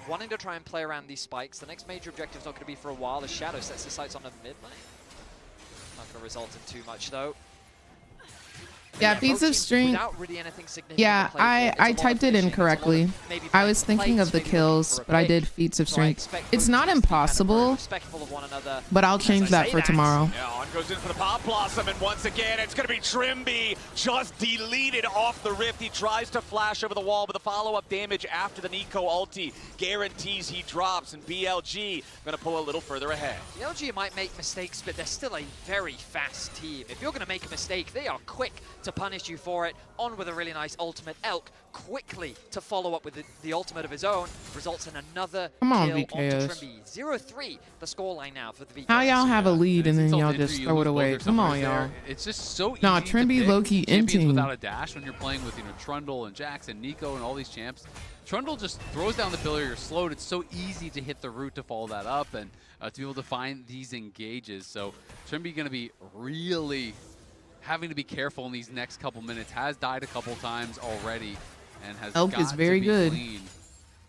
wanting to try and play around these spikes. The next major objective is not going to be for a while as Shadow sets his sights on the mid lane. Not going to result in too much though. Yeah, feats of strength. Really yeah, I typed it incorrectly. I was thinking of the kills, but I did feats of strength. It's not impossible, but I'll change that for tomorrow. Yeah, on goes in for the Pop Blossom, and once again, it's going to be Trimby just deleted off the Rift. He tries to flash over the wall, but the follow-up damage after the Nico ulti guarantees he drops, and BLG going to pull a little further ahead. BLG might make mistakes, but they're still a very fast team. If you're going to make a mistake, they are quick to punish you for it. On with a really nice ultimate. Elk quickly to follow up with the ultimate of his own, results in another kill onto Trimby. 0-3 the scoreline now for the VKS. How y'all have a lead and then y'all just throw it away? Come on, y'all. It's just so easy. Nah, Trimby low-key inting without a dash when you're playing with Trundle and Jax and Nico and all these champs. Trundle just throws down the pillar, you're slowed. It's so easy to hit the root to follow that up and to be able to find these engages. So Trimby going to be really having to be careful in these next couple minutes. Has died a couple times already and has Elk got is very to be good. Clean.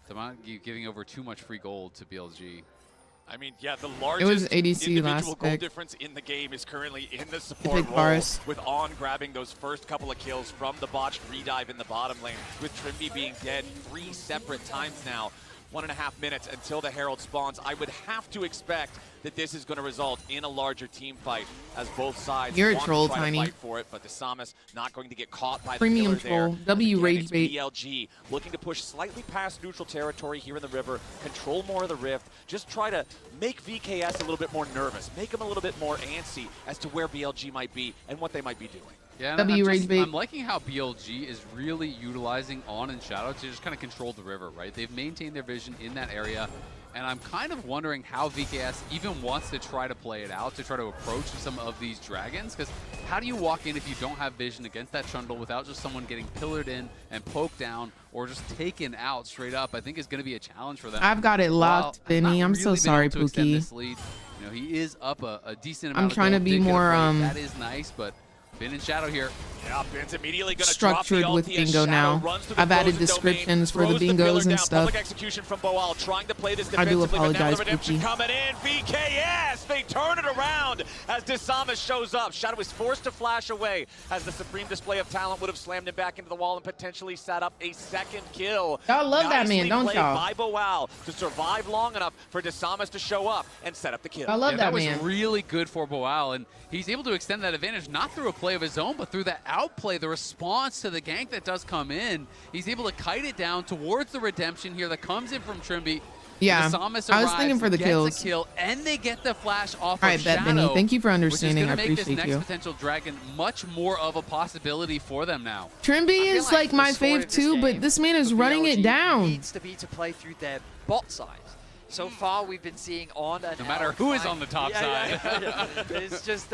So I'm not giving over too much free gold to BLG. I mean, yeah, the largest ADC individual last goal pick. difference in the game is currently in the support role, Bars. with On grabbing those first couple of kills from the botched redive in the bottom lane, with Trimby being dead 3 separate times now. 1.5 minutes until the Herald spawns. I would have to expect that this is going to result in a larger team fight as both sides You're a want troll, to try Tiny. to fight for it, but the Samus not going to get caught by the Premium pillar there. troll. W rage It's bait. BLG looking to push slightly past neutral territory here in the river, control more of the rift, just try to make VKS a little bit more nervous, make them a little bit more antsy as to where BLG might be and what they might be doing. Yeah, and I'm liking how BLG is really utilizing On and Shadow to just kind of control the river, right? They've maintained their vision in that area, and I'm kind of wondering how VKS even wants to try to play it out, to try to approach some of these dragons, because how do you walk in if you don't have vision against that Trundle without just someone getting pillared in and poked down or just taken out straight up? I think is going to be a challenge for them. I've got it locked, Benny. I'm so sorry, Pookie. You know, he is up a decent amount. I'm trying to be more that is nice, but Ben in Shadow here. Yeah, Ben's immediately going to structured drop the with bingo now. I've added descriptions for the bingos and stuff. Public execution from Boal, trying to play this I do defensively, but now apologize, the redemption Pookie. coming in. VKS, they turn it around as Desamas shows up. Shadow is forced to flash away as the supreme display of talent would have slammed him back into the wall and potentially set up a second kill. Y'all love that man, don't y'all? By Boal to survive long enough for Desamas to show up and set up the kill. I love that was man. really good for Boal, and he's able to extend that advantage not through a play of his own, but through that outplay, the response to the gank that does come in. He's able to kite it down towards the redemption here that comes in from Trimby. Yeah, Samus I was thinking for the kills. Kill, and they get the flash off All right, of Bet Shadow, Benny. Thank you for understanding. I which is gonna make appreciate this you. next potential dragon much more of a possibility for them now. Trimby is like my fave too, but this man is running it down. Needs to be to play through their bot side. So far, we've been seeing On and No matter who is on the top side. It's just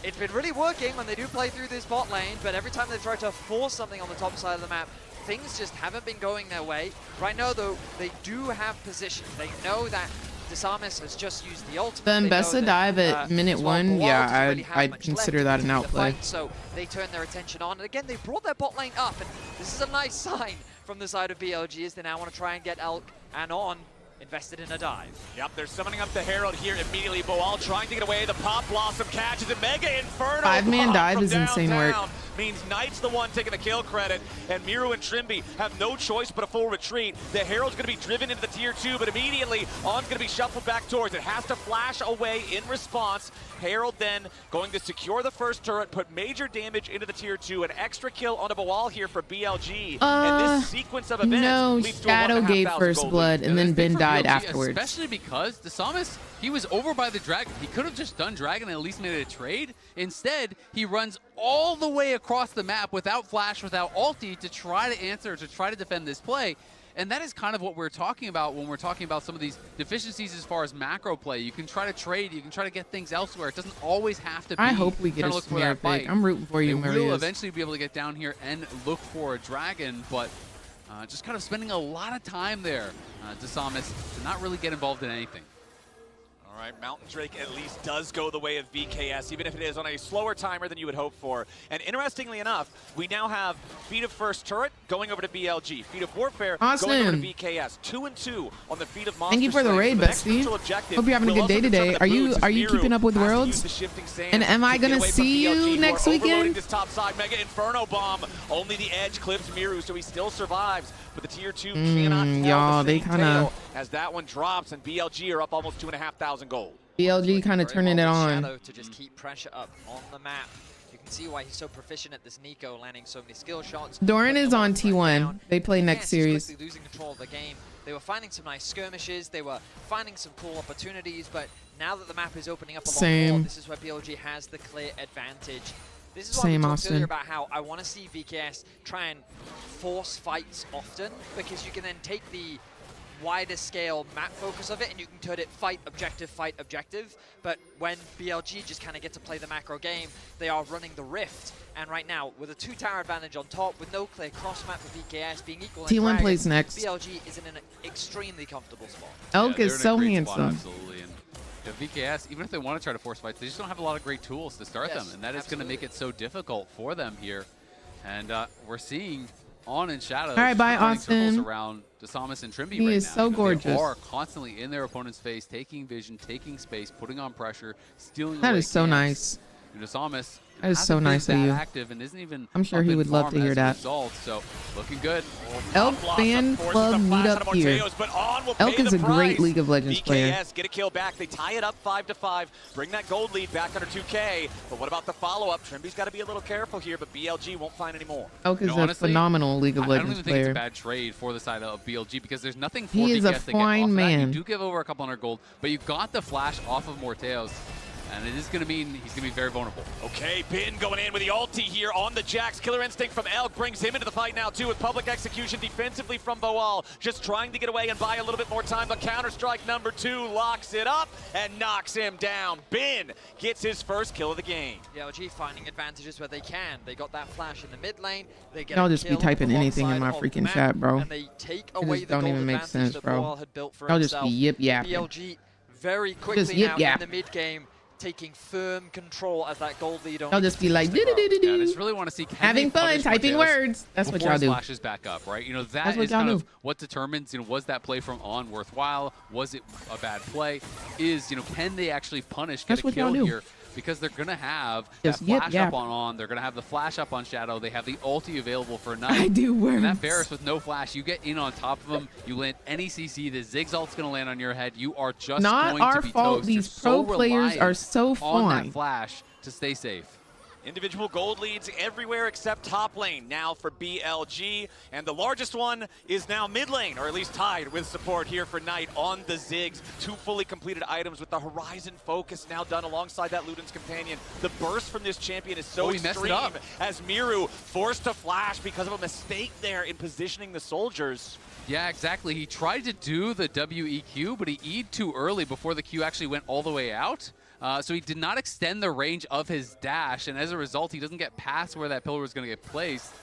it's been really working when they do play through this bot lane, but every time they try to force something on the top side of the map, things just haven't been going their way. Right now, though, they do have position. They know that Desamas has just used the ultimate. The Mbessa dive at minute 1, yeah, I'd consider that an outplay. So they turn their attention on, and again, they brought their bot lane up, and this is a nice sign from the side of BLG as they now want to try and get Elk and On invested in a dive. Yep, they're summoning up the Herald here immediately. Boal trying to get away. The Pop Blossom catches it. Mega Inferno. 5-man dive is insane work. Means Knight's the one taking the kill credit, and Miru and Trimby have no choice but a full retreat. The Herald's going to be driven into the tier 2, but immediately On's going to be shuffled back towards it. Has to flash away in response. Herald then going to secure the first turret, put major damage into the tier 2, an extra kill onto Boal here for BLG. And this sequence of events no, leads to Shadow gave first blood, and then Ben died afterwards. Especially because Desamas, he was over by the dragon. He could have just done dragon and at least made it a trade. Instead, he runs all the way across the map without flash, without ulti to try to answer, to try to defend this play. And that is kind of what we're talking about when we're talking about some of these deficiencies as far as macro play. You can try to trade, you can try to get things elsewhere. It doesn't always have to be. I hope we get a snare pick. I'm rooting for you, Marius. They will eventually be able to get down here and look for a dragon, but just kind of spending a lot of time there, Desamas, to not really get involved in anything. All right, Mountain Drake at least does go the way of VKS, even if it is on a slower timer than you would hope for. And interestingly enough, we now have Feet of First Turret going over to BLG. Feet of Warfare going over to VKS. 2-2 on the Feet of Monster. Thank you for the raid, bestie. Hope you're having a good day today. Are you keeping up with Worlds? And am I gonna see you next weekend? This top side Mega Inferno Bomb. Only the edge clips Miru, so he still survives. But the tier 2 cannot tell the tail as that one drops, and BLG are up almost 2,500 gold. BLG kind of turning it on. Shadow to just keep pressure up on the map. You can see why he's so proficient at this Nico, landing so many skill shots. Doran is on T1. They play next series. Quickly losing control of the game. They were finding some nice skirmishes. They were finding some cool opportunities. But now that the map is opening up a lot more, this is where BLG has the clear advantage. This is why we talked earlier about how I want to see VKS try and force fights often, because you can then take the wider scale map focus of it and you can turn it fight, objective. But when BLG just kind of get to play the macro game, they are running the rift. And right now, with a 2-tower advantage on top, with no clear cross map for VKS, being equal in T1 Dragon, plays next. BLG is in an extremely comfortable spot. Elk is so handsome. Absolutely. And VKS, even if they want to try to force fights, they just don't have a lot of great tools to start them, and that is going to make it so difficult for them here. And we're seeing On and Shadow. All right, bye, Austin. Around Desamas and Trimby he right is now. so gorgeous. They are constantly in their opponent's face, taking vision, taking space, putting on pressure, stealing. That is so nice. Desamas That is so nice of you. Active and isn't even. I'm sure he would love to hear that. Result, so looking good. Elk fan club meet up here. Elk is a great League of Legends player. VKS get a kill back. They tie it up 5-5. Bring that gold lead back under 2K. But what about the follow-up? Trimby's got to be a little careful here, but BLG won't find any more. Elk is a phenomenal League of Legends player. I don't even think it's a bad trade for the side of BLG because there's nothing for he VKS is a to get fine off man. That. You do give over a couple hundred gold, but you got the flash off of Morteos. And it is going to mean he's going to be very vulnerable. Okay, Bin going in with the ulti here on the Jax. Killer Instinct from Elk brings him into the fight now, too, with public execution defensively from Boal. Just trying to get away and buy a little bit more time. But Counter-Strike number 2 locks it up and knocks him down. Bin gets his first kill of the game. BLG finding advantages where they can. They got that flash in the mid lane. They get I'll just be typing anything in my freaking chat, bro. And they take away the don't even make sense, bro. I'll just be yip-yapping. BLG very quickly now in the mid game, taking firm control as that gold lead on. I'll just be like, I just really want to see having fun typing words. That's what y'all do. Flashes back up, right? You know, that is kind of what determines, you know, was that play from On worthwhile? Was it a bad play? Is, you know, can they actually punish, get a kill here? Because they're going to have that flash up on. They're going to have the flash up on Shadow. They have the ulti available for Knight. I do words. And that Varus with no flash, you get in on top of him. You land any CC. The Ziggs ult's going to land on your head. You are just not going our to be fault. toast. These pro players are so on fine. that flash to stay safe. Individual gold leads everywhere except top lane now for BLG. And the largest one is now mid lane, or at least tied with support here for Knight on the Ziggs. 2 fully completed items with the Horizon Focus now done alongside that Luden's Companion. The burst from this champion is so extreme as Miru forced to flash because of a mistake there in positioning the soldiers. Yeah, exactly. He tried to do the WEQ, but he E'd too early before the Q actually went all the way out. So he did not extend the range of his dash, and as a result, he doesn't get past where that pillar was going to get placed.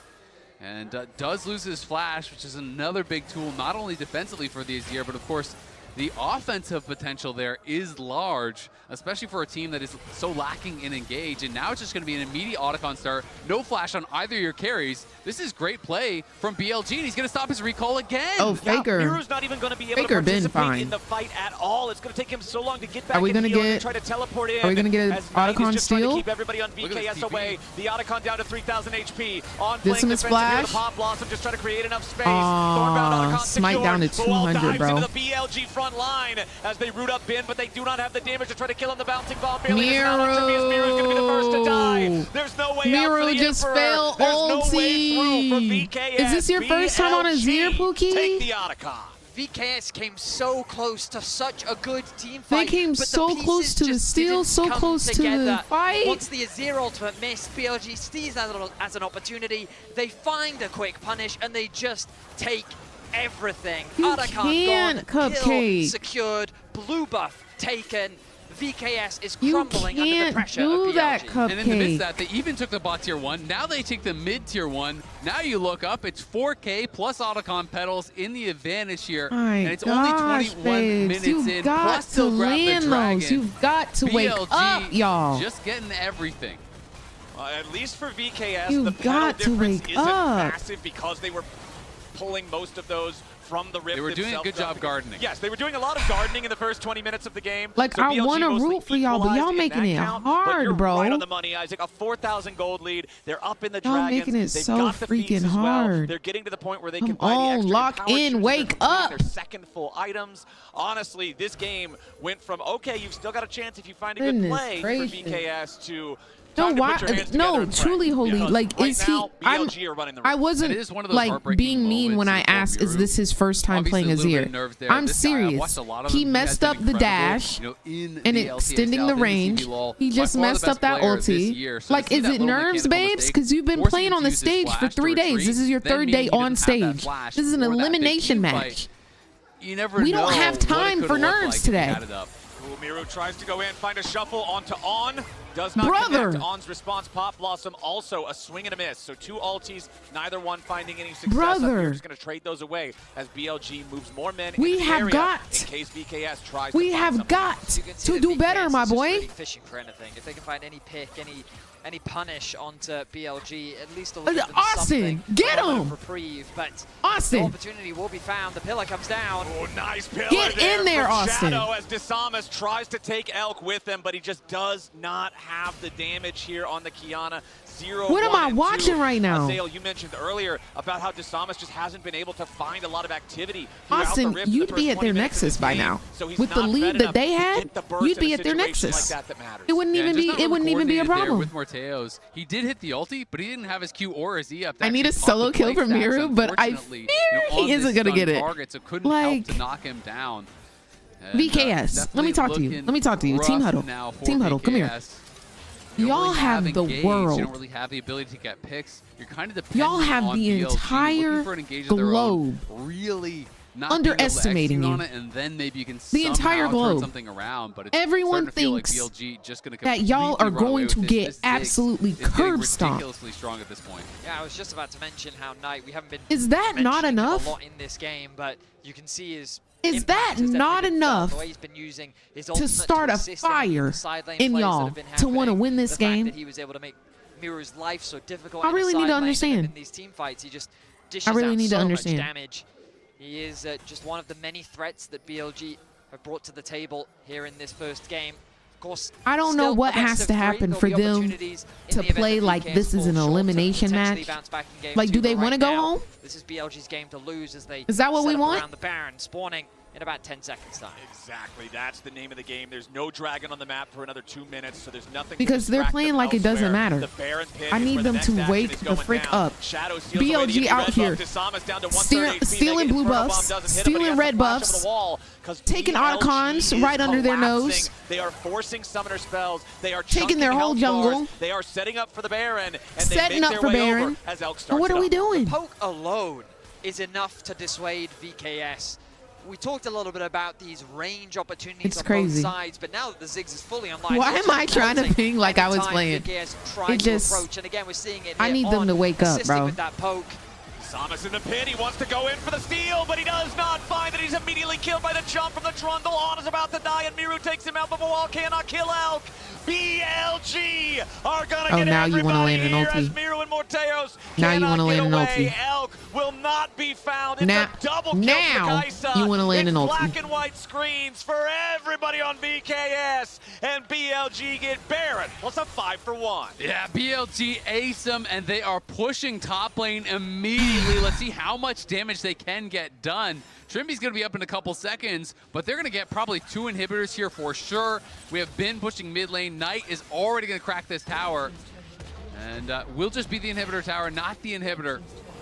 And does lose his flash, which is another big tool, not only defensively for the Azir, but of course, the offensive potential there is large, especially for a team that is so lacking in engage. And now it's just going to be an immediate Otacon start. No flash on either of your carries. This is great play from BLG, and he's going to stop his recall again. Oh, Faker. Miru's not even going to be able to participate in the fight at all. It's going to take him so long to get back in the and try to teleport in. Are we going to get an Otacon steal? Keep everybody on VKS away. The Otacon down to 3,000 HP. On this one is flash. The Pop Blossom just trying to create enough space. Thornbound Otacon smite down to 200, bro. Into the BLG front line as they root up Bin, but they do not have the damage to try to kill him. The bouncing bomb Miru's going to be the first to die. There's no way out for the just Emperor. fail There's no way through for VKS. Is this your first time on Azir, Pookie? Take the Otacon. VKS came so close to such a good team fight. They came so close to the steal, so close to the fight. Once the Azir ultimate missed, BLG sees that as an opportunity. They find a quick punish, and they just take everything. You Otacon can't, gone, Cupcake. kill secured, blue buff taken. VKS is You crumbling under the can't pressure do of BLG. that, Cupcake. And in the midst of that, they even took the bot tier 1. Now they take the mid tier 1. Now you look up, it's 4K plus Autocon pedals in the advantage here. My and it's gosh, only 21 babes, minutes you've in. got Plus to still grab the land dragon. those. You've got to wake BLG up, y'all. just getting everything. At least for VKS, You've the pedal got to difference wake isn't up. massive because they were pulling most of those from the Rift. They were doing a good job gardening. Yes, they were doing a lot of gardening in the first 20 minutes of the game. Like, so I BLG want to mostly root for y'all, but y'all equalized in making that it count, but hard, you're bro. right on the money, Isaac. A 4,000 gold lead. They're up in the Y'all Dragons. making it They've so got the feats freaking as well. hard. They're getting to the point where they Come can buy the on, extra lock power in, shoes. They're wake completing up. Their second full items. Honestly, this game went from, okay, you've still got a chance if you find a good Goodness play gracious. for VKS to No, time to why? put your hands together No, and pray. truly, holy. Because Like, right is he? now, BLG are running the I race. wasn't It is one of those like heartbreaking being mean when I moments for asked, "Is Miru. this his first time Obviously, playing a little Azir?" bit nerves there. I'm This guy, I've serious. watched a lot of He him. messed has up been the incredible, dash you know, in and the extending LTA the South, in range. CBLOL. He By just far the messed best up that player this ulti. year. So Like, to see is that it little nerves, mechanical babes? mistake, Because you've been forcing playing him on to the use his stage for flash to 3 days. retreat, This is your then third meaning day he on doesn't have that stage. flash This is an for that big elimination team fight. match. You never We know don't have what it time could for have looked nerves like if he today. had it up. Miru tries to go in, find a shuffle onto On. Does not Brother. connect. On's response, Pop Blossom, also a swing and a miss. So 2 ultis, neither one finding any success. Brother. We're just going to trade those away as BLG moves more men We into the have area got- in case VKS tries We to find have something. got You can see to that do better, VKS my is just boy. really fishing for anything. If they can find any pick, any punish onto BLG, at least they'll give them Austin, something, get a moment of him. reprieve. But Austin. the opportunity will be found. The pillar comes down. Oh, nice pillar Get in there, from Austin. Shadow as Desamas tries to take Elk with him, but he just does not have the damage here on the Kiana. 0, What am 1, I and watching 2. right now? Zale, you mentioned earlier about how Desamas just hasn't been able to find a lot of activity throughout Austin, the Rift in you'd the be first at their 20 minutes of Nexus this by game. now. So he's With the not lead fed that enough they to had, get the burst you'd in be a at their situation Nexus. like that matters. It wouldn't Yeah, even just be. not It really wouldn't even be a coordinated there problem. with Morteos. He did hit the ulti, but he didn't have his Q or his E up. to I need a actually pop solo the kill play from stacks, Miru, but I unfortunately, fear on he isn't this gonna get stun it. target, so couldn't Like, help to knock him down. And, VKS, let me definitely talk to you. looking Let me talk to you. Team rough huddle. now for Team huddle. Come here. VKS. You don't Y'all really have the engage, world. You don't really have the ability to get picks. You're kind of dependent Y'all have on the BLG, entire looking for an engage of their own, globe really not being able to underestimating execute you. on it, and then maybe you can The entire somehow globe. turn something around. But it's Everyone starting to feel thinks like BLG just gonna that y'all completely are run away going with to this. get This Ziggs absolutely is getting curb stomped. ridiculously strong at this point. Yeah, I was just about to mention how Knight, we haven't been Is that not mentioning him enough? a lot in this game, but you can see his Is impact that has not definitely been felt. enough The way he's been using his to ultimate start a assist in fire the side lane in plays that y'all have been to want to happening. win this The game? fact that he was able to make Miru's life so difficult I in the really need to side lane and understand. in these team fights, he just dishes I really out need to so understand. much damage. He is just one of the many threats that BLG have brought to the table here in this first game. Of course, I don't know still what a best has of to three. happen There'll for be them opportunities in to the event play that like VKS this is falls an short to elimination potentially match. bounce back in game Like, two, do they but want to right go now, home? This is BLG's game to lose as they Is that what set we up want? around the Baron, spawning in about 10 seconds time. Exactly, that's the name of the game. There's no dragon on the map for another 2 minutes, so there's nothing Because to they're distract playing them like it doesn't elsewhere. matter. The Baron pit I is need where them the to next action wake is the going frick down. up. Shadow steals away BLG the out red here, buff. Desamas down to 130 stealing HP. stealing Negative blue Inferno buffs, Bomb doesn't hit him, but he stealing has red to flash buffs, over the wall, 'cause taking BLG Autocons is right under their nose. collapsing. They are forcing summoner spells. They are Taking their chunking whole health jungle. bars. They are setting up for the Baron, and Setting they up make for their way Baron. over as Elk But starts what it are we up. doing? Poke alone is enough to dissuade VKS. We talked a little bit about these range opportunities It's on crazy. both sides, but now that the Ziggs is fully online, Why am I trying to ping like I was anytime playing? VKS tries It just- to approach, and again, we're seeing it I here need them on to wake up, assisting bro. with that poke. Samus in the pit, he wants to go in for the steal, but he does not find it. He's immediately killed by the jump from the trundle. On is about to die, and Miru takes him out, but the wall cannot kill Elk. BLG are gonna Oh, get now you wanna everybody land an here ulti. as Miru and Morteos Now you cannot wanna land get an away. ulti. Elk will not be found. It's Now- a double kill now for Kaisa. you wanna land It's an ulti. black and white screens for everybody on VKS, and BLG get Baron. What's a 5-for-1? Yeah, BLG ace them, and they are pushing top lane immediately. Let's see how much damage they can get done. Trimby's going to be up in a couple seconds, but they're going to get probably 2 inhibitors here for sure. We have been pushing mid lane. Knight is already going to crack this tower, and we'll just be the inhibitor tower, not the inhibitor.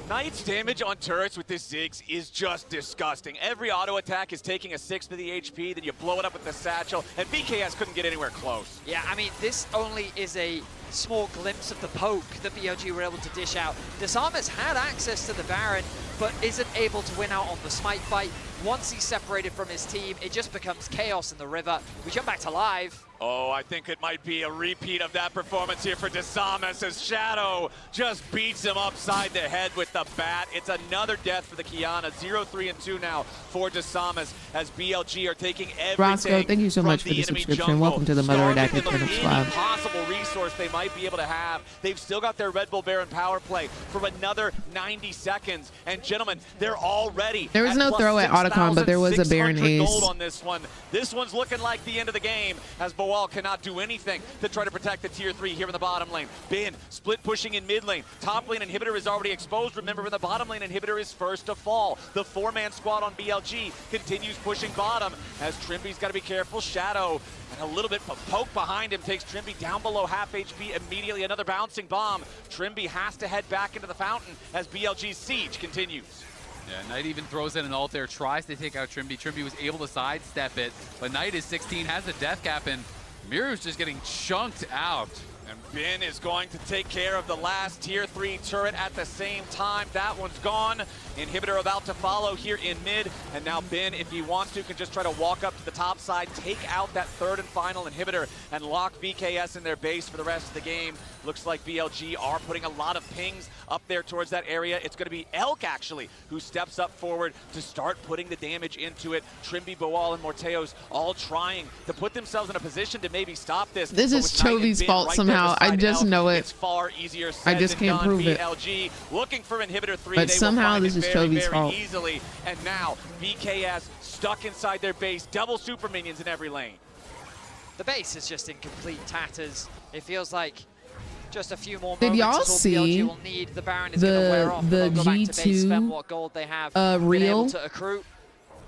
Knight's damage on turrets with this Ziggs is just disgusting. Every auto attack is taking a 6th of the HP, then you blow it up with the satchel, and VKS couldn't get anywhere close. Yeah, I mean, this only is a small glimpse of the poke that BLG were able to dish out. Disarmers had access to the Baron, but isn't able to win out on the smite fight. Once he's separated from his team, it just becomes chaos in the river. We jump back to live. Oh, I think it might be a repeat of that performance here for Disarmus as Shadow just beats him upside the head with the bat. It's another death for the Kiana. 0-3-2 now for Disarmus as BLG are taking everything. Roscoe, thank you so much for the subscription. Jungle. Welcome to the Mother Redacted Turnip Squad. Possible resource they might be able to have. They've still got their Red Bull Baron power play for another 90 seconds. And gentlemen, they're all ready. There was no throw at Otacon, but there was a Baron ace. Gold on this one. This one's looking like the end of the game as Boal cannot do anything to try to protect the tier 3 here in the bottom lane. Bin split pushing in mid lane. Top lane inhibitor is already exposed. Remember, in the bottom lane inhibitor is first to fall. The 4-man squad on BLG continues pushing bottom as Trimby's got to be careful. Shadow and a little bit of poke behind him takes Trimby down below half HP immediately. Another bouncing bomb. Trimby has to head back into the fountain as BLG's siege continues. Yeah, Knight even throws in an ult there, tries to take out Trimby. Trimby was able to sidestep it, but Knight is 16, has the death cap, and Miru's just getting chunked out. And Bin is going to take care of the last tier 3 turret at the same time. That one's gone. Inhibitor about to follow here in mid. And now Bin, if he wants to, can just try to walk up to the top side, take out that third and final inhibitor, and lock VKS in their base for the rest of the game. Looks like BLG are putting a lot of pings up there towards that area. It's going to be Elk, actually, who steps up forward to start putting the damage into it. Trimby, Boal, and Morteos all trying to put themselves in a position to maybe stop this. This is Chovy's fault somehow. I just know it. It's far easier said I just than can't done. prove it. BLG looking for inhibitor 3. But they somehow will find this is very, Chovy's very fault. easily. And now VKS stuck inside their base. Double super minions in every lane. The base is just in complete tatters. It feels like just a few more Did moments. y'all see will need. The Baron is going to wear off. the Go back to base, spend what gold they have been reel? able to accrue,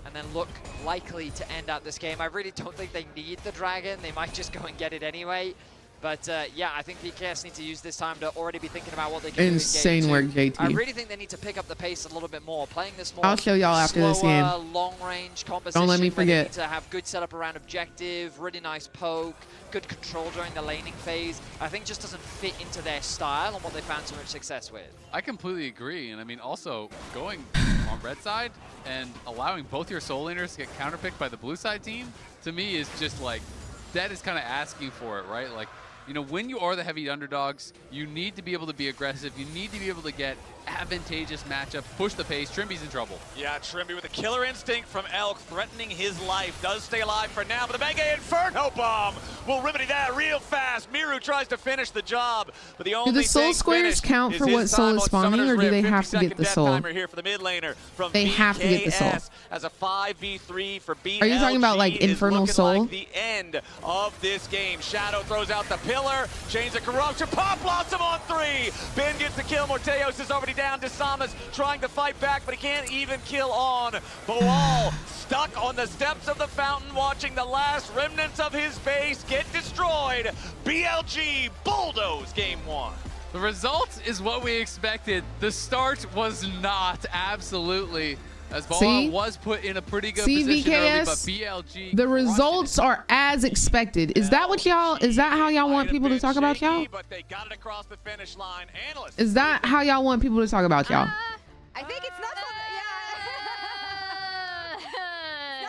and then look likely to end out this game. I really don't think they need the dragon. They might just go and get it anyway. But yeah, I think VKS need to use this time to already be thinking about what they can do in Insane work, JT. I really think they need to pick up the pace a little bit more. Playing this more I'll show y'all after this game. long-range composition. Don't let me where they forget. need to have good setup around objective, really nice poke, good control during the laning phase. I think just doesn't fit into their style and what they found so much success with. I completely agree, and I mean also going on red side and allowing both your soul laners to get counterpicked by the blue side team, to me is just like, that is kind of asking for it, right? Like, you know, when you are the heavy underdogs, you need to be able to be aggressive. You need to be able to get advantageous matchups, push the pace. Trimby's in trouble. Yeah, Trimby with a killer instinct from Elk, threatening his life. Does stay alive for now, but the Mega Inferno Bomb will remedy that real fast. Miru tries to finish the job, but the only Do the soul squares count for what soul is spawning, or do they have to get the soul? Here for the mid laner from they have to get the soul. As a 5v3 for BLG. Are you talking about like Infernal Soul? Like the end of this game. Shadow throws out the pillar, Chains of Corruption, Pop Blossom on 3. Ben gets the kill. Morteos is already down. Disarmus trying to fight back, but he can't even kill on. Boal stuck on the steps of the fountain, watching the last remnants of his base get destroyed. BLG bulldoze game 1. The result is what we expected. The start was not, absolutely. As Boal was put in a pretty good position early, but BLG. The results are as expected. Is that what y'all? Is that how y'all want people to talk about y'all? But they got it across the finish line. Analysts. Is that how y'all want people to talk about y'all? I think it's not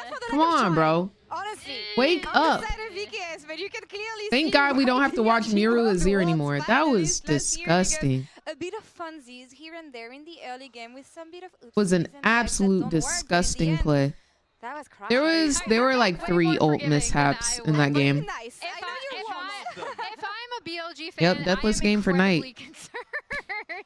for the, Come on, bro. Honestly, Wake up. VKS, but you can clearly Thank God we don't have to watch Miru Azir anymore. That was disgusting. A bit of funsies here and there in the early game with some bit of Was an absolute disgusting play. That was There were like 3 ult mishaps in that game. Nice. I know you If I'm a BLG fan, Yep, deathless game for Knight. Concerned.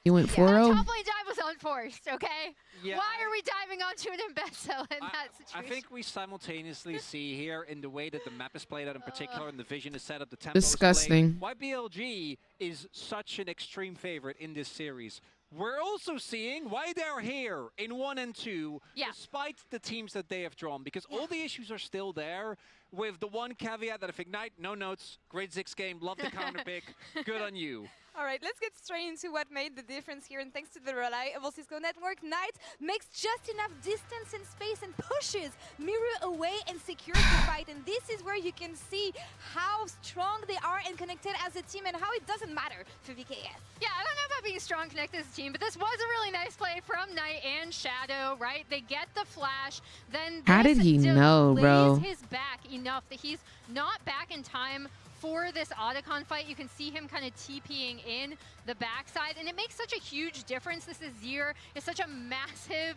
You went 4-0. Top lane dive was unforced, okay? Yeah, Why are we diving onto an Imbesso in that situation? I think we simultaneously see here in the way that the map is played out in particular and the vision is set up, the tempo is Disgusting. played, why BLG is such an extreme favorite in this series. We're also seeing why they're here in 1 and 2, despite the teams that they have drawn, because all the issues are still there. with the one caveat that if Ignite, no notes, great Ziggs game, love the counter pick, good on you. All right, let's get straight into what made the difference here. And thanks to the reliable Cisco network, Knight makes just enough distance and space and pushes Miru away and secures the fight. And this is where you can see how strong they are and connected as a team and how it doesn't matter for VKS. Yeah, I don't know about being strong connected as a team, but this was a really nice play from Knight and Shadow, right? They get the flash, then how did he know, bro? His back enough that he's not back in time for this Otacon fight. You can see him kind of TPing in the backside, and it makes such a huge difference. This is Zier. It's such a massive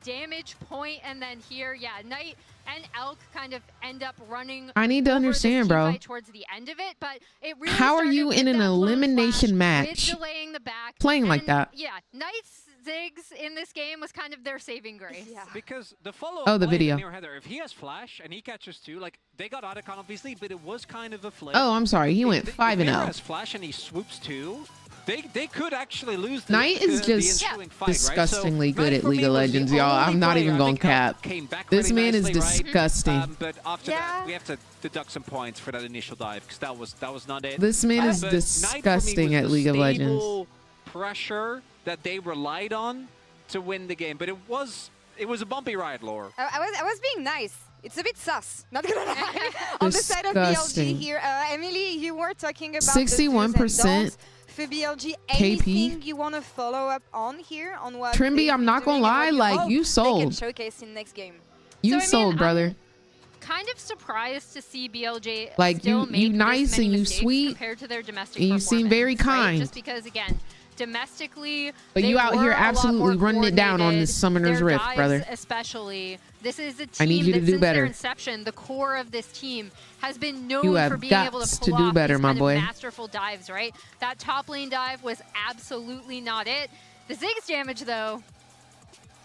damage point, and then here, yeah, Knight and Elk kind of end up running. I need to understand, bro. Towards the end of it, but it really how are you in an elimination match delaying the back playing like that? Yeah, Knight's Ziggs in this game was kind of their saving grace. Yeah. Because the follow-up the video. Near Heather, if he has flash and he catches two, like they got Otacon obviously, but it was kind of a flip. Oh, I'm sorry. He went 5-0. If He has flash and he swoops two. They could actually lose the Knight is just fight, disgustingly right? So good at League of Legends, y'all. I'm not even going to cap. This man is disgusting. But after that, we have to deduct some points for that initial dive because that was not it. This man is disgusting at League of Legends. Pressure that they relied on to win the game, but it was a bumpy ride, Laura. I was being nice. It's a bit sus, not gonna lie. On the side of BLG here, Emily, you were talking about 61% for BLG. Anything you want to follow up on here on what Trimby? I'm not gonna lie, like you sold. They can showcase in next game. You sold, brother. I'm kind of surprised to see BLJ like still make you nice and you sweet compared to their domestic and you seem very kind. Right? Just because again, domestically, but you out here absolutely running it down on this Summoner's Rift, brother. Especially, this is a team I need you to that do since better. Their inception, the core of this team has been known for being able to pull do off better, these my kind boy. of masterful dives. Right, that top lane dive was absolutely not it. The Ziggs damage, though,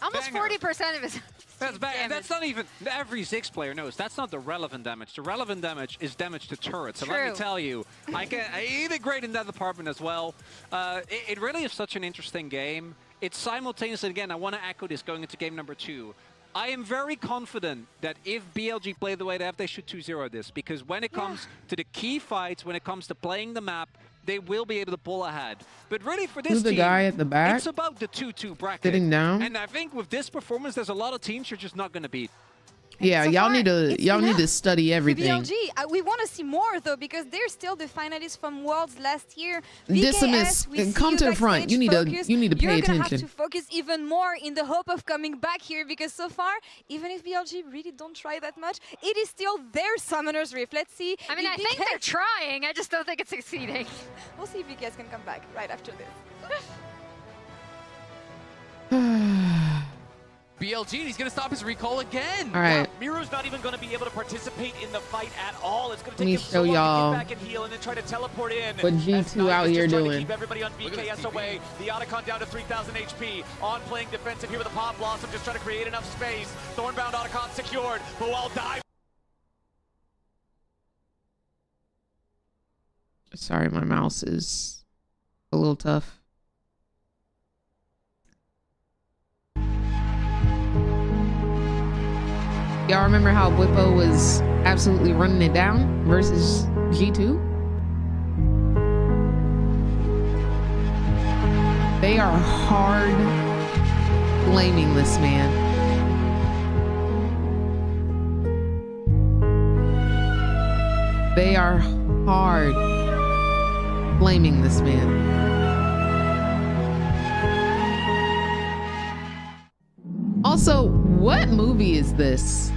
almost 40% of his. That's bad. And that's not even every Ziggs player knows. That's not the relevant damage. The relevant damage is damage to turrets. So let me tell you, I did great in that department as well. It really is such an interesting game. It's simultaneously, again, I want to echo this going into game number 2. I am very confident that if BLG play the way they have, they should 2-0 this. Because when it comes to the key fights, when it comes to playing the map, they will be able to pull ahead. But really for this Who's the team, guy at the back? it's about the 2-2 bracket. Sitting down? And I think with this performance, there's a lot of teams you're just not going to beat. Yeah, so y'all need to study everything. BLG, we want to see more though because they're still the finalists from Worlds last year. Decimus, come to the front. You need to pay You're gonna attention. have to focus even more in the hope of coming back here because so far, even if BLG really don't try that much, it is still their Summoner's Rift. Let's see. I mean, I think they're trying. I just don't think it's succeeding. We'll see if VKS can come back right after this. BLG, he's going to stop his recall again. All right. Miru's not even going to be able to participate in the fight at all. It's going to Let take me him show so long y'all to get back and heal and then try to teleport in. what G2 out here doing. Keep everybody on VKS away. The Otacon down to 3,000 HP. On playing defensive here with a Pop Blossom, just trying to create enough space. Thornbound Otacon secured, but while dive. Sorry, my mouse is a little tough. Y'all remember how Whippo was absolutely running it down versus G2? They are hard blaming this man. They are hard blaming this man. Also, what movie is this?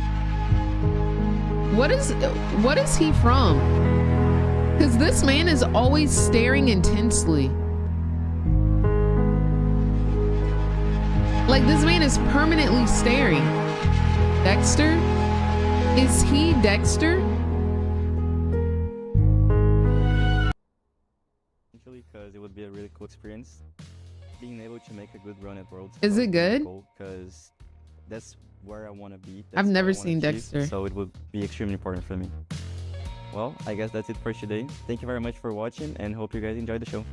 What is he from? Because this man is always staring intensely. Like this man is permanently staring. Dexter? Is he Dexter? Because it would be a really cool experience being able to make a good run at Worlds. Is it good? Because that's where I want to be. I've never seen Dexter. So it would be extremely important for me. Well, I guess that's it for today. Thank you very much for watching and hope you guys enjoyed the show.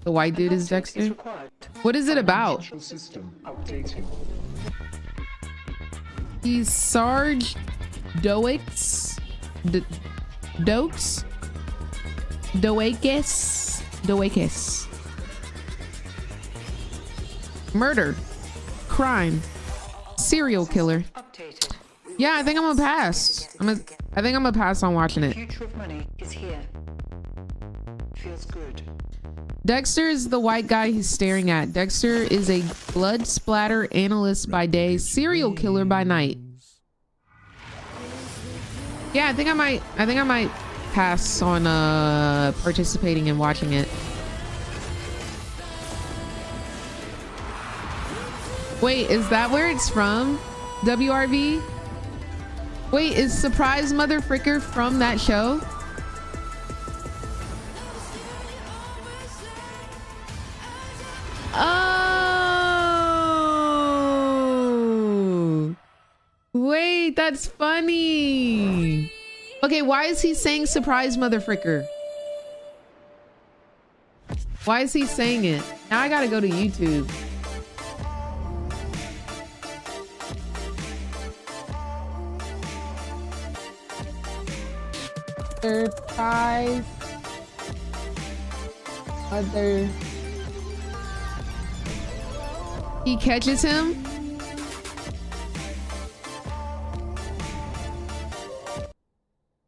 The white dude is Dexter? What is it about? He's Sarge Doakes. Dokes. Doakes. Murder. Crime. Serial killer. Yeah, I think I'm gonna pass. I think I'm gonna pass on watching it. Future of money is here. Feels good. Dexter is the white guy he's staring at. Dexter is a blood splatter analyst by day, serial killer by night. Yeah, I think I might pass on participating and watching it. Wait, is that where it's from? WRV? Wait, is Surprise Motherfricker from that show? Oh, wait, that's funny. Okay, why is he saying Surprise Motherfricker? Why is he saying it? Now I gotta go to YouTube. Surprise Mother. He catches him.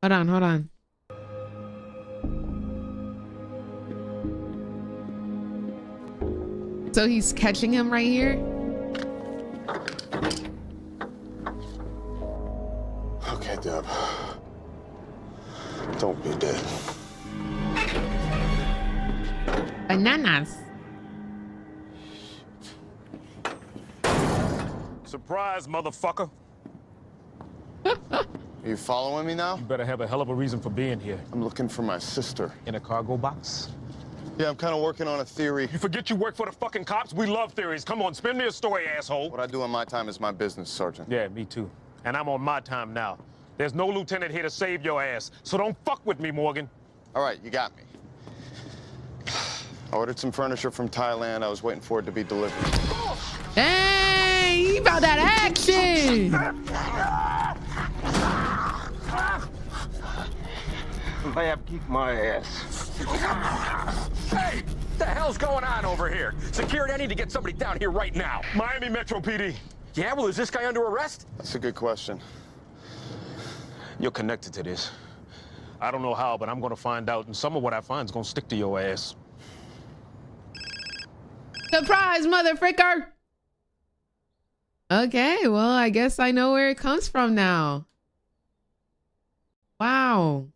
Hold on. So he's catching him right here. Okay, Deb. Don't be dead. Bananas. Surprise, motherfucker. Are you following me now? You better have a hell of a reason for being here. I'm looking for my sister. In a cargo box? Yeah, I'm kind of working on a theory. You forget you work for the fucking cops? We love theories. Come on, spin me a story, asshole. What I do on my time is my business, Sergeant. Yeah, me too. And I'm on my time now. There's no lieutenant here to save your ass, so don't fuck with me, Morgan. All right, you got me. I ordered some furniture from Thailand. I was waiting for it to be delivered. Dang, he about that action. They have kicked my ass. Hey, what the hell's going on over here? Security, I need to get somebody down here right now. Miami Metro PD. Yeah, well, is this guy under arrest? That's a good question. You're connected to this. I don't know how, but I'm gonna find out, and some of what I find is gonna stick to your ass. Surprise, motherfricker. Okay, well, I guess I know where it comes from now. Wow.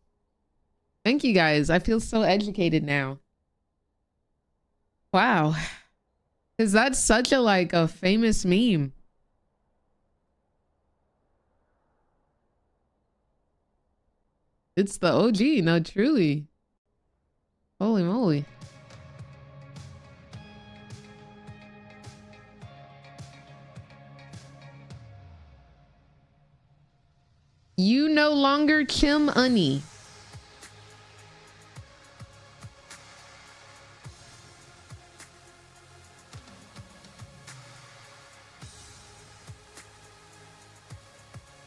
Thank you guys. I feel so educated now. Wow. Because that's such a, like, a famous meme. It's the OG, no, truly. Holy moly. You no longer Kim Unny.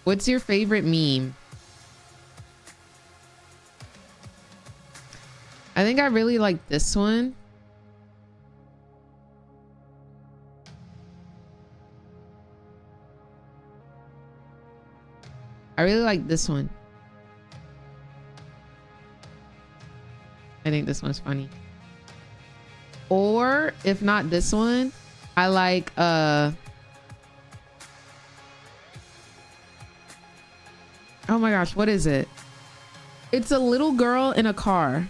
What's your favorite meme? I think I really like this one. I really like this one. I think this one's funny. Or if not this one, I like oh my gosh, what is it? It's a little girl in a car.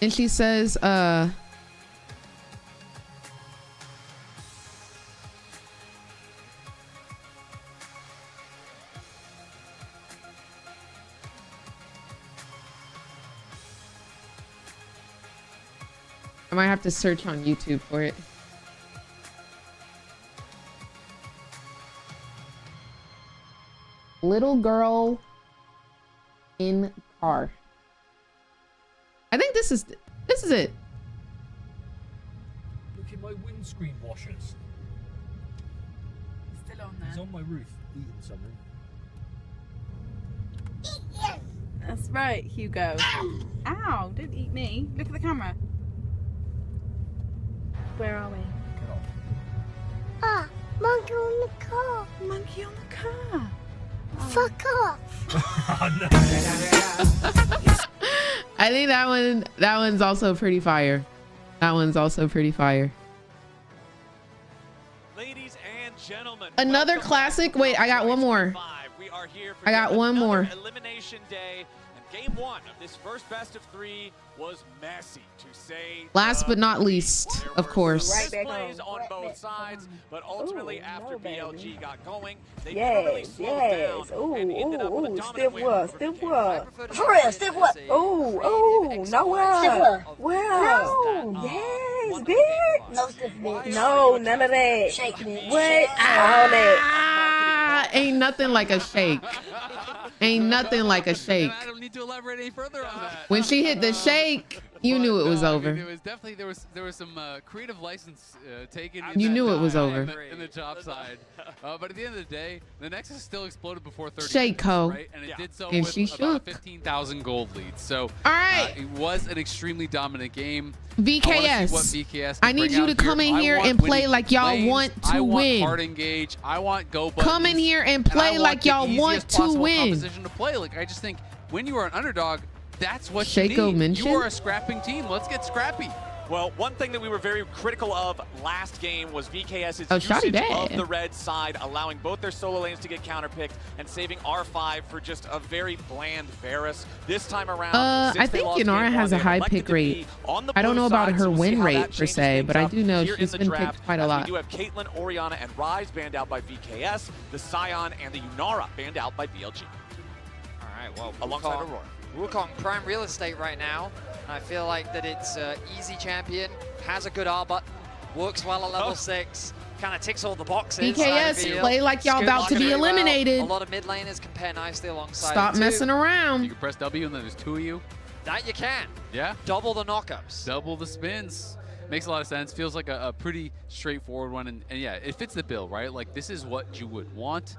And she says, I might have to search on YouTube for it. Little girl in car. I think this is it. Look at my windscreen washers. Still on there. He's on my roof eating something. That's right, Hugo. Ow, don't eat me. Look at the camera. Where are we? Ah, monkey on the car. Monkey on the car. Fuck off. I think that one's also pretty fire. That one's also pretty fire. Ladies and gentlemen, Another classic. Wait, I got one more. We are here for I got one more. Elimination day, and game 1 of this first best of 3 was messy, to say Last but not least, of course. Displays on both sides, but ultimately after BLG got going, they never really slowed down and ended up with a dominant win. Still what? For real, still what? Oh, no what? Well, no, yes, bitch. No, no, none of that. Shaking it. What? All that. Ain't nothing like a shake. Ain't nothing like a shake. I don't need to elaborate any further on that. When she hit the shake, you knew it was over. I mean, it was definitely there was some creative license taken. You knew it was over. In the top side, but at the end of the day, the Nexus still exploded before 30. Shake ho. Right? And it did so And with she about shook. a 15,000 gold lead. So all right, it was an extremely dominant game. VKS. I need you to come in here and play like y'all want to win. Hard engage. I want go buttons. Come in here and play like y'all want to win. Composition to play. Like I just think when you are an underdog, that's what Shaco you need. mentioned? You are a scrapping team. Let's get scrappy. Well, one thing that we were very critical of last game was VKS's Shoddy usage bad. of the red side, allowing both their solo lanes to get counterpicked and saving R5 for just a very bland Varus. This time around, I think Yanara has a high pick rate. I don't know about her win rate per se, but I do know she's been picked quite a lot. We do have Caitlyn, Orianna, and Ryze banned out by VKS, the Scion and the Yanara banned out by BLG. All right, well, alongside Aurora. Wukong prime real estate right now. I feel like that it's easy champion, has a good R button, works well at level 6, kind of ticks all the boxes. VKS, play like y'all about to be eliminated. Well. A lot of mid laners can pair nicely alongside. Stop messing around. You can press W and then there's 2 of you. That you can. Yeah. Double the knockups. Double the spins. Makes a lot of sense. Feels like a pretty straightforward one. And yeah, it fits the bill, right? Like this is what you would want.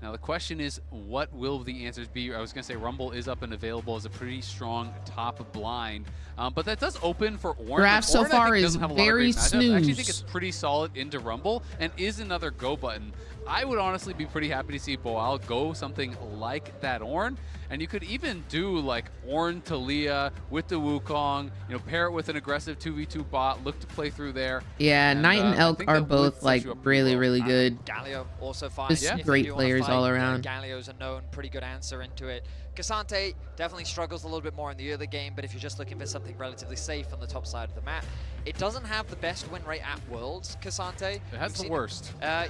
Now the question is, what will the answers be? I was going to say Rumble is up and available as a pretty strong top blind, but that does open for Ornn. Draft so far is very snooze. I actually think it's pretty solid into Rumble and is another go button. I would honestly be pretty happy to see Boal go something like that Ornn, and you could even do like Ornn to Leah with the Wukong, you know, pair it with an aggressive 2v2 bot, look to play through there. Yeah, Knight and Elk are both like really, really good. Galio also fine. Just great players all around. Galio's a known pretty good answer into it. Cassante definitely struggles a little bit more in the early game, but if you're just looking for something relatively safe on the top side of the map, it doesn't have the best win rate at Worlds, Cassante. It has the worst. Yeah.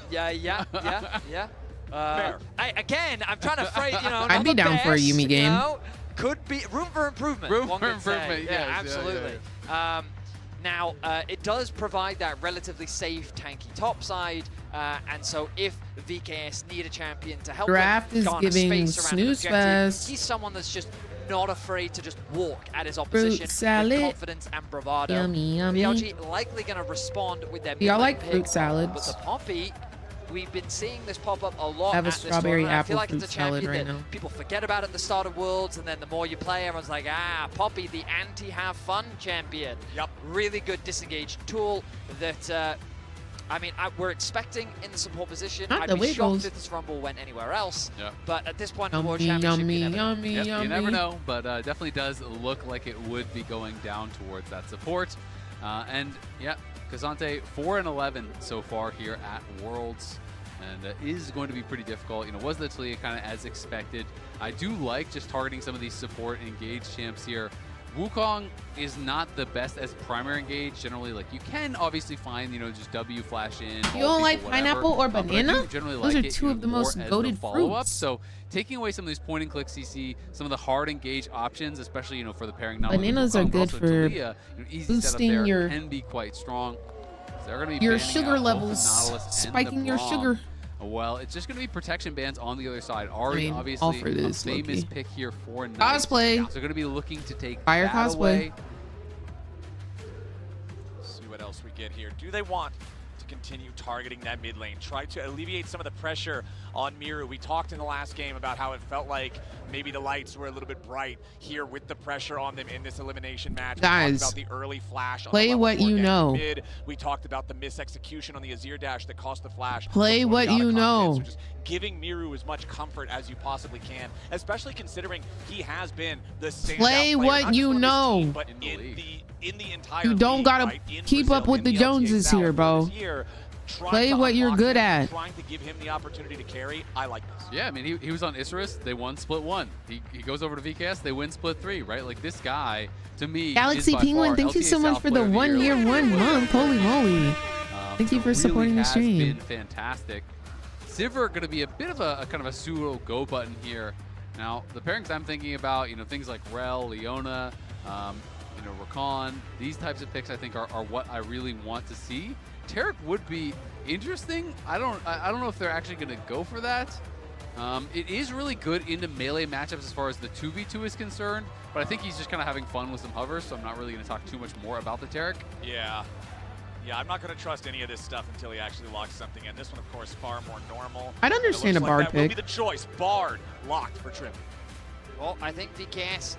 Again, I'm trying to phrase, you know, I'd be down for a Yuumi game. You know, could be room for improvement. Room for improvement, yeah, absolutely. Yeah. Now, it does provide that relatively safe, tanky top side, and so if VKS need a champion to help Draft them is garner giving space around an snooze objective, fest. he's someone that's just not afraid to just walk at his opposition with confidence and bravado. Yummy, yummy. BLG likely going to respond with their Y'all like pick, fruit salads? but the Poppy, we've been seeing this pop up a lot. I have a at this strawberry tournament. I feel apple like it's a fruit salad champion right that now. people forget about at the start of Worlds, and then the more you play, everyone's like, Poppy, the anti-have-fun champion. Yep. Really good disengaged tool that, I mean, we're expecting in the support position. Not I'd the be shocked Wiggles. if this Rumble went anywhere else. Yeah. But at this point in the World Yummy, Championship, yummy, you never know. yummy, Yep, yummy. you never know, but definitely does look like it would be going down towards that support. And yeah, Cassante 4-11 so far here at Worlds, and is going to be pretty difficult. You know, was the Talia kind of as expected? I do like just targeting some of these support engaged champs here. Wukong is not the best as primary engage. Generally, like you can obviously find, you know, just W flash in. You don't like pineapple or banana? Generally Those like are two of the most goated fruits. So taking away some of these point and click CC, some of the hard engage options, especially, you know, for the pairing. Bananas are good for boosting your can be quite strong. So they're going to be your banning sugar out both the levels, Nautilus and spiking the your Braum. sugar. Well, it's just going to be protection bans on the other side. Ari, all obviously, for this, a famous low-key. pick here for Knight. Cosplay. So they're going to be looking to take Fire that cosplay. away. See what else we get here. Do they want to continue targeting that mid lane. Try to alleviate some of the pressure on Miru. We talked in the last game about how it felt like maybe the lights were a little bit bright here with the pressure on them in this elimination match. Guys, we talked about the early flash on play the what you know. Mid. We talked about the misexecution on the Azir dash that cost the flash. Play what you know. So just giving Miru as much comfort as you possibly can, especially considering he has been the standout play player, what you know. Team, but in the entire you don't league, gotta right? keep Brazil, up with the LTA Joneses South here, bro. Year, play what you're good at. Trying to give him the opportunity to carry. I like this. Yeah, I mean, he was on Isurus. They won split 1. He goes over to VKS. They win split 3, right? Like, this guy, to me, Galaxy Penguin, thank you so much for the 1 year, 1 month. Holy moly. Thank you for supporting the stream. Been fantastic. Sivir going to be a bit of a kind of a pseudo go button here. Now, the pairings I'm thinking about, things like Rel, Leona, Rakan, these types of picks I think are what I really want to see. Taric would be interesting. I don't know if they're actually going to go for that. It is really good into melee matchups as far as the 2v2 is concerned, but I think he's just kind of having fun with some hovers, so I'm not really going to talk too much more about the Taric. Yeah, I'm not going to trust any of this stuff until he actually locks something in. This one, of course, far more normal. I'd understand a Bard that will pick. be the choice. Bard locked for Trim. Well, I think VKS,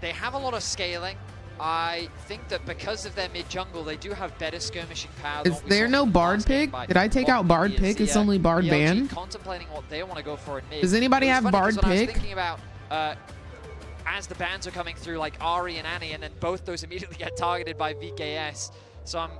they have a lot of scaling. I think that because of their mid-jungle, they do have better skirmishing power. Is there no Bard pick? Did I take out Bard pick? It's only Bard ban. Contemplating what they want to go for in mid. Does anybody have Bard pick? I was thinking about as the bans are coming through, like Ari and Annie, and then both those immediately get targeted by VKS. So I'm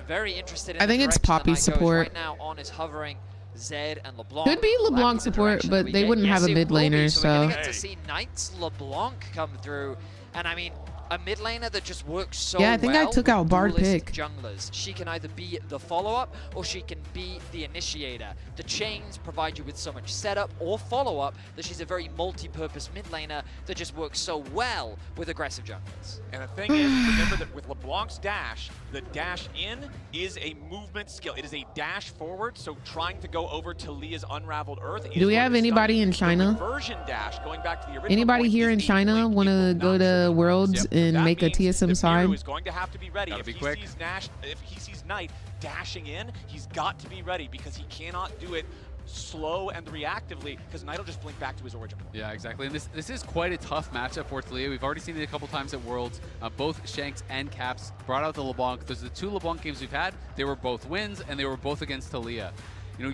very interested in I think it's Poppy support. Right now, On is hovering Zed and LeBlanc. Could be LeBlanc support, but they wouldn't have a mid laner, so. We're going to get to see Knight's LeBlanc come through. And I mean, a mid laner that just works so well. Yeah, I think I took out Bard pick. Junglers. She can either be the follow-up or she can be the initiator. The chains provide you with so much setup or follow-up that she's a very multi-purpose mid laner that just works so well with aggressive junglers. And the thing is, remember that with LeBlanc's dash, the dash in is a movement skill. It is a dash forward, so trying to go over to Leah's Unraveled Earth. Do we have anybody in China? Version dash, going back to the original anybody here in China want to go to Worlds and make a TSM side? Is going to have to be ready. Gotta be quick. If he sees Knight dashing in, he's got to be ready because he cannot do it slow and reactively because Knight will just blink back to his origin. Yeah, exactly. And this is quite a tough matchup for Talia. We've already seen it a couple times at Worlds. Both Shanks and Caps brought out the LeBlanc. Those are the 2 LeBlanc games we've had. They were both wins, and they were both against Talia.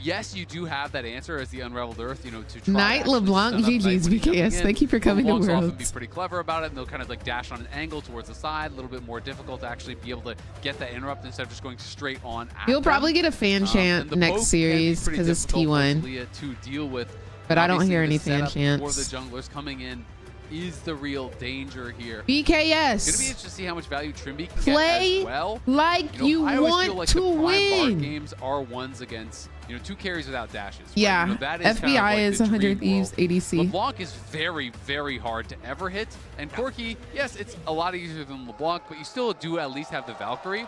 Yes, you do have that answer as the Unraveled Earth, to try Knight, LeBlanc, GG's, VKS. Thank you for coming to Worlds. often be pretty clever about it, and they'll kind of like dash on an angle towards the side, a little bit more difficult to actually be able to get that interrupt instead of just going straight on after. You'll probably get a fan chant next series because it's T1. To deal with, but I don't hear any fan chants. For the junglers coming in is the real danger here. VKS. It's gonna be interesting to see how much value Trimby can play get as well. Like you I always want feel like to the prime win. Bard games are ones against 2 carries without dashes. Right? Yeah, that is FBI kind of like is the 100 dream Thieves world. ADC. LeBlanc is very, very hard to ever hit. And Corki, yes, it's a lot easier than LeBlanc, but you still do at least have the Valkyrie.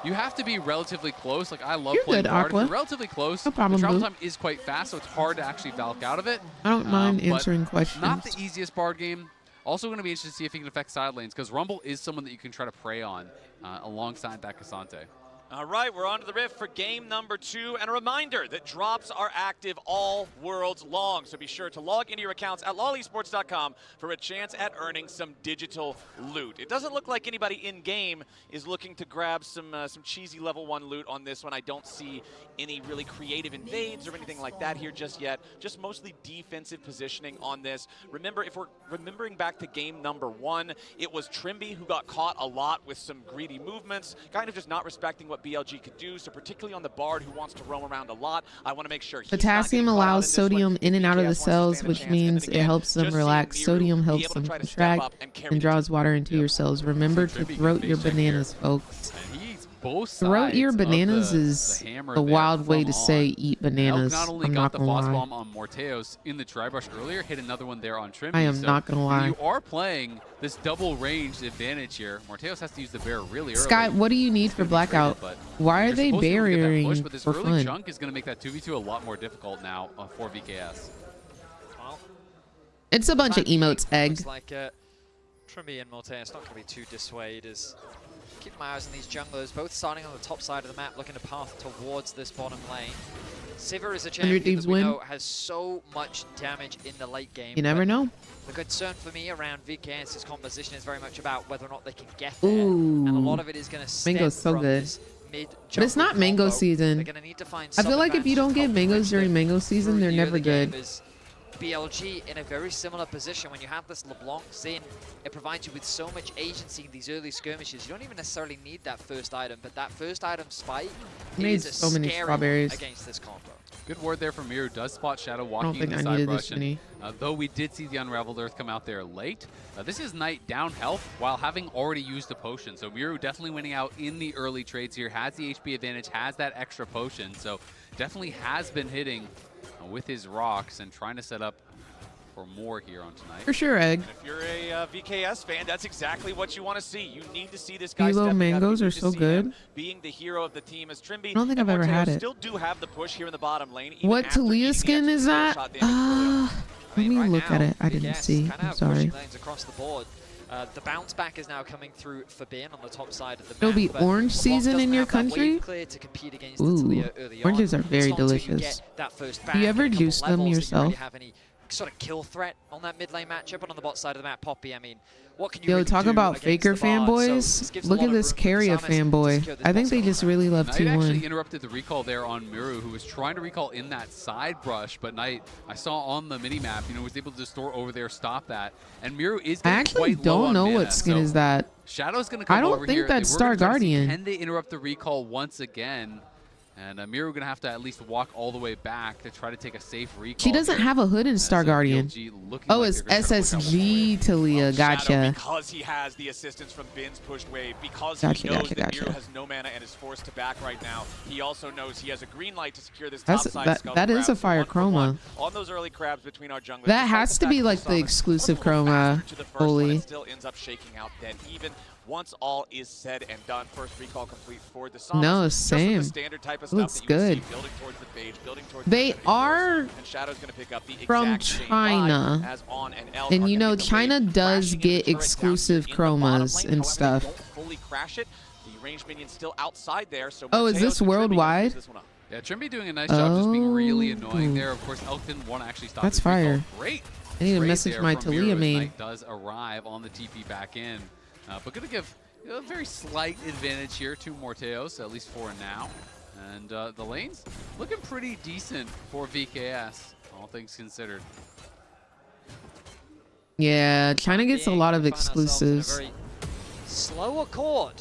You have to be relatively close. Like, I love playing good, Bard. Aqua. If you're relatively close, No problem, the travel Blue. time is quite fast, so it's hard to actually Valk out of it. I don't mind but answering questions. Not the easiest Bard game. Also going to be interested to see if he can affect side lanes, because Rumble is someone that you can try to prey on alongside that Cassante. All right, we're on to the Rift for game number 2. And a reminder that drops are active all worlds long. So be sure to log into your accounts at lolesports.com for a chance at earning some digital loot. It doesn't look like anybody in-game is looking to grab some cheesy level 1 loot on this one. I don't see any really creative invades or anything like that here just yet. Just mostly defensive positioning on this. Remember, if we're remembering back to game number 1, it was Trimby who got caught a lot with some greedy movements, kind of just not respecting what BLG could do. So particularly on the Bard who wants to roam around a lot, I want to make sure he's Potassium allows sodium in and out of the cells, which means it helps them relax. Sodium helps them contract and draws water into your cells. Remember to throat your bananas, folks. Throat your bananas is the wild way to say eat bananas. Not only I'm got not the gonna boss lie. bomb on Morteos in the Drybush earlier, hit another one there on Trimby. I am not gonna lie. You are playing this double ranged advantage here. Morteos has to use the bear really early. Sky, what do you need for Blackout? Why are they barriering But this for early fun? chunk is going to make that 2v2 a lot more difficult now for VKS. It's a bunch of emotes, Egg. Looks like Trimby and Morteus not going to be too dissuaded as Keep my eyes on these junglers, both starting on the top side of the map, looking to path towards this bottom lane. Sivir is a champion that we know has so much damage in the late game. You never know. The concern for me around VKS's composition is very much about whether or not they can get there. And a lot of it is going to stem Mango's so from good. this mid But it's not mango season. They're going to need to find I feel like if you don't get mangoes during mango season, they're never good. BLG in a very similar position. When you have this LeBlanc Sin, it provides you with so much agency in these early skirmishes. You don't even necessarily need that first item, but that first item spike Made is so many strawberries against this combo. Good word there from Miru. Does spot Shadow walking I don't in think the I side needed brush. this many. Though we did see the Unraveled Earth come out there late, this is Knight down health while having already used a potion. So Miru definitely winning out in the early trades here, has the HP advantage, has that extra potion. So definitely has been hitting with his rocks and trying to set up for more here on tonight. For sure, Egg. And if you're a VKS fan, that's exactly what you want to see. You need to see this guy Evo mangoes are so good. Being the hero of the team as Trimby. I don't think I've ever had it. Still do have the push here in the bottom lane. What Talia skin is that? Let me look at it. I didn't see. I'm sorry. Across the board. The bounce back is now coming through for Bin on the top side of the map. It'll be orange season in your country? Ooh, oranges are very delicious. Do you ever juice them yourself? Sort of kill threat on that mid lane matchup, and on the bot side of the map, Poppy, I mean, what can you Yo, really talk do about Faker fanboys. Look at this Carrier fanboy. I think they just really love Knight actually T1. interrupted the recall there on Miru, who was trying to recall in that side brush, but Knight, I saw on the mini-map, was able to just store over there, stop that. And Miru is I actually don't know what skin is that. Shadow's going to come I don't over think here. that's Star Guardian. Can they interrupt the recall once again? And Miru going to have to at least walk all the way back to try to take a safe recall. She doesn't have a hood in Star Guardian. Oh, it's SSG Talia. Gotcha. Because he has the assistance from Bin's pushed wave, because he knows that Miru has no mana and is forced to back right now. He also knows he has a green light to secure this top side. That is a fire chroma. On those early crabs between our junglers. That has to be like the exclusive chroma. Holy. It still ends up shaking out dead even. Once all is said and done, first recall complete for the song. No, same. Looks good. They are from China. And China does get exclusive chromas and stuff. Oh, is this worldwide? Yeah, Trimby doing a nice job just being really annoying there. Of course, Elk didn't want to actually stop. That's fire. Great. I need to message my Talia main. Does arrive on the TP back in. But going to give a very slight advantage here to Morteos, at least for now. And the lane's looking pretty decent for VKS, all things considered. Yeah, China gets a lot of exclusives. Slow accord.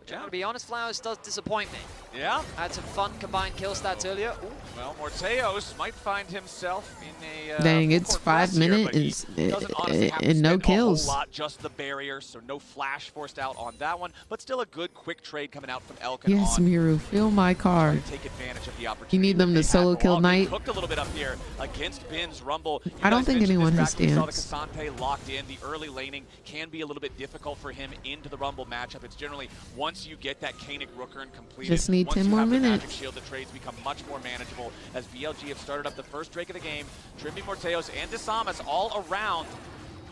To be honest, Flowers does disappoint me. Yeah. Had some fun combined kill stats earlier. Ooh. Well, Morteos might find himself in a dang, it's 5 minutes and no kills. Just the barrier, so no flash forced out on that one, but still a good quick trade coming out from Elk. Yes, Miru, fill my card. Take advantage of the opportunity. You need them to solo kill Knight. Cooked a little bit up here against Bin's Rumble. I don't think anyone has stance. Kasante locked in. The early laning can be a little bit difficult for him into the Rumble matchup. It's generally once you get that Koenig Rookern completed. Just need 10 more minutes. Shield, the trades become much more manageable as BLG have started up the first Drake of the game. Trimby, Morteos, and Disamus all around.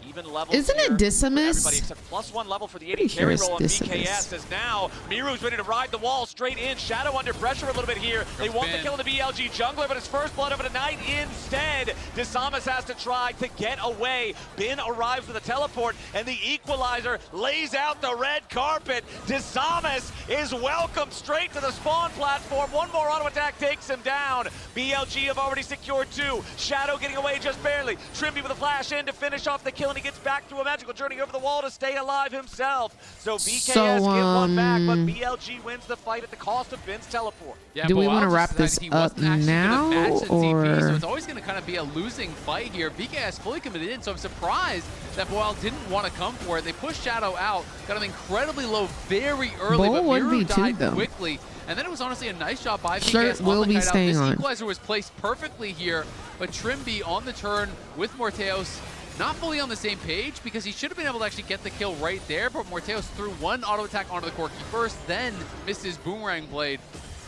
Even levels. Isn't it Decimus? Everybody except +1 level for the 80 carry roll on VKS as now Miru's ready to ride the wall straight in. Shadow under pressure a little bit here. They want the kill on the BLG jungler, but it's first blood over to Knight instead. Disamus has to try to get away. Bin arrives with a teleport, and the equalizer lays out the red carpet. Disamus is welcomed straight to the spawn platform. One more auto attack takes him down. BLG have already secured 2. Shadow getting away just barely. Trimby with a flash in to finish off the kill, and he gets back through a magical journey over the wall to stay alive himself. So VKS get one back, but BLG wins the fight at the cost of Bin's teleport. Yeah, do we want to wrap this up now, or? TP, so it's always going to kind of be a losing fight here. VKS fully committed in, so I'm surprised that Boal didn't want to come for it. They pushed Shadow out, got him incredibly low very early, but Miru died quickly. And then it was honestly a nice job by VKS will be staying on. This equalizer was placed perfectly here, but Trimby on the turn with Morteos. Not fully on the same page because he should have been able to actually get the kill right there, but Morteos threw one auto attack onto the Corki first, then missed his boomerang blade.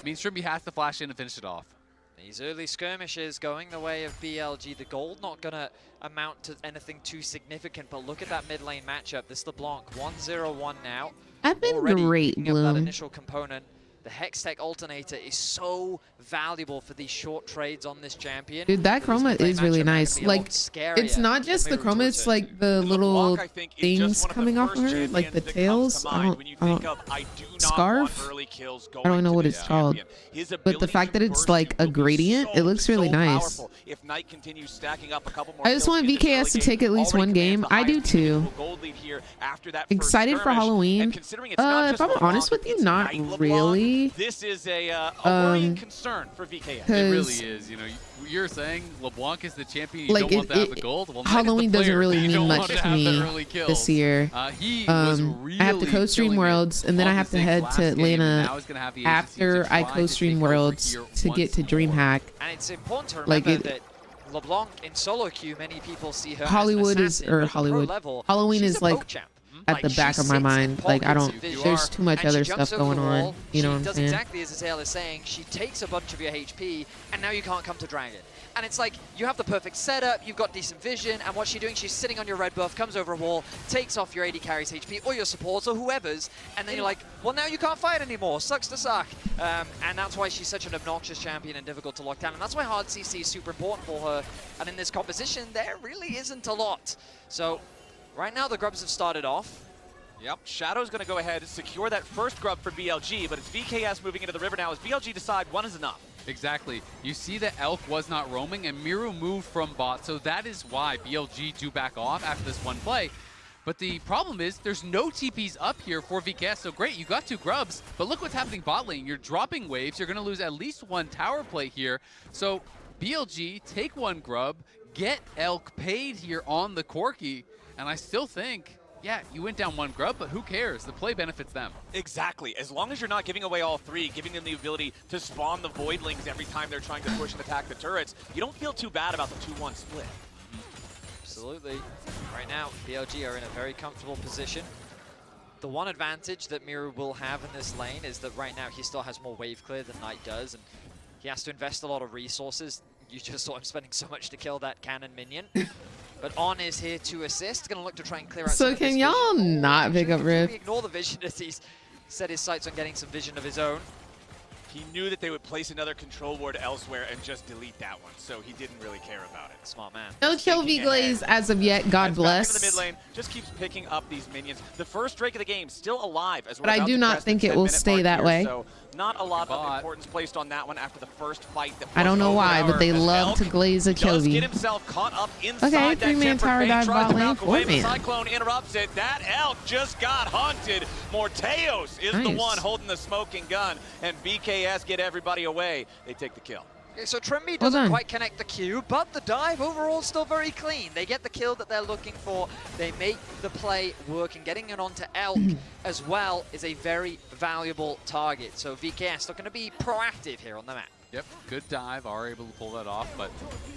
Means Trimby has to flash in to finish it off. These early skirmishes going the way of BLG. The gold not going to amount to anything too significant, but look at that mid lane matchup. This LeBlanc, 1-0-1 now. I've been already great, picking up that Bloom. initial component. The Hextech alternator is so valuable for these short trades on this champion. Dude, that chroma is really nice. Like, it's not just the chroma, it's like the little things coming off of her, like the tails. Scarf? I don't know what it's called. But the fact that it's like a gradient, it looks really nice. I just want VKS to take at least one game. I do too. Excited for Halloween. If I'm honest with you, not really. This is a worrying concern for VKS. It really is. You know, you're saying LeBlanc is the champion. You like don't want to have the gold. Well, Halloween doesn't really mean much to me this year. I have to co-stream Worlds, and then I have to head to Atlanta after I co-stream Worlds to get to DreamHack. And it's important to remember that LeBlanc in solo queue, many people see her Hollywood as an assassin, Halloween is like at the back of my mind. Like, I don't, there's too much other stuff going on. You know what I'm saying? She does exactly as Azale is saying. She takes a bunch of your HP, and now you can't come to Dragon. And it's like, you have the perfect setup, you've got decent vision, and what's she doing? She's sitting on your red buff, comes over a wall, takes off your AD carries HP, or your supports, or whoever's, and then you're like, well, now you can't fight anymore. Sucks to suck. And that's why she's such an obnoxious champion and difficult to lock down, and that's why hard CC is super important for her. And in this composition, there really isn't a lot. So, right now, the Grubs have started off. Yep, Shadow's going to go ahead and secure that first grub for BLG, but it's VKS moving into the river now as BLG decide one is enough. Exactly. You see that Elk was not roaming, and Miru moved from bot, so that is why BLG do back off after this one play. But the problem is there's no TPs up here for VKS, so great, you got 2 grubs, but look what's happening bot lane. You're dropping waves, you're going to lose at least 1 tower play here. So BLG, take 1 grub, get Elk paid here on the Corki, and I still think, yeah, you went down 1 grub, but who cares? The play benefits them. Exactly. As long as you're not giving away all 3, giving them the ability to spawn the Voidlings every time they're trying to push and attack the turrets, you don't feel too bad about the 2-1 split. Absolutely. Right now, BLG are in a very comfortable position. The one advantage that Miru will have in this lane is that right now he still has more wave clear than Knight does, and he has to invest a lot of resources. You just saw him spending so much to kill that cannon minion. But On is here to assist. Going to look to try and clear out. So can y'all not pick up Rift? Ignore the vision as he's set his sights on getting some vision of his own. He knew that they would place another control ward elsewhere and just delete that one, so he didn't really care about it. Smart man. No kill V-Glaze as of yet, God bless. Back into the mid lane, just keeps picking up these minions. The first Drake of the game still alive. As but I do not think it will stay that way. So not a lot of importance placed on that one after the first fight. That I don't know why, but they love to glaze a kill V. Get himself caught up inside okay, that 3-man tower dive bot lane, 4-man. Cyclone interrupts it. That Elk just got hunted. Morteos is the one holding the smoking gun, and BKS get everybody away. They take the kill. Okay, so Trimby doesn't quite connect the Q, but the dive overall still very clean. They get the kill that they're looking for. They make the play work, and getting it onto Elk as well is a very valuable target. So VKS looking to be proactive here on the map. Yep, good dive, are able to pull that off, but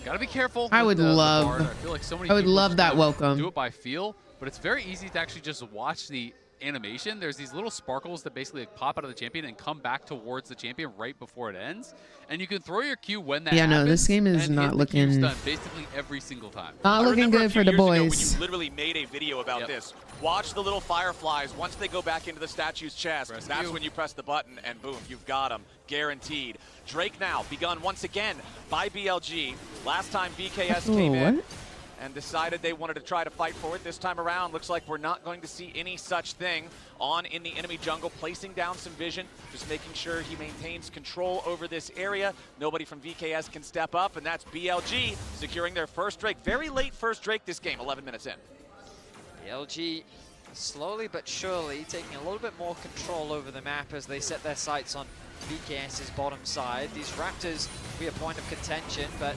gotta be careful. I would love, I feel like so many I would love that welcome. Do it by feel, but it's very easy to actually just watch the animation. There's these little sparkles that basically like pop out of the champion and come back towards the champion right before it ends. And you can throw your Q when that happens. No, this game is not looking basically every single time. Not looking good for the boys. When you literally made a video about this. Watch the little fireflies. Once they go back into the statue's chest, that's when you press the button and boom, you've got them. Guaranteed. Drake now begun once again by BLG. Last time BKS came in and decided they wanted to try to fight for it. This time around, looks like we're not going to see any such thing. On in the enemy jungle, placing down some vision, just making sure he maintains control over this area. Nobody from VKS can step up, and that's BLG securing their first Drake. Very late first Drake this game, 11 minutes in. BLG slowly but surely taking a little bit more control over the map as they set their sights on VKS's bottom side. These Raptors will be a point of contention, but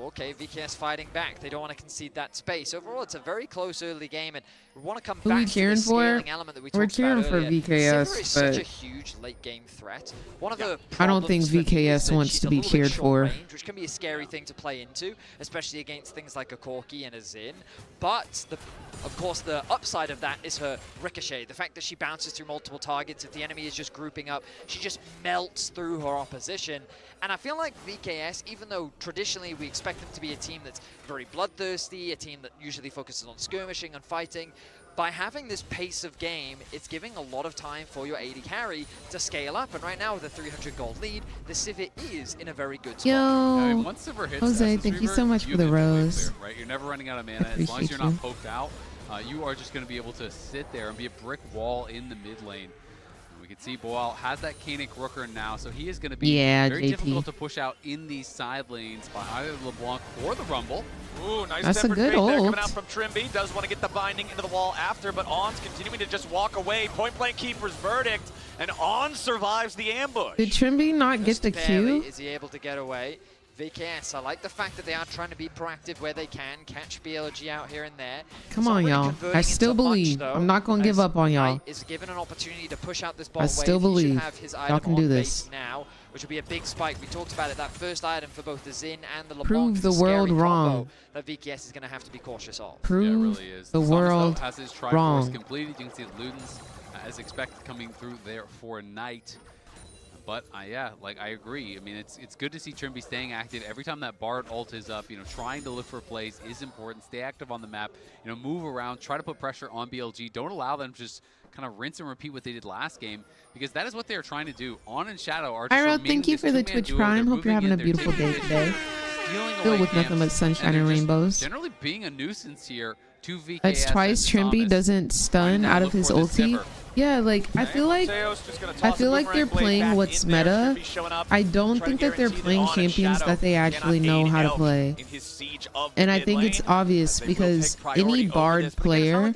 okay, VKS fighting back. They don't want to concede that space. Overall, it's a very close early game, and we want to come Who back we to cheering the for? scaling element that we We're talked about cheering for earlier. VKS, Sivir is but such a huge late game threat. One of the I don't think problems for me is VKS that wants she's to a be little bit cheered short for. range, which can be a scary thing to play into, especially against things like a Corki and a Xin. But of course, the upside of that is her ricochet. The fact that she bounces through multiple targets. If the enemy is just grouping up, she just melts through her opposition. And I feel like VKS, even though traditionally we expect them to be a team that's very bloodthirsty, a team that usually focuses on skirmishing and fighting, by having this pace of game, it's giving a lot of time for your AD carry to scale up. And right now with a 300 gold lead, the Sivir is in a very good spot. Yo, I mean, once Sivir hits Jose, Essence thank you Reaver, so much for the have it really rose. clear, right? You're never running out of mana. As long as you're not poked out, you are just going to be able to sit there and be a brick wall in the mid lane. And we can see Boal has that Koenig Rooker now, so he is going to be very difficult to push out in these side lanes by either LeBlanc or the Rumble. Ooh, nice That's a good there coming ult. out from Trimby. Does want to get the binding into the wall after, but On's continuing to just walk away. Point blank keeper's verdict, and On survives the ambush. Did Trimby not get the Barely Q? is he able to get away. VKS, I like the fact that they are trying to be proactive where they can, catch BLG out here and there. Come on, y'all. I still believe. I'm not going to give up on y'all. Is given an opportunity to push out this ball I still believe. Y'all can do this. Now, which would be a big spike. We talked about it, that first item for both the Xin and the LeBlanc. Prove the is a world scary wrong. combo that VKS is going to have to be cautious of. Prove Yeah, it really is. the Samus, world though, has his Triforce wrong. completed. You can see Ludens, as expected, coming through there for Knight. But yeah, like I agree. I mean, it's good to see Trimby staying active. Every time that Bard ult is up, trying to look for plays is important. Stay active on the map. Move around. Try to put pressure on BLG. Don't allow them to just kind of rinse and repeat what they did last game, because that is what they are trying to do. On and Shadow are just Ira, thank you for the Twitch Prime. Hope you're having a beautiful day today. Filled with nothing but sunshine and rainbows. Generally being a nuisance here to VKS. That's twice Trimby doesn't stun out of his ulti. Yeah, like I feel like they're playing what's meta. I don't think that they're playing champions that they actually know how to play. And I think it's obvious because any Bard player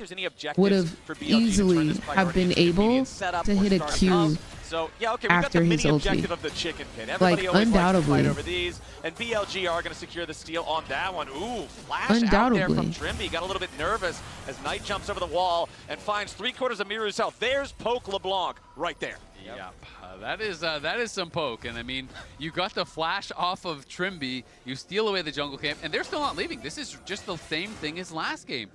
would have easily have been able to hit a Q So, yeah, okay, we've got the after mini his ulti. objective of the chicken pin. Everybody Like, always undoubtedly. likes to fight over these, and BLG are going to secure the steal on that one. Ooh, flash out there from Trimby. Got a little bit nervous as Knight jumps over the wall and finds 3/4 of Miru's health. There's Poke LeBlanc right there. Yep. That is some poke, and I mean, you got the flash off of Trimby, you steal away the jungle camp, and they're still not leaving. This is just the same thing as last game.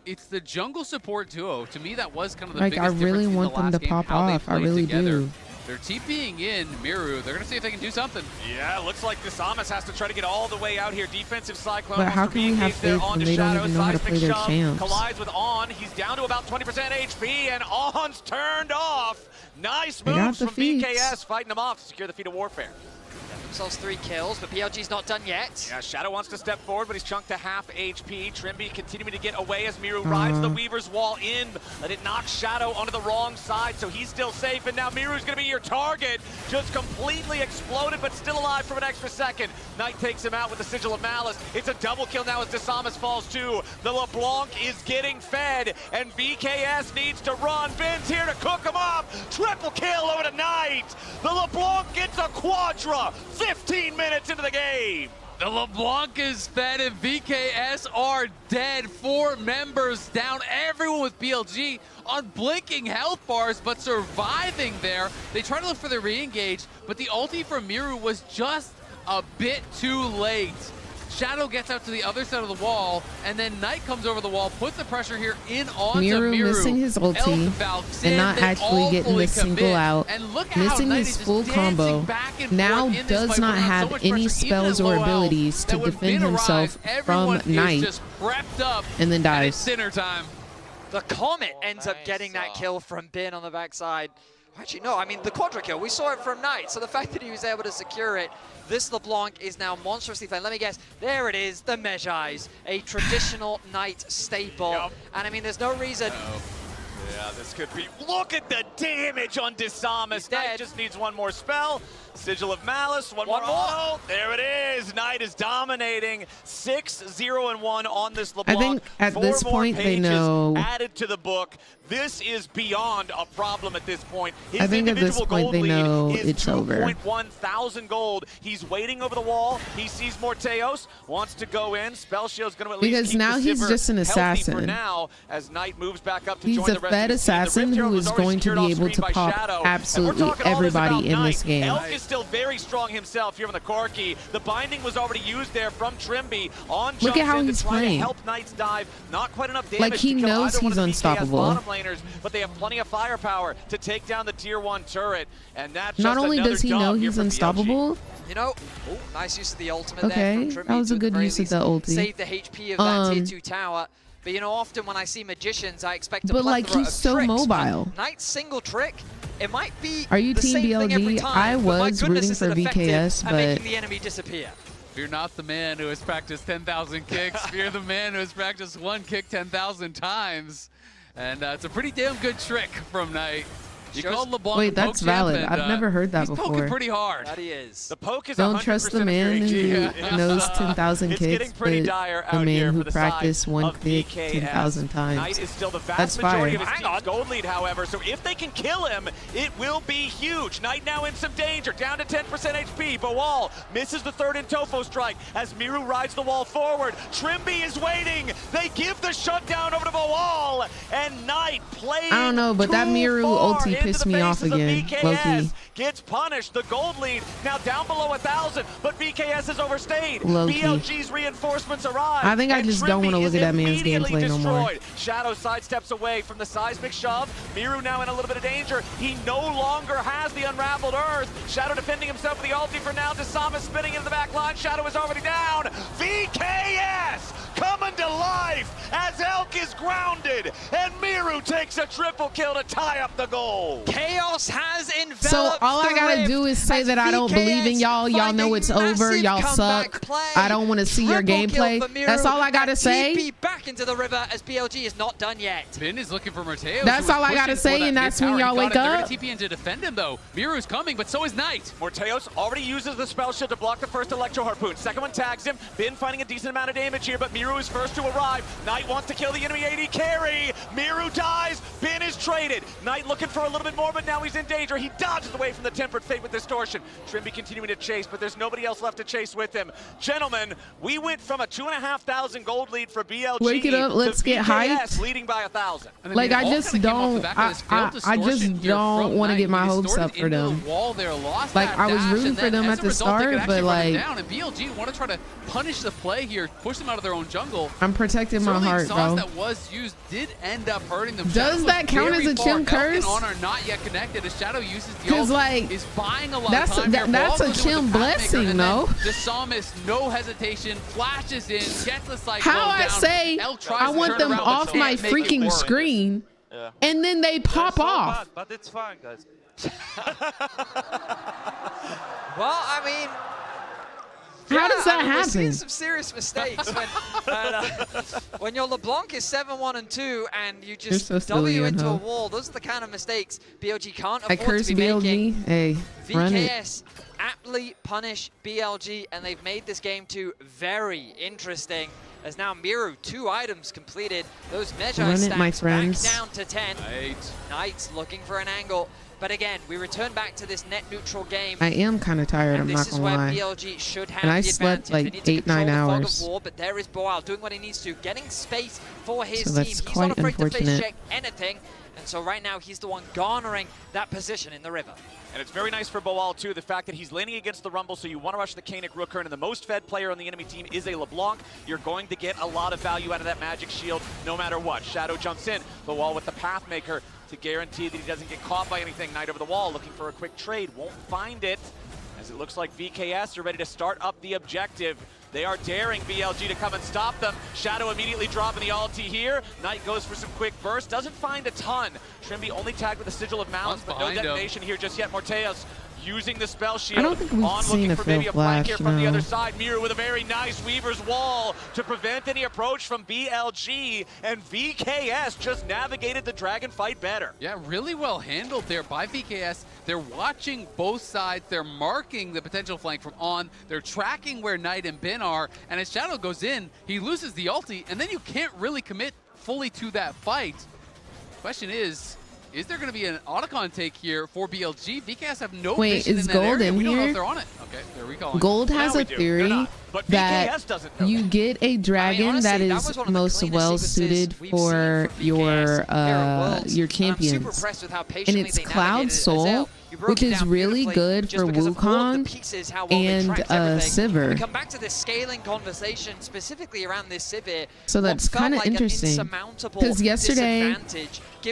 It's the jungle support duo. To me, that was kind of the biggest difference. I really in want the them to last game, pop how they off. I played really together. do. They're TPing in Miru. They're going to see if they can do something. Yeah, looks like Samus has to try to get all the way out here. Defensive Cyclone. But how can we have faith when they don't even know how to play their champs? Collides with On. He's down to about 20% HP, and On's turned off. Nice moves from VKS, fighting him off to secure the feat of warfare. Themselves 3 kills, but BLG's not done yet. Yeah, Shadow wants to step forward, but he's chunked to half HP. Trimby continuing to get away as Miru rides the Weaver's wall in, but it knocks Shadow onto the wrong side, so he's still safe, and now Miru's going to be your target. Just completely exploded, but still alive for an extra second. Knight takes him out with the Sigil of Malice. It's a double kill now as Samus falls too. The LeBlanc is getting fed, and VKS needs to run. Ben's here to cook him up. Triple kill over to Knight. The LeBlanc gets a quadra. 15 minutes into the game. The LeBlanc is fed and VKS are dead. 4 members down. Everyone with BLG on blinking health bars, but surviving there. They try to look for the re-engage, but the ulti from Miru was just a bit too late. Shadow gets out to the other side of the wall, and then Knight comes over the wall, puts the pressure here in onto Miru. Missing his ulti and not actually getting the single out. Missing his full combo. Now does not have any spells or abilities to defend himself from Knight. And then dies. It's dinner time. The Comet ends up getting that kill from Bin on the backside. Actually, no, I mean, the quadra kill, we saw it from Knight, so the fact that he was able to secure it, this LeBlanc is now monstrously fed. Let me guess, there it is, the Mejais, a traditional Knight staple. And I mean, there's no reason. Yeah, this could be. Look at the damage on Samus. Knight just needs one more spell. Sigil of Malice, one more. Oh, there it is. Knight is dominating. 6-0-1 on this LeBlanc. I think at this point they know. Added to the book. This is beyond a problem at this point. His I think at this point they know it's over. 2.1 thousand gold. He's waiting over the wall. He sees Morteos, wants to go in. Spell Shield's going to at least because keep now the he's Sivir just an assassin. For now, as Knight moves back up to He's join a the rest fed of the team. assassin who is going to be able to pop absolutely everybody in this game. Elk is still very strong himself here on the Corki. The binding was already used there from Trimby on Look at how he's to try playing. To help Knight's dive. Not quite enough damage Like he to kill knows either one he's of the BKS unstoppable. bottom laners, but they have plenty of firepower to take down the tier 1 turret, and that's Not just only another does he dub know here he's for unstoppable. You know, oh, nice use of the ultimate Okay, there from Trimby. that was a good use of the ulti. Save the HP of that tier 2 tower. But you know, often when I see magicians, I expect a But like plethora he's of so tricks. mobile. Knight's single trick, it might be Are you the team same thing every BLG? time, I but my was goodness, rooting is for it effective VKS, at but making the enemy disappear. If you're not the man who has practiced 10,000 kicks, if you're the man who has practiced one kick 10,000 times. And it's a pretty damn good trick from Knight. You called LeBlanc wait, that's valid. I've never heard that before. He's poking pretty hard. That he is. The poke is Don't trust the man who knows 10,000 kicks, but the man who practiced one kick 10,000 times. Knight is still the vast That's majority fire. of his team's gold lead, however, so if they can kill him, it will be huge. Knight now in some danger, down to 10% HP. Bawal misses the third in Tofo strike as Miru rides the wall forward. Trimby is waiting. They give the shutdown over to Bawal, and Knight plays. I don't know, but that Miru ulti pissed me off again. Low-key. Gets punished. The gold lead now down below 1,000, but VKS has overstayed. Low-key. BLG's reinforcements arrive. I think I just don't want to look at that man's gameplay no more. Shadow sidesteps away from the seismic shove. Miru now in a little bit of danger. He no longer has the unraveled earth. Shadow defending himself with the ulti for now. Dasama spinning into the back line. Shadow is already down. VKS coming to life as Elk is grounded, and Miru takes a triple kill to tie up the goal. Chaos has enveloped. So all I gotta do is say that I don't believe in y'all. Y'all know it's over. Y'all suck. I don't want to see your gameplay. That's all I gotta say. TP back into the river as BLG is not done yet. Finn is looking for Mateo. That's all I gotta say, and that's when y'all wake up. They're gonna TP in to defend him though. Miru's coming, but so is Knight. Morteos already uses the spell shield to block the first electro harpoon. Second one tags him. Bin finding a decent amount of damage here, but Miru is first to arrive. Knight wants to kill the enemy AD carry. Miru dies. Bin is traded. Knight looking for a little bit more, but now he's in danger. He dodges away from the Tempered Fate with Distortion. Trimby continuing to chase, but there's nobody else left to chase with him. Gentlemen, we went from a 2,500 gold lead for BLG. Wake it up, let's get hyped. Leading by 1,000. Like I just don't, I just don't want to get my hopes up for them. Like I was rooting for them at the start, but like and BLG want to try to punish the play here, push them out of their own jungle. I'm protecting my heart, bro. That was used did end up hurting them. Does that count as a chim curse? On are not yet connected. As Shadow uses the Because like is buying a lot of time here. That's a chim blessing, no? The Psalmist, no hesitation, flashes in, gets the cycle How I down. say I want them off my freaking screen, and then they pop off. But it's fine, guys. Well, I mean, how does that happen? We're seeing some serious mistakes when your LeBlanc is 7-1-2 and you just W into a wall. Those are the kind of mistakes BLG can't afford to be making. Hey, VKS aptly punish BLG, and they've made this game 2 very interesting. As now Miru, 2 items completed. Those Magi stacks back down to 10. Knight's looking for an angle. But again, we return back to this net neutral game. I am kind of tired, I'm not gonna lie. BLG should have and I the slept advantage. like 8-9 hours. War, but there is Boal doing what he needs to, getting space for his So that's team. He's quite not afraid to face unfortunate. check anything. And so right now, he's the one garnering that position in the river. And it's very nice for Boal, too, the fact that he's laning against the Rumble, so you want to rush the Kanik Rookern, and the most fed player on the enemy team is a LeBlanc. You're going to get a lot of value out of that magic shield, no matter what. Shadow jumps in, Boal with the Pathmaker to guarantee that he doesn't get caught by anything. Knight over the wall, looking for a quick trade, won't find it, as it looks like VKS are ready to start up the objective. They are daring BLG to come and stop them. Shadow immediately dropping the ulti here. Knight goes for some quick burst, doesn't find a ton. Trimby only tagged with a Sigil of Malice, but no detonation here just yet. Morteos using the spell shield. I don't think we've On seen looking a for maybe a fail flank here flash, from the no. other side. Miru with a very nice Weaver's Wall to prevent any approach from BLG, and VKS just navigated the dragon fight better. Yeah, really well handled there by VKS. They're watching both sides. They're marking the potential flank from On. They're tracking where Knight and Ben are, and as Shadow goes in, he loses the ulti, and then you can't really commit fully to that fight. Question is there going to be an Otacon take here for BLG? VKS have no vision in that Gold area. in We don't know here? if they're on it. Okay, they're recalling. Gold has Now a we do. theory They're not. But that VKS doesn't know you that. get a dragon honestly, that that is was one of the most cleanest well sequences suited we've for seen from VKS your I'm super champions. impressed with how And patiently it's they Cloud navigated Soul, Azel. You broke which it is down really beautifully good just for because of all of the Wukong pieces, how well they and tracked everything. Sivir. We come back to this scaling conversation specifically around this Sivir. So that's kind of interesting. Because yesterday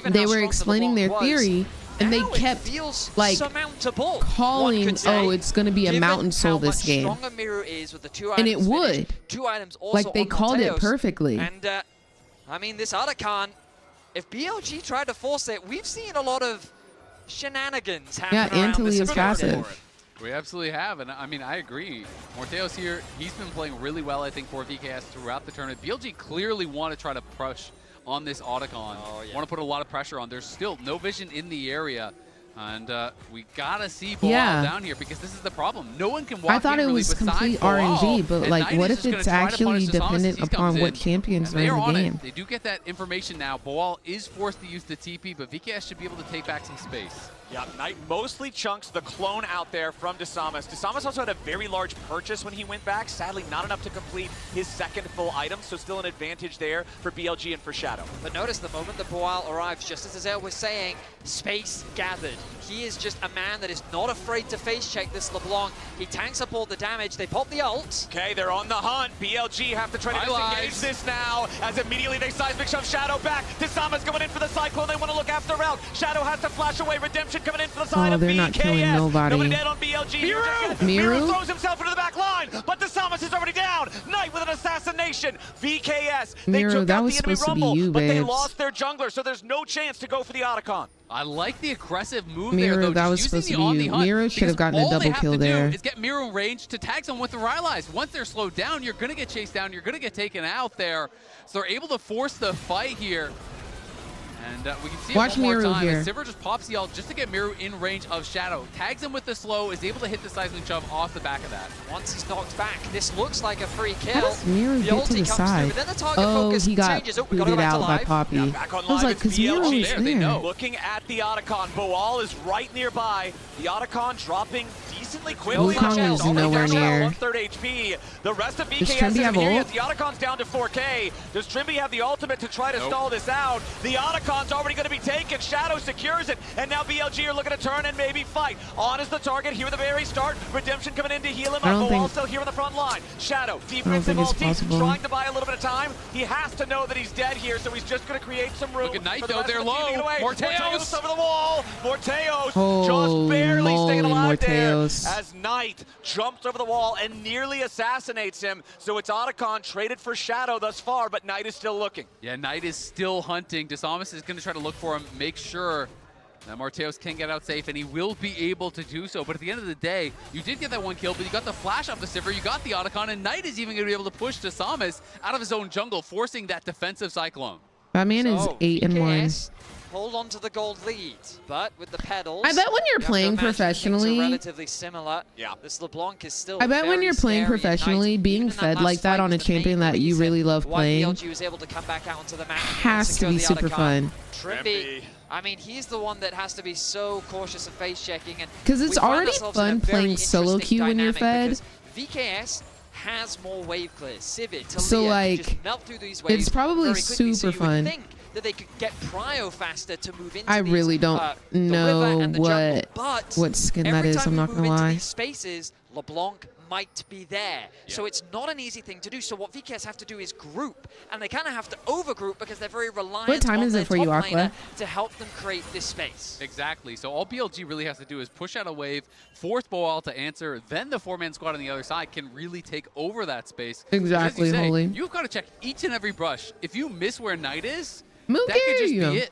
they were explaining their theory, and they kept like calling, it's going to be a Mountain Soul this game. And it would. Like they called it perfectly. And I mean, this Otacon, if BLG tried to force it, we've seen a lot of shenanigans happen around Antony this is objective. passive. We absolutely have, and I mean, I agree. Morteo's here. He's been playing really well, I think, for VKS throughout the tournament. BLG clearly want to try to push on this Otacon. Want to put a lot of pressure on. There's still no vision in the area. And we gotta see Boal down here because this is the problem. No one can walk I thought in it really was complete Boal, RNG, but and like, Knight what is if just it's gonna try to punish actually Desamas as dependent he upon comes what in. champions are They in are the on game? it. They do get that information now. Boal is forced to use the TP, but VKS should be able to take back some space. Yeah, Knight mostly chunks the clone out there from Desamas. Desamas also had a very large purchase when he went back. Sadly, not enough to complete his second full item, so still an advantage there for BLG and for Shadow. But notice the moment that Boal arrives, just as Azel was saying, space gathered. He is just a man that is not afraid to face check this LeBlanc. He tanks up all the damage. They pop the ult. Okay, they're on the hunt. BLG have to try to disengage this now, as immediately they seismic shove Shadow back. Desamas going in for the Cyclone. They want to look after route. Shadow has to flash away. Redemption coming in for the side of they're BKS. not killing nobody. Nobody dead on BLG. Miru throws himself into the back line, but Desamas is already down. Knight with an assassination. VKS, they Miru, took that out was the enemy supposed to be rumble, you, but they babes. lost their jungler, so there's no chance to go for the Otacon. I like the aggressive move Miru, there, though. that was Just supposed to using the be you. on the hunt, Miru should have gotten a because all double they kill have to there. do is get Miru in range to tag someone with the Rylai's. Once they're slowed down, you're going to get chased down. You're going to get taken out there. So they're able to force the fight here. And we can see Watch it one Miru more time here. as Sivir just pops the ult just to get Miru in range of Shadow. Tags him with the slow, is able to hit the seismic shove off the back of that. Once he's knocked back, this looks like a free kill. How does Miru the get to ulti the comes side? through, but then the target Oh, focus he got changes. Oh, we gotta go booted back to out by live. Poppy. Yeah, back on I was live, like, it's because Miru BLG. was There, they there. know. Looking at the Otacon, Boal is right nearby. The Otacon dropping decently quickly. Wukong is Already nowhere down to near. 1/3 HP. The rest of Does VKS Trimby isn't have here yet. ult? The Otacon's down to 4K. Does Trimby have the ultimate to try to stall this out? The Otacon's already going to be taken. Shadow secures it, and now BLG are looking to turn and maybe fight. On is the target here at the very start. Redemption coming in to heal him I up. don't Boal think- still here on the front line. Shadow, think defensive it's ulti, possible. trying to buy a little bit of time. He has to know that he's dead here, so he's just going to create some room. Look at Knight, for the though. rest of They're the team to get low. away. Morteos over the wall. Morteos just Holy barely staying moly, alive Morteos. there as Knight jumps over the wall and nearly assassinates him. So it's Otacon traded for Shadow thus far, but Knight is still looking. Yeah, Knight is still hunting. Desamas is going to try to look for him, make sure that Morteos can get out safe, and he will be able to do so. But at the end of the day, you did get that one kill, but you got the flash off the Sivir, you got the Otacon, and Knight is even going to be able to push Desamas out of his own jungle, forcing that defensive Cyclone. That man is 8-1. VKS hold on to the gold lead, but with the pedals, I bet when you're you have to playing imagine things are professionally- relatively similar. Yeah. This LeBlanc is still I bet when very you're playing scary at professionally, night. being Even in fed last like that fight on a was the main champion that you reason really love why playing BLG was able to come back out onto the map and has to secure be the super Otacon. fun. Trimby, I mean, he's the one that has to be so cautious of face checking, and 'Cause it's we find already ourselves in a fun very playing solo interesting queue when you're dynamic fed. because VKS has more wave clears. Sivir, Talia, So, can like, just melt through these waves it's probably very quickly, so super you would fun. think that they could get Prio faster to move into I these, really don't the river know and the jungle. what skin that Every is, time I'm we not move gonna into lie. these spaces, LeBlanc might be there. So it's not an easy thing to do. So what VKS have to do is group, and they kind of have to overgroup because they're very reliant What time on is their it for you, top Aqua? laner to help them create this space. Exactly. So all BLG really has to do is push out a wave, force Boal to answer, then the four-man squad on the other side can really take over that space. Exactly, As you say, Holy. You've got to check each and every brush. If you miss where Knight is, Move that could just you. be it.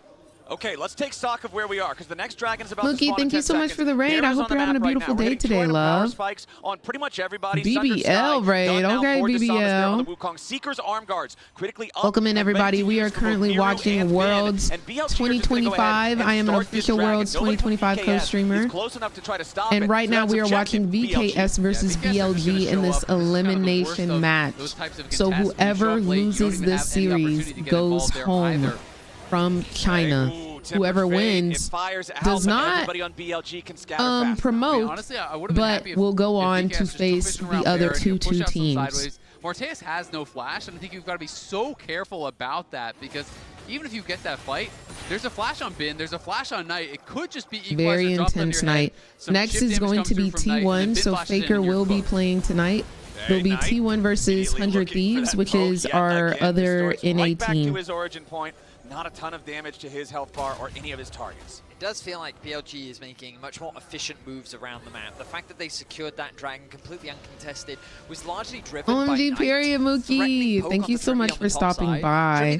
Okay, let's take stock of where we are, because the next dragon is about to spawn in 10 thank you so much seconds. for the raid. I hope you're having a beautiful day today, love. Spikes on pretty much everybody. BBL raid. Okay, BBL. Seekers arm guards critically up. Welcome in, everybody. We are currently watching Worlds 2025. I am an official Worlds 2025 co-streamer. And right now we are watching VKS versus BLG in this elimination match. So whoever loses this series goes home from China. Whoever wins does not promote, but will go on to face the other two teams. Morteus has no flash, and I think you've got to be so careful about that, because even if you get that fight, there's a flash on Bin, there's a flash on Knight. It could just be Equalizer. Very intense Knight. Next is going to be T1, so Faker will be playing tonight. It'll be T1 versus 100 Thieves, which is our other NA team. Not a ton of damage to his health bar or any of his targets. It does feel like BLG is making much more efficient moves around the map. The fact that they secured that dragon completely uncontested was largely driven by OMG period, Mookie. Thank you so much for stopping by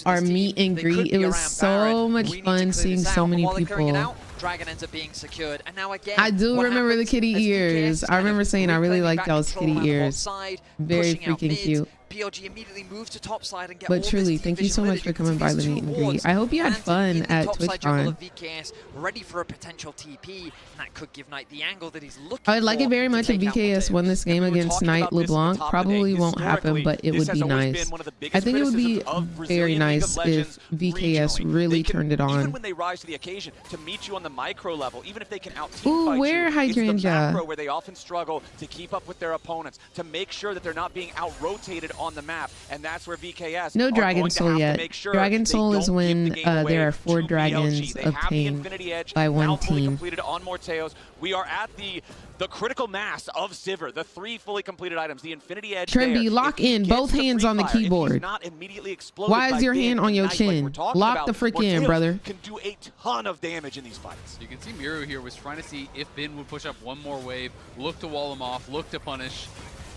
our meet and greet. It was so much fun seeing so many people. Dragon ends up being secured, and now again, I do remember the kitty ears. I remember saying I really liked those kitty ears. Very freaking cute. BLG immediately moved to top side and get but truly, thank you so much for coming by the meet and greet. I hope you had fun at TwitchCon. VKS ready for a potential TP, and that could give Knight the angle that he's looking I would like it very much if VKS won this game against Knight LeBlanc. Probably won't happen, but it would be nice. I think it would be very nice if VKS really turned it on. Even when they rise to the occasion to meet you on the micro level, even if they can out-team fight where you, it's the Hydrangea? macro where they often struggle to keep up with their opponents, to make sure that they're not being out-rotated on the map, and that's where VKS no Dragon Soul yet. Dragon Soul is when there are 4 dragons obtained by one team. On Morteos. We are at the critical mass of Sivir, the 3 fully completed items, the Infinity Edge. Trendy, lock in, both hands on the keyboard. Why is your hand on your chin? Lock the frick in, brother. Can do a ton of damage in these fights. You can see Miru here was trying to see if Bin would push up one more wave, look to wall him off, look to punish.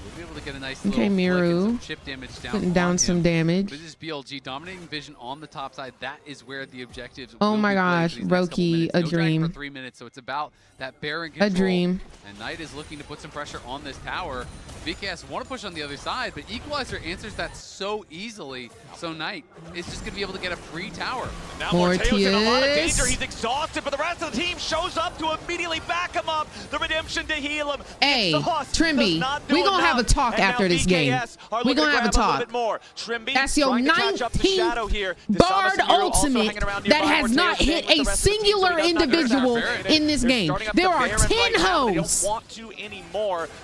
We'll be able to get a nice little Miru, chip damage down, putting down some damage. This is BLG dominating vision on the top side. That is where the objectives. Oh my gosh, Roki, a dream. For 3 minutes, so it's about that Baron control. A dream. And Knight is looking to put some pressure on this tower. VKS want to push on the other side, but Equalizer answers that so easily. So Knight is just going to be able to get a free tower. And now Morteo's in a lot of danger. He's exhausted, but the rest of the team shows up to immediately back him up. The redemption to heal him. Hey, Trimby, we gonna have a talk after this game. We gonna have a talk. That's your 19th Bard ultimate that has not hit a singular individual in this game. There are 10 hoes.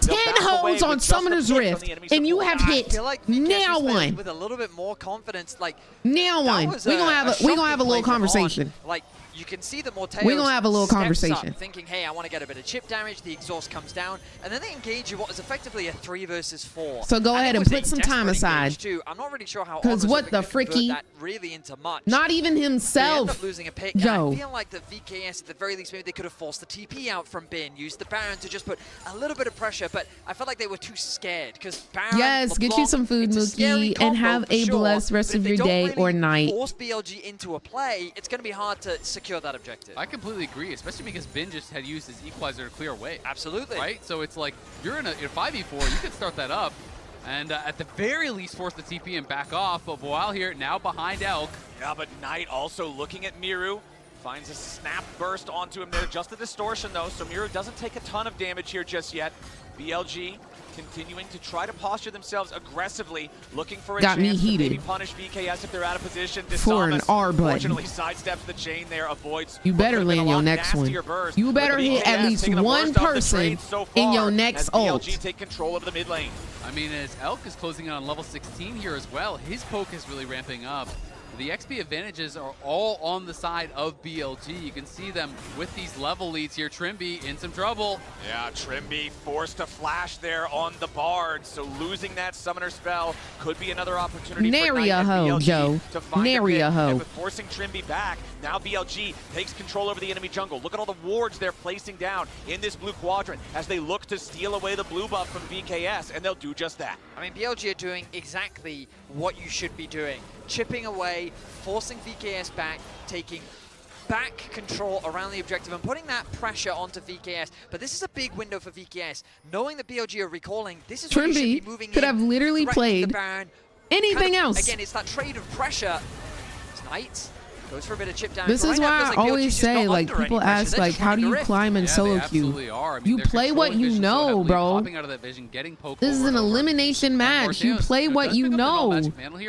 10 hoes on Summoner's Rift, and you have hit now one. With a little bit more confidence, like now one. We gonna have a little conversation. Like, you can see that Morteos we're gonna have a little conversation. Up, thinking, hey, I want to get a bit of chip damage. The exhaust comes down, and then they engage you what is effectively a 3 versus 4. So go ahead and put some time aside. I'm not really sure how. Because what the fricky? That really into much. Not even himself. They end up losing a pick. Yo. I feel like the VKS at the very least maybe they could have forced the TP out from Bin, used the Baron to just put a little bit of pressure, but I felt like they were too scared because Baron. Yes, LeBlanc, get you some food, Mookie, and have a blessed rest of your day or night. Force BLG into a play, it's going to be hard to secure that objective. I completely agree, especially because Bin just had used his Equalizer to clear away. Absolutely. Right? So it's like, you're in a 5v4, you could start that up, and at the very least force the TP and back off, but while here, now behind Elk. Yeah, but Knight also looking at Miru. Finds a snap burst onto him there, just a distortion though, so Miru doesn't take a ton of damage here just yet. BLG continuing to try to posture themselves aggressively, looking for a chance to maybe punish VKS if they're out of position. For an R button. Fortunately sidesteps the chain there, avoids. You better land your next one. You better hit at least one person in your next ult. BLG take control of the mid lane. I mean, as Elk is closing in on level 16 here as well, his poke is really ramping up. The XP advantages are all on the side of BLG. You can see them with these level leads here. Trimby in some trouble. Yeah, Trimby forced to flash there on the Bard, so losing that summoner spell could be another opportunity for Knight and BLG to find a pick. And with forcing Trimby back, now BLG takes control over the enemy jungle. Look at all the wards they're placing down in this blue quadrant as they look to steal away the blue buff from VKS, and they'll do just that. I mean, BLG are doing exactly what you should be doing. Chipping away, forcing VKS back, taking back control around the objective and putting that pressure onto VKS. But this is a big window for VKS. Knowing that BLG are recalling, this is where you should be moving could in, have literally played anything else. Again, it's that trade of pressure. It's Knight. Goes for a bit of chip down. This is why I always say, like, people ask, like, how do you climb in solo queue? You play what you know, bro. This is an elimination match. You play what you know,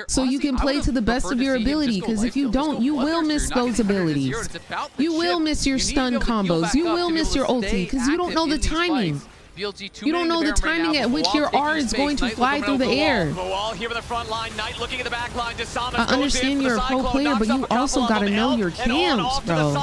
so you can play to the best of your ability. Because if you don't, you will miss those abilities. You will miss your stun combos. You will miss your ulti because you don't know the timing. You don't know the timing at which your R is going to fly through the air. I understand you're a pro player, but you also got to know your camps, bro.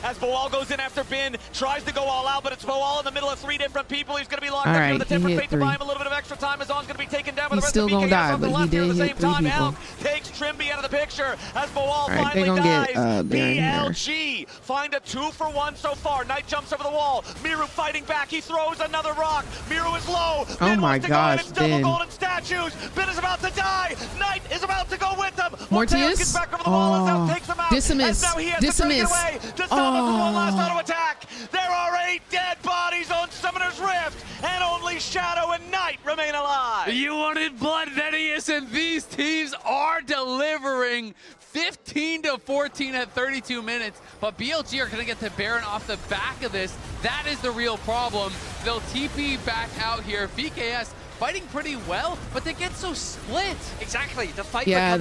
As Boal goes in after Bin, tries to go all out, but it's Boal in the middle of 3 different people. He's going to be locked up with a different fate to buy him a little bit of extra time. As On's going to be taken down. He's still going to die, but he did hit 3 people. Takes Trimby out of the picture as Boal finally dies. BLG find a 2-for-1 so far. Knight jumps over the wall. Miru fighting back. He throws another rock. Miru is low. Oh my gosh, Ben. Golden statues. Ben is about to die. Knight is about to go with them. Mortius? Oh, Decimus. Decimus. One last auto attack. There are 8 dead bodies on Summoner's Rift, and only Shadow and Knight remain alive. You wanted blood, Venius, and these teams are delivering. 15 to 14 at 32 minutes, but BLG are going to get the Baron off the back of this. That is the real problem. They'll TP back out here. VKS fighting pretty well, but they get so split. Exactly, the fight that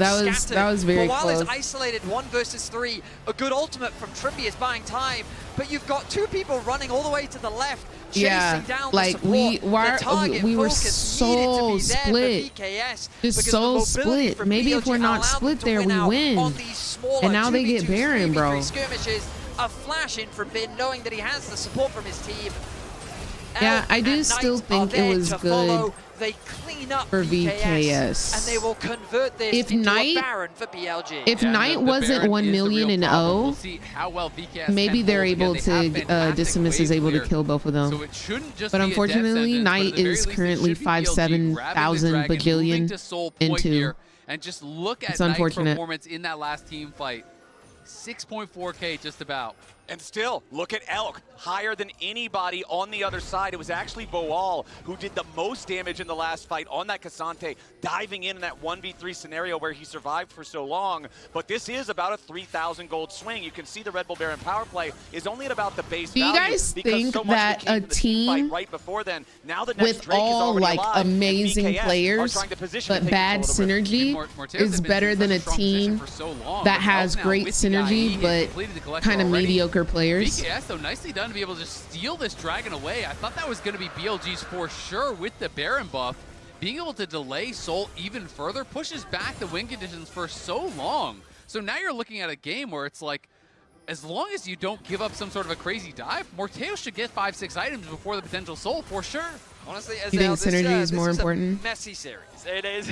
was very close. close. Is isolated 1 versus 3. A good ultimate from Trimby is buying time, but you've got 2 people running all the way to the left, chasing down like the we were so split, just so split. Maybe if we're not split there, we win. And now they get Baron, bro. Skirmishes, a flash in from Bin, knowing that he has the support from his team. Yeah, I do still think it was good they clean up for VKS, and they will convert this into a Baron for BLG. If Knight wasn't 1 million and 0, maybe they're able to, Decimus is able to kill both of them. But unfortunately, Knight is currently 5,700 bajillion and 2. And just look at Knight's unfortunate performance in that last team fight. 6.4K just about. And still, look at Elk, higher than anybody on the other side. It was actually Boal who did the most damage in the last fight on that Cassante, diving in that 1v3 scenario where he survived for so long. But this is about a 3,000 gold swing. You can see the Red Bull Baron power play is only at about the base value. Do you guys think that a team right before then, now the with all like amazing players but bad synergy is better than a team that has great synergy but kind of mediocre players? VKS, though, nicely done to be able to just steal this dragon away. I thought that was going to be BLG's for sure with the Baron buff. Being able to delay Soul even further pushes back the win conditions for so long. So now you're looking at a game where it's like, as long as you don't give up some sort of a crazy dive, Morteo should get 5-6 items before the potential Soul for sure. Honestly, you think synergy is more important? Messy series. It is.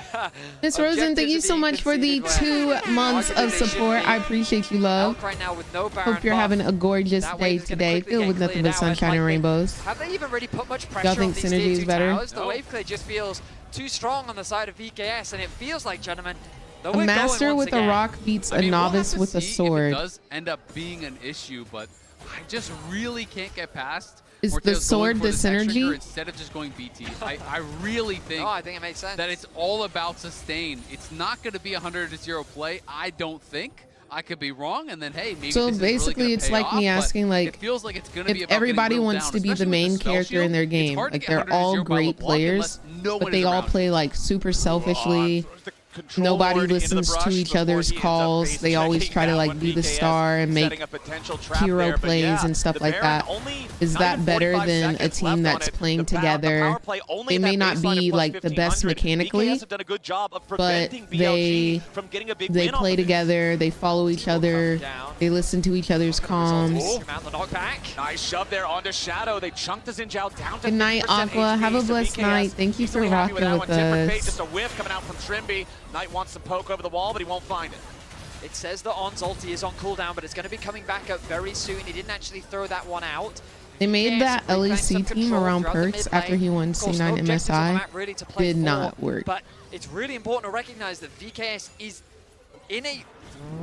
Miss Rosen, thank you so much for the 2 months of support. I appreciate you, love. Right now with no Hope you're having a gorgeous day today, filled with nothing but sunshine and rainbows. Have they even really put much pressure Y'all think on these synergy is better? Towers? The wave clear just feels too strong on the side of VKS, and it feels like, gentlemen, a master with a rock beats a novice with a sword. It does end up being an issue, but I just really can't get past. Is the sword the synergy? Instead of just going BT, I really think, I think it makes sense. That it's all about sustain. It's not going to be 100-0 play, I don't think. I could be wrong, and then hey, maybe so this basically is really it's like me asking, like, it feels like it's gonna be if everybody wants to be the main character in their game, like they're all great players, but they all play like super selfishly. Nobody listens to each other's calls. They always try to like be the star and make hero plays and stuff like that. Is that better than a team that's playing together? They may not be like the best mechanically, but they play together. They follow each other. They listen to each other's comms. Nice shove there onto Shadow. They chunked the Xinjiao down to Good night, Aqua. Have a blessed night. Thank you for rocking with us. Just a whiff coming out from Trimby. Knight wants to poke over the wall, but he won't find it. It says that On's ulti is on cooldown, but it's going to be coming back up very soon. He didn't actually throw that one out. They made that LEC team around Perks after he won C9 MSI. Did not work. But it's really important to recognize that VKS is in a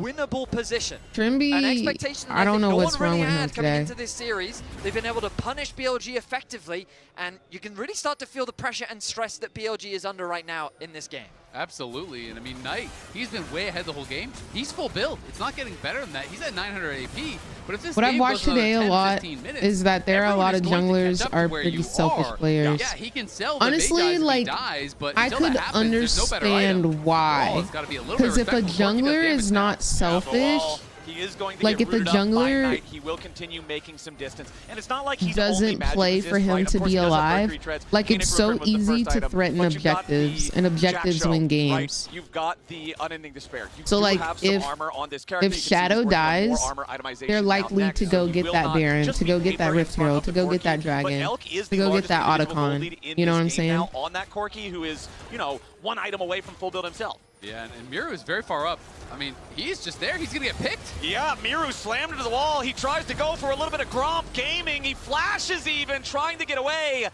winnable position. Trimby, An expectation that I don't know no what's one really wrong with him had coming today. into this series. They've been able to punish BLG effectively, and you can really start to feel the pressure and stress that BLG is under right now in this game. Absolutely, and I mean, Knight, he's been way ahead the whole game. He's full build. It's not getting better than that. He's at 900 AP, but if this What I've game watched goes today a another 10, lot 15 minutes, is that there are a lot of junglers are pretty selfish players. Yeah, he can sell the Honestly, like, dies, but I could understand why. Because if a jungler is not selfish, he is going to like get if a rooted up by jungler Knight, he will continue making some distance. And it's not like he's doesn't only magic play resist, for him right? Of to course, be he does have alive, Mercury treads. like Phoenix it's so River was the easy first to item, threaten but you've got objectives, the and objectives Jack win Show, games. right? You've got the unending despair. You So do like have some if armor on this character. You can see Shadow he's working on more dies, armor itemization they're now likely next, to so go he get will that not Baron, just to be go get that paper in Rift front Hero, of to the go get that Corki, but Dragon, Elk is to the go get largest that individual gold Otacon. lead in You know this what I'm game saying? now on that Corki, who is, you know, one item away from full build himself. Yeah, and Miru is very far up. I mean, he's just there. He's going to get picked. Yeah, Miru slammed into the wall. He tries to go for a little bit of Gromp gaming. He flashes even, trying to get away.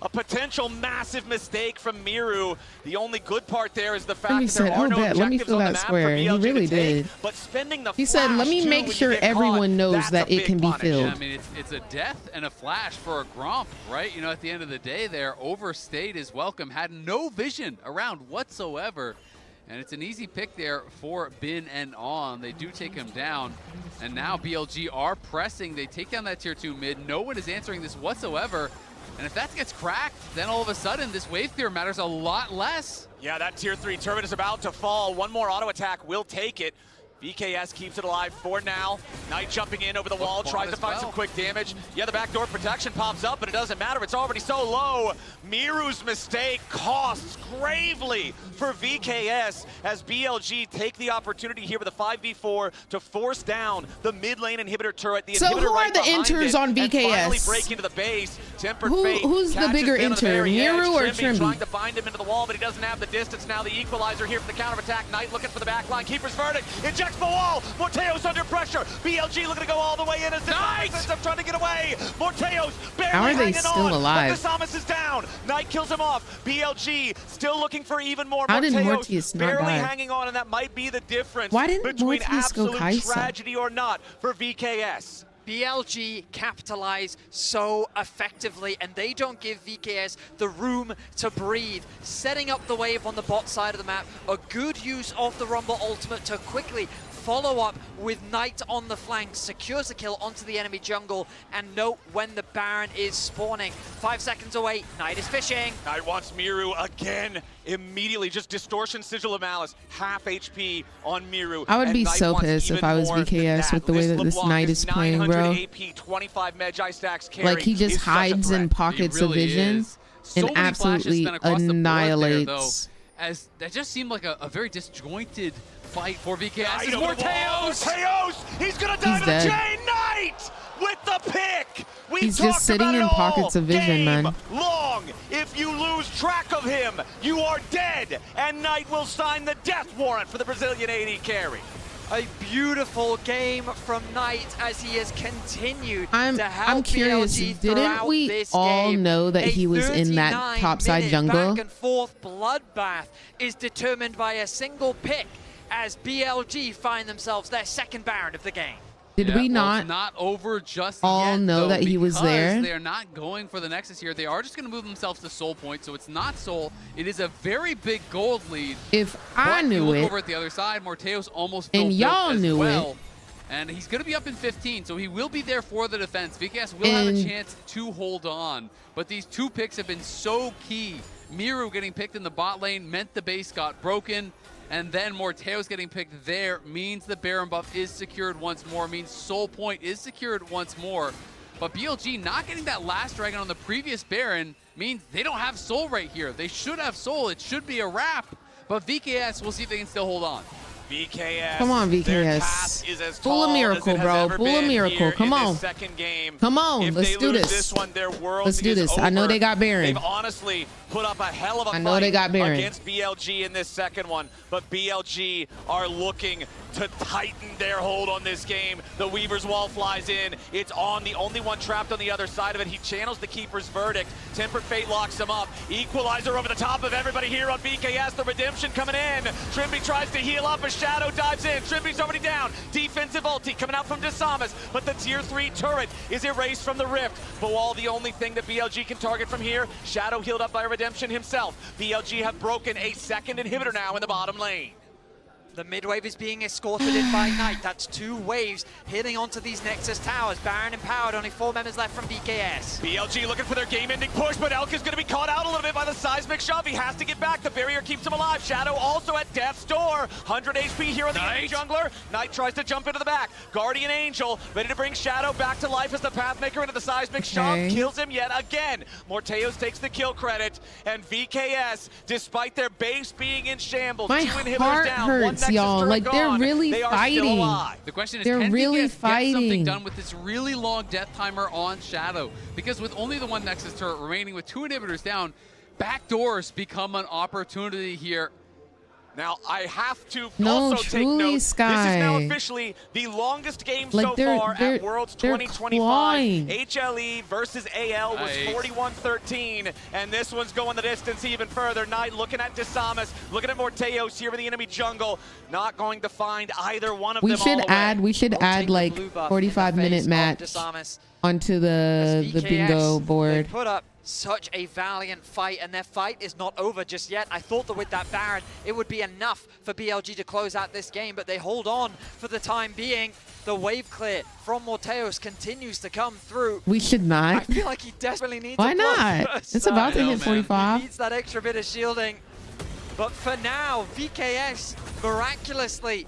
A potential massive mistake from Miru. The only good part there is the fact that there are no let me objectives feel on the that map square. for He BLG really to take, did. but spending the He said, let flash, me too, make when sure you get everyone caught, knows that's that a it big can be punish. filled. Yeah, I mean, it's a death and a flash for a Gromp, right? You know, at the end of the day there, overstayed his welcome, had no vision around whatsoever. And it's an easy pick there for Bin and On. They do take him down. And now BLG are pressing. They take down that tier 2 mid. No one is answering this whatsoever. And if that gets cracked, then all of a sudden this wave clear matters a lot less. Yeah, that tier 3 turret is about to fall. One more auto attack will take it. VKS keeps it alive for now. Knight jumping in over the wall, tries to find some quick damage. Yeah, the backdoor protection pops up, but it doesn't matter. It's already so low. Miru's mistake costs gravely for VKS as BLG take the opportunity here with a 5v4 to force down the mid lane inhibitor turret. The So inhibitor who are right the behind enters it, on and finally VKS? break into the base. Tempered Fate Who's the catches bigger Bin on the enter, very edge. Miru or Trimby trying Trimby? to bind him into the wall, but he doesn't have the distance. Now the equalizer here for the counterattack. Knight looking for the back line. Keeper's verdict. Injects the wall. Morteo's under pressure. BLG looking to go all the way in as Nice! I'm trying to get away. Morteo's barely How are they hanging still on, alive? But the Samus is down. Knight kills him off. BLG still looking for even more. How did Morteo's Morteus not barely die? hanging on, and that might be the difference Why didn't between Morteus go absolute Kai'Sa? tragedy or not for VKS. BLG capitalize so effectively, and they don't give VKS the room to breathe. Setting up the wave on the bot side of the map, a good use of the Rumble ultimate to quickly follow up with Knight on the flank, secures the kill onto the enemy jungle, and note when the Baron is spawning. 5 seconds away, Knight is fishing. Knight wants Miru again, immediately, just Distortion, Sigil of Malice, half HP on Miru. I would be and Knight so wants pissed if even I was more than VKS with the way that this LeBlanc Knight is playing, 900 bro. AP, 25 Magi stacks carry. Like, he just is such a hides in threat. pockets of really vision is. So and many flashes absolutely spent across the board there, annihilates. though, as that just seemed like a very disjointed fight for VKS. Knight It's over the wall. Morteos! Morteos! He's gonna die He's to dead. the chain. Knight with the pick. We He's talked just sitting about it in all pockets of vision, game man. long. If you lose track of him, you are dead, and Knight will sign the death warrant for the Brazilian AD carry. A beautiful game from Knight as he has continued I'm to help curious, BLG didn't throughout we this all game. know that A he was in that 39 topside minute jungle? back and forth bloodbath is determined by a single pick as BLG find themselves their second Baron of the game. Did we Well, not it's not over just all yet, know though, that he was because there? They're not going for the Nexus here. They are just going to move themselves to Soul Point, so it's not Soul. It is a very big gold lead. If I But you knew look it, over at the other side, Morteo's almost and full y'all built as knew well. it. And he's going to be up in 15, so he will be there for the defense. VKS will have a And- chance to hold on. But these two picks have been so key. Miru getting picked in the bot lane meant the base got broken. And then Morteo's getting picked there means the Baron buff is secured once more, means Soul Point is secured once more. But BLG not getting that last dragon on the previous Baron means they don't have Soul right here. They should have Soul. It should be a wrap. But VKS, we'll see if they can still hold on. VKS. Come on, their VKS. path is as Pull a tall miracle, as it has bro. ever Pull a been miracle. here Come in on. this second game. Come on, If let's they do lose this. one, their world Let's do is this. I know over. they got Baron. They've honestly put up a hell of a I know fight they got Baron. against BLG in this second one, but BLG are looking to tighten their hold on this game. The Weaver's Wall flies in. It's on, the only one trapped on the other side of it. He channels the Keeper's verdict. Tempered Fate locks him up. Equalizer over the top of everybody here on BKS. The redemption coming in. Trimby tries to heal up as Shadow dives in. Trimby's already down. Defensive ulti coming out from Desamas, but the tier 3 turret is erased from the rift. Boal, the only thing that BLG can target from here. Shadow healed up by Redemption himself. BLG have broken a second inhibitor now in the bottom lane. The mid wave is being escorted in by Knight. That's 2 waves hitting onto these Nexus towers. Baron empowered, only 4 members left from VKS. BLG looking for their game-ending push, but Elk is going to be caught out a little bit by the seismic shove. He has to get back. The barrier keeps him alive. Shadow also at death's door. 100 HP here on the enemy jungler. Knight tries to jump into the back. Guardian Angel ready to bring Shadow back to life as the Pathmaker into the seismic shove. Kills him yet again. Morteos takes the kill credit, and VKS, despite their base being in shambles, My 2 inhibitors heart down, hurts, 1 Nexus y'all. turret Like, they're gone. really They are fighting. still alive. The question is, They're can really VKS get something fighting. done with this really long death timer on Shadow? Because with only the 1 Nexus turret remaining with 2 inhibitors down, backdoors become an opportunity here. Now, I have to No, also take truly, note, Sky. this is now officially the longest game Like, so they're- far they're- at Worlds they're 2025. clawing. HLE versus AL was 41-13, and this one's going the distance even further. Knight looking at Desamas, looking at Morteos here in the enemy jungle, not going to find either one of them all the way. We should add like 45-minute match onto the bingo board. They put up such a valiant fight, and their fight is not over just yet. I thought that with that Baron, it would be enough for BLG to close out this game, but they hold on for the time being. The wave clear from Morteos continues to come through. We should not. I feel like he desperately needs Why a blow not? first. It's about to hit 45. He needs that extra bit of shielding. But for now, VKS, miraculously,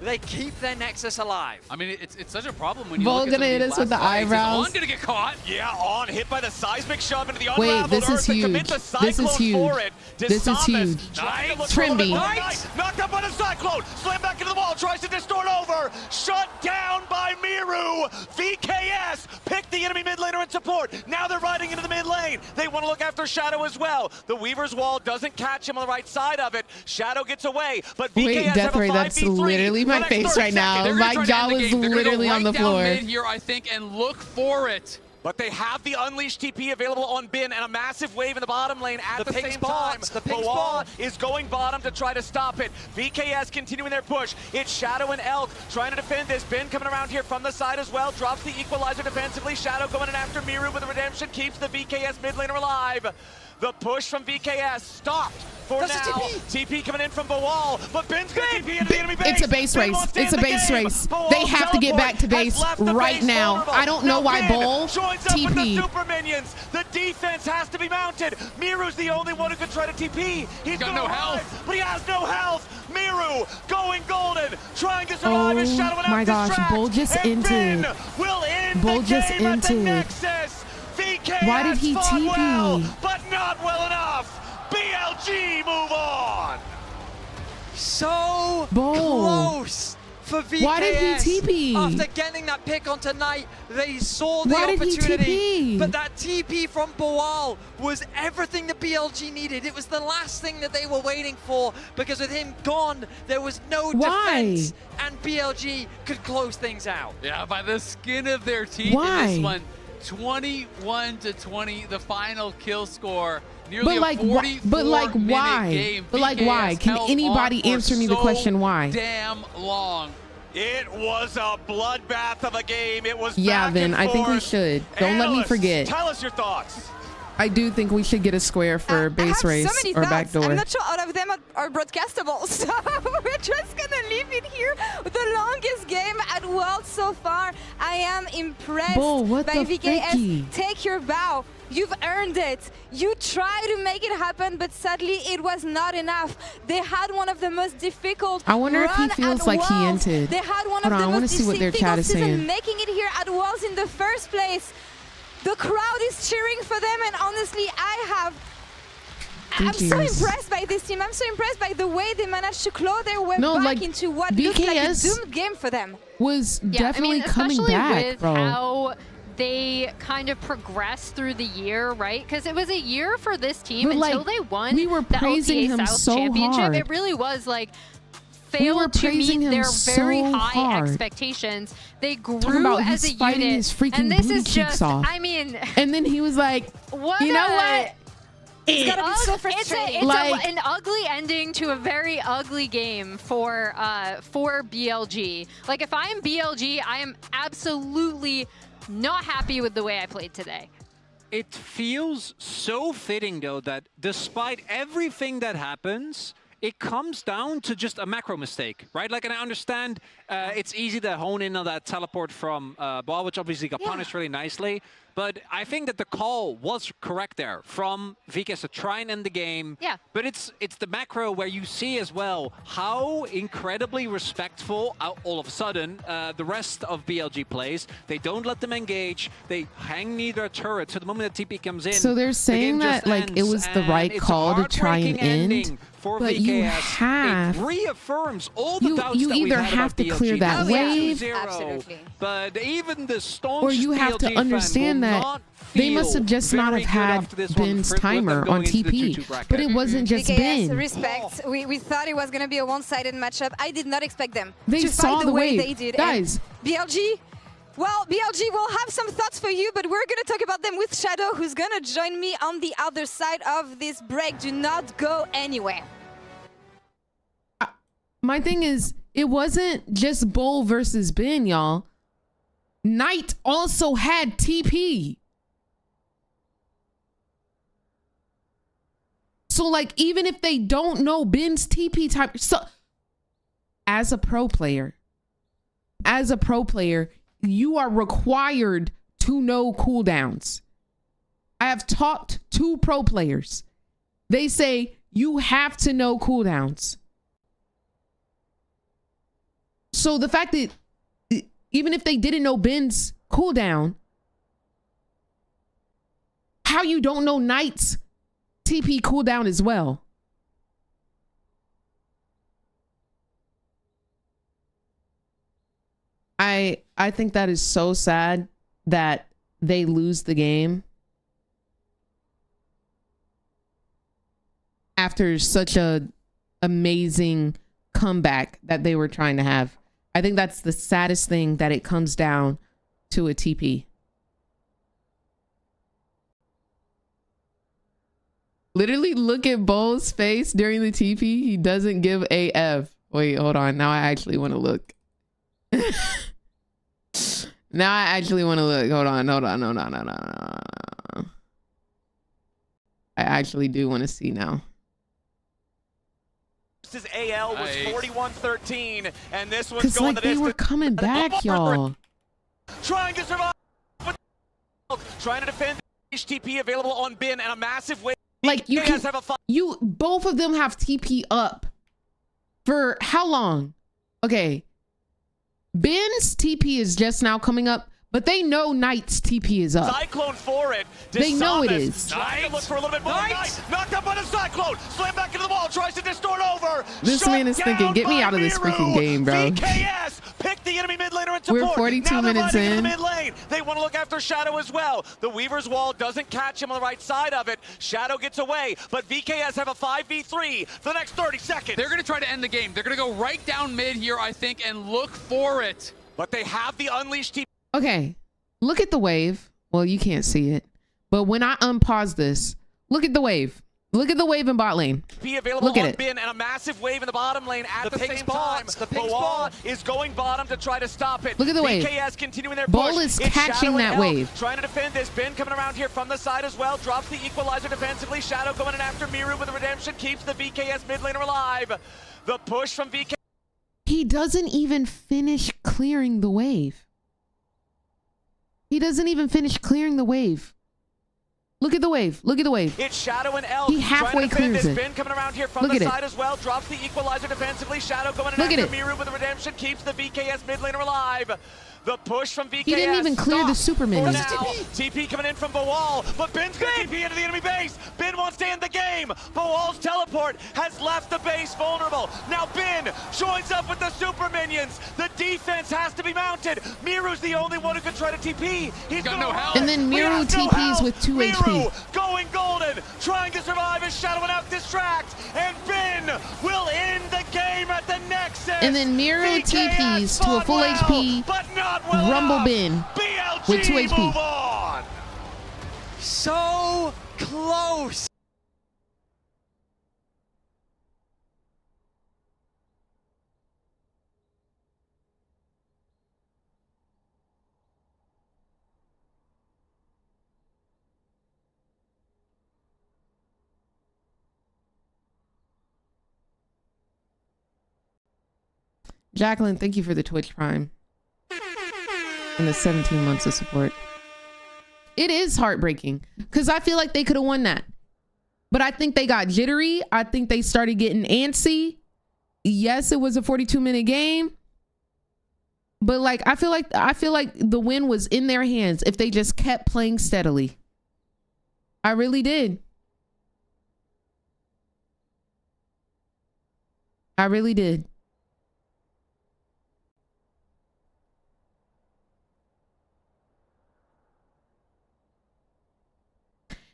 they keep their Nexus alive. I mean, it's such a problem when you Vol look at gonna some of hit these us with last the fights. Is eyebrows. On gonna get caught. Yeah, on hit by the seismic shove into the Wait, unraveled this is earth to commit huge. the This is cyclone huge. for it. This is Desamas huge. trying to look for a little Trimby. bit more. Knight knocked up by the cyclone. Slam back into the wall. Tries to distort over. Shut down by Miru. VKS picked the enemy mid laner in support. Now they're riding into the mid lane. They want to look after Shadow as well. The Weaver's Wall doesn't catch him on the right side of it. Shadow gets away, but VKS Wait, have Death a Ray, 5v3. that's literally my The next face 30 right now. seconds. My jaw was literally on the floor. Mid here, I think, and look for it. But they have the Unleashed TP available on Bin and a massive wave in the bottom lane at the same time. The pink Boal spot is going bottom to try to stop it. VKS continuing their push. It's Shadow and Elk trying to defend this. Bin coming around here from the side as well. Drops the equalizer defensively. Shadow going in after Miru with the redemption. Keeps the VKS mid laner alive. The push from VKS stopped for That's now. a TP coming in from Boal, but Ben's going to TP into the enemy base. It's a base Ben race. wants to It's a end the base game. race. Boal They have to get back to teleport, base has left the right base now. vulnerable. I don't know Now why Ben Bull joins up with the TP. super minions. The defense has to be mounted. Miru's the only one who can try to TP. He's got gonna no arrive, health. but he has no health. Miru going golden, trying to survive his Shadow and Oh my out gosh, distract. Bull just And Ben entered. will end Bull the just game at the entered. Nexus. VKS Why did he fought TP? well, but not well enough. BLG move on. So Bull. close for VKS. Why did he TP? After getting that pick on tonight, they saw the Why did he opportunity. TP? But that TP from Boal was everything the BLG needed. It was the last thing that they were waiting for, because with him gone, there was no Why? defense, and BLG could close things out. Yeah, by the skin of their teeth Why? in this one. 21-20, the final kill score. Nearly But like, a 44 but like, minute why? game. But like, why? VKS Can held anybody on for answer me the so question why? Damn long. It was a bloodbath of a game. It was Yeah, back then and I think we forth. should. Don't let me Analysts, forget. Tell us your thoughts. I do think we should get a square for base race so many or thoughts. backdoor. I'm not sure all of them are broadcastable, so we're just gonna leave it here. The longest game at World so far. I am impressed Bull, what by the VKS. fricky? Take your bow. You've earned it. You tried to make it happen, but sadly it was not enough. They had one of the most difficult. I wonder if he run feels at like he Worlds. entered. They had one Hold of on, the I wanna most see what their chat difficult is season saying. making it here at Worlds in the first place. The crowd is cheering for them, and honestly, I'm so impressed by this team. I'm so impressed by the way they managed to claw their way back into what looked like a VKS doomed game for them. Was definitely coming especially back, with bro. how they kind of progressed through the year, right? Because it was a year for this team But, until like, they won we were the praising LTA him South so Championship. hard. It really was like We were failed to praising meet him their so very high hard. expectations. They Talking grew about as a he's fighting unit, his freaking and this booty is cheeks just, off. I mean, And then he was like, what you know a- what? It's gotta be so frustrating. It's Like- an ugly ending to a very ugly game for BLG. Like, if I'm BLG, I am absolutely not happy with the way I played today. It feels so fitting, though, that despite everything that happens, it comes down to just a macro mistake, right? Like, and I understand it's easy to hone in on that teleport from Ball, which obviously got punished really nicely. But I think that the call was correct there from VKS to try and end the game. Yeah. But it's the macro where you see as well how incredibly respectful all of a sudden the rest of BLG plays. They don't let them engage. They hang near their turret. So the moment that TP comes in, So they're saying that like it was the right call to try and end, but VKS. you have it reaffirms all the doubts you that we've either had have about to clear BLG. that wave, Absolutely. But even the staunch or you have BLG to understand fan will that not they must feel have just not very have good had after this one Ben's with them timer going on into the TP, 2-2 bracket. but it wasn't just BKS, Ben. respect. We thought it was going to be a one-sided matchup. I did not expect them They to saw fight the way wave. they did. Guys. And BLG, well, BLG will have some thoughts for you, but we're going to talk about them with Shadow, who's going to join me on the other side of this break. Do not go anywhere. My thing is, it wasn't just Bull versus Ben, y'all. Knight also had TP. So, like, even if they don't know Ben's TP type, so as a pro player, you are required to know cooldowns. I have talked to pro players. They say you have to know cooldowns. So the fact that even if they didn't know Ben's cooldown, how you don't know Knight's TP cooldown as well? I think that is so sad that they lose the game after such a amazing comeback that they were trying to have. I think that's the saddest thing, that it comes down to a TP. Literally look at Bull's face during the TP. He doesn't give a F. Wait, hold on. Now I actually want to look. Now I actually want to look. Hold on. No. I actually do want to see now. This is AL was 41-13, and this one's Because going like the they distance. were coming back, y'all. Trying to survive. Trying to defend HTP available on bin and a massive wave. Like both of them have TP up for how long? Okay. Ben's TP is just now coming up, but they know Knight's TP is up. Cyclone for it. They know it is. Trying to look for a little bit more. Knight knocked up by the Cyclone. Slam back into the wall. Tries to distort over. This man is thinking, get me out of this freaking game, bro. VKS picked the enemy mid laner in support. We're 42 now minutes in. in. The mid lane. They want to look after Shadow as well. The Weaver's Wall doesn't catch him on the right side of it. Shadow gets away, but VKS have a 5v3 for the next 30 seconds. They're going to try to end the game. They're going to go right down mid here, I think, and look for it. But they have the unleashed TP. Okay, look at the wave. Well, you can't see it, but when I unpause this, look at the wave. Look at the wave in bot lane. Available Look at on it. bin and a massive wave in the bottom lane at the same time. The pink spawn is going bottom to try to stop it. Look at the wave. VKS continuing their Bull push. is It's catching Shadow that and Elk wave. Trying to defend this. Ben coming around here from the side as well. Drops the equalizer defensively. Shadow going in after Miru with the redemption. Keeps the VKS mid laner alive. The push from VKS. He doesn't even finish clearing the wave. He doesn't even finish clearing the wave. Look at the wave. Look at the wave. It's Shadow and Elk. He halfway trying to defend clears this. it. Ben coming around here from Look the at side it. as well. Drops the equalizer defensively. Shadow going in Look at after it. Miru with the redemption. Keeps the VKS mid laner alive. The push from VKS. He didn't even clear the stopped super for minion. now. TP coming in from Bawal, but Ben's going to TP into the enemy base. Ben wants to end the game. Bawal's teleport has left the base vulnerable. Now Ben joins up with the super minions. The defense has to be mounted. Miru's the only one who can try to TP. He's got gonna no run. help. And then We Miru have no TPs help. with 2 Miru HP. going golden, trying to survive as Shadow and Elk distract, and Ben will end the game at the Nexus. And then Miru VKS TPs to a fought full well, HP but not well Rumble enough. bin BLG with 2 HP. move on. So close. Jacqueline, thank you for the Twitch Prime and the 17 months of support. It is heartbreaking because I feel like they could have won that. But I think they got jittery. I think they started getting antsy. Yes, it was a 42-minute game. But like I feel like the win was in their hands if they just kept playing steadily. I really did. I really did.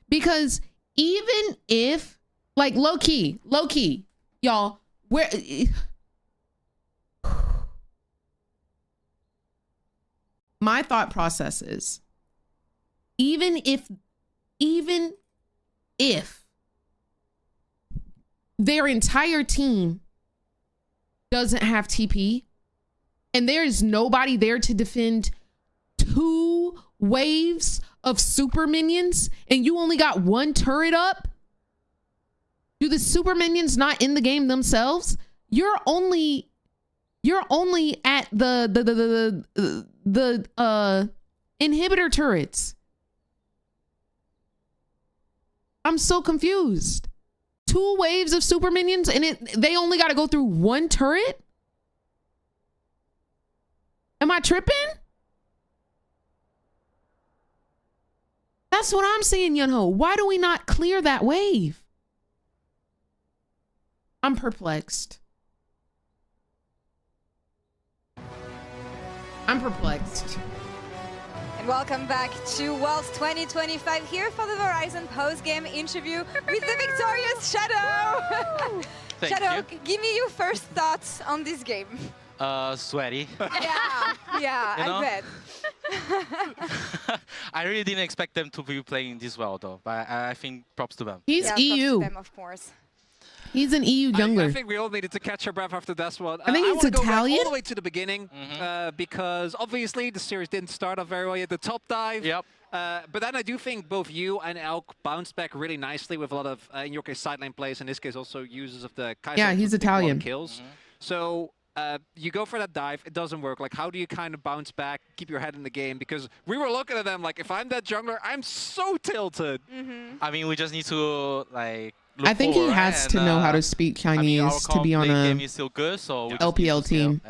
Because even if, like, low key, y'all, where my thought process is, even if their entire team doesn't have TP and there is nobody there to defend 2 waves of super minions and you only got 1 turret up, do the super minions not in the game themselves? You're only at the inhibitor turrets. I'm so confused. 2 waves of super minions and they only got to go through 1 turret? Am I tripping? That's what I'm saying, Yunho. Why do we not clear that wave? I'm perplexed. I'm perplexed. And welcome back to Worlds 2025 here for the Verizon post-game interview with the victorious Shadow. Shadow, give me your first thoughts on this game. Sweaty. Yeah, I bet. I really didn't expect them to be playing this well, though. But I think props to them. He's EU. Props to them, of course. He's an EU jungler. I think we all needed to catch our breath after that one. I think he's Italian. Go back all the way to the beginning because obviously the series didn't start off very well. You had the top dive. Yep. But then I do think both you and Elk bounced back really nicely with a lot of, in your case, sideline plays. In this case, also users of the Kaiser. Yeah, he's Italian. Kills. So you go for that dive, it doesn't work. Like, how do you kind of bounce back, keep your head in the game? Because we were looking at them like, if I'm that jungler, I'm so tilted. I mean, we just need to like. I think he has to know how to speak Chinese to be on a game is still good, so LPL team.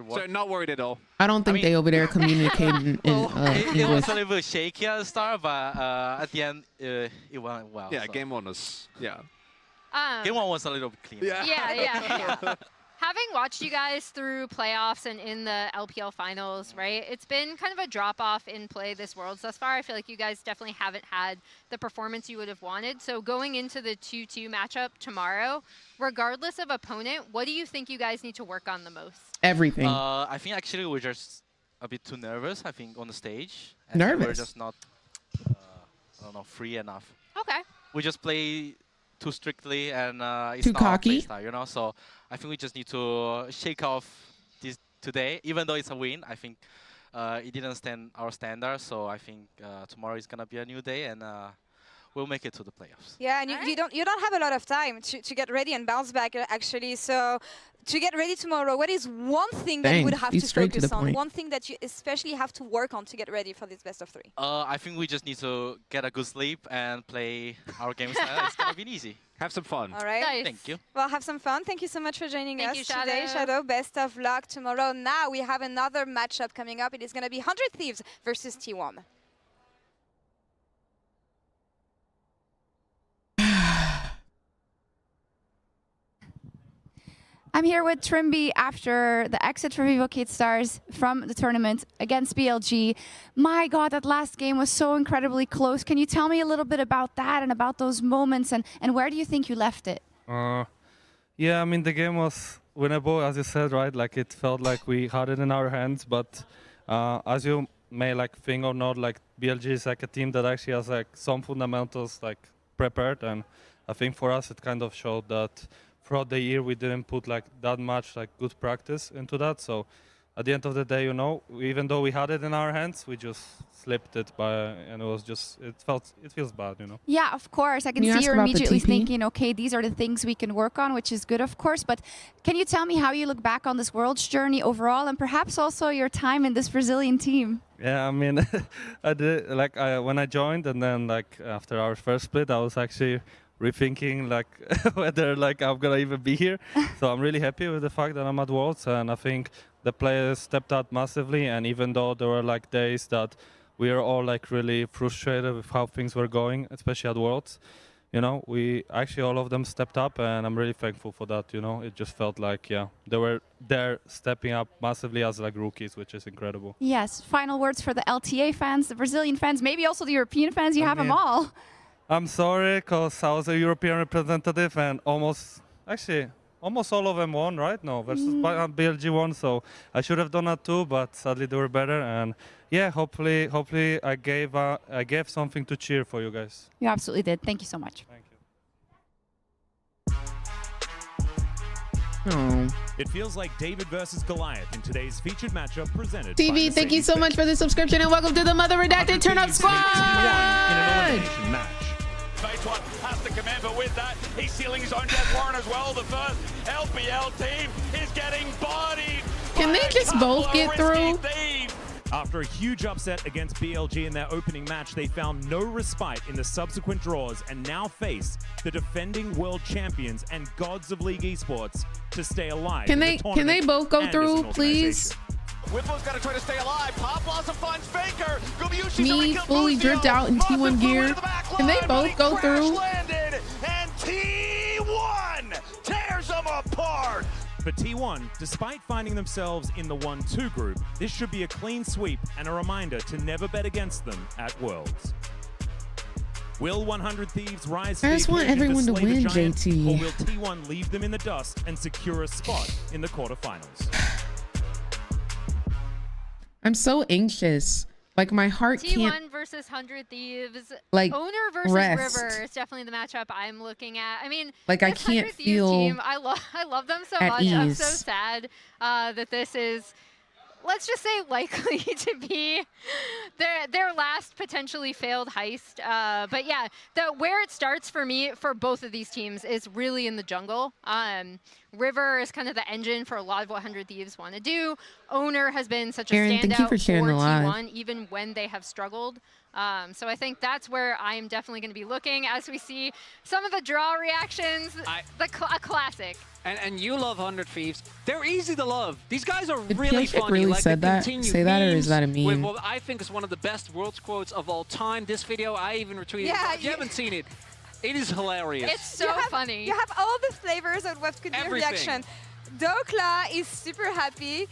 So not worried at all. I don't think they over there communicate in it was English. a little bit shaky at the start, but at the end, it went well. Yeah, so. game 1 was, Game 1 was a little bit cleaner. Yeah. Having watched you guys through playoffs and in the LPL finals, right, it's been kind of a drop-off in play this Worlds thus far. I feel like you guys definitely haven't had the performance you would have wanted. So going into the 2-2 matchup tomorrow, regardless of opponent, what do you think you guys need to work on the most? Everything. I think actually we're just a bit too nervous, I think, on the stage. And Nervous? We're just not, I don't know, free enough. Okay. We just play too strictly and it's too not our cocky, playstyle, you know. So I think we just need to shake off this today, even though it's a win. I think it didn't stand our standards, so I think tomorrow is gonna be a new day and we'll make it to the playoffs. Yeah, and you don't have a lot of time to get ready and bounce back actually. So to get ready tomorrow, what is one thing that you would have to focus on? One thing that you especially have to work on to get ready for this best of 3? I think we just need to get a good sleep and play our games. It's gonna be easy. Have some fun. All right. Nice. Thank you. Well, have some fun. Thank you so much for joining us today, Shadow. Shadow. Best of luck tomorrow. Now we have another matchup coming up. It is going to be 100 Thieves versus T1. I'm here with Trimby after the exit for Vivo Kid Stars from the tournament against BLG. My God, that last game was so incredibly close. Can you tell me a little bit about that and about those moments and where do you think you left it? Yeah, I mean, the game was winnable, as you said, right? Like, it felt like we had it in our hands, but as you may like think or not, like BLG is like a team that actually has like some fundamentals like prepared, and I think for us it kind of showed that throughout the year we didn't put like that much like good practice into that. So at the end of the day, you know, even though we had it in our hands, we just slipped it and it feels bad, you know. Yeah, of course. I can see you're immediately thinking, okay, these are the things we can work on, which is good, of course. But can you tell me how you look back on this Worlds journey overall, and perhaps also your time in this Brazilian team? Yeah, I mean, I did when I joined, and then after our first split, I was actually rethinking whether I'm gonna even be here. So I'm really happy with the fact that I'm at Worlds, and I think the players stepped up massively. And even though there were days that we were all really frustrated with how things were going, especially at Worlds, you know, all of them stepped up, and I'm really thankful for that. You know, it just felt they were there stepping up massively as rookies, which is incredible. Yes. Final words for the LTA fans, the Brazilian fans, maybe also the European fans. You have them all. I'm sorry, because I was a European representative, and almost all of them won, right? No, versus BLG won, so I should have done that too, but sadly they were better. And yeah, hopefully I gave something to cheer for you guys. You absolutely did. Thank you so much. Thank you. Oh. It feels like David versus Goliath in today's featured matchup presented TV, thank you so much for the subscription, and welcome to the Mother Redacted Turn Up Squad! In an elimination match. One has to come in, but with that, he's sealing his own death warrant as well. The first LPL team is getting bodied. Can they just both get through? After a huge upset against BLG in their opening match, they found no respite in the subsequent draws and now face the defending world champions and gods of League Esports to stay alive. Can they both go through, please? Whipple's got to try to stay alive. Pop Blossom finds Faker. Me fully dripped out in T1 gear. Can they both go through? And T1 tears them apart. For T1, despite finding themselves in the 1-2 group, this should be a clean sweep and a reminder to never bet against them at Worlds. Will 100 Thieves rise to the just want everyone to win, JT. Or will T1 leave them in the dust and secure a spot in the quarterfinals? I'm so anxious. My heart can't. T1 versus 100 Thieves. Owner versus rest. River is definitely the matchup I'm looking at. I mean, I can't feel team, I love them so much. ease. I'm so sad that this is, let's just say, likely to be their last potentially failed heist. But yeah, where it starts for me for both of these teams is really in the jungle. River is kind of the engine for a lot of what 100 Thieves want to do. Owner has been such a Aaron, standout for T1, even when they have struggled. So I think that's where I'm definitely going to be looking as we see some of the draw reactions, a classic. And you love 100 Thieves. They're easy to love. These guys are Did really Piotrek funny. really said that? Say that, or is that a meme? With what I think is one of the best Worlds quotes of all time. This video, I even retweeted. Yeah, if you haven't seen it, it is hilarious. It's so funny. You have all the flavors of what could be a reaction. Dokla is super happy.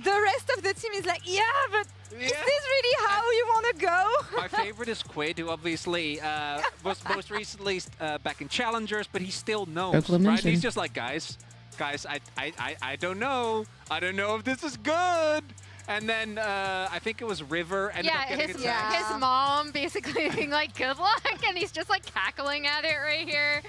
The rest of the team is like, yeah, but is this really how you want to go? My favorite is Quid, who obviously was most recently back in Challengers, but he still knows, right? He's just like, guys, I don't know. I don't know if this is good. And then I think it was River ended up getting attacked. His mom basically being like, good luck, and he's just cackling at it right here.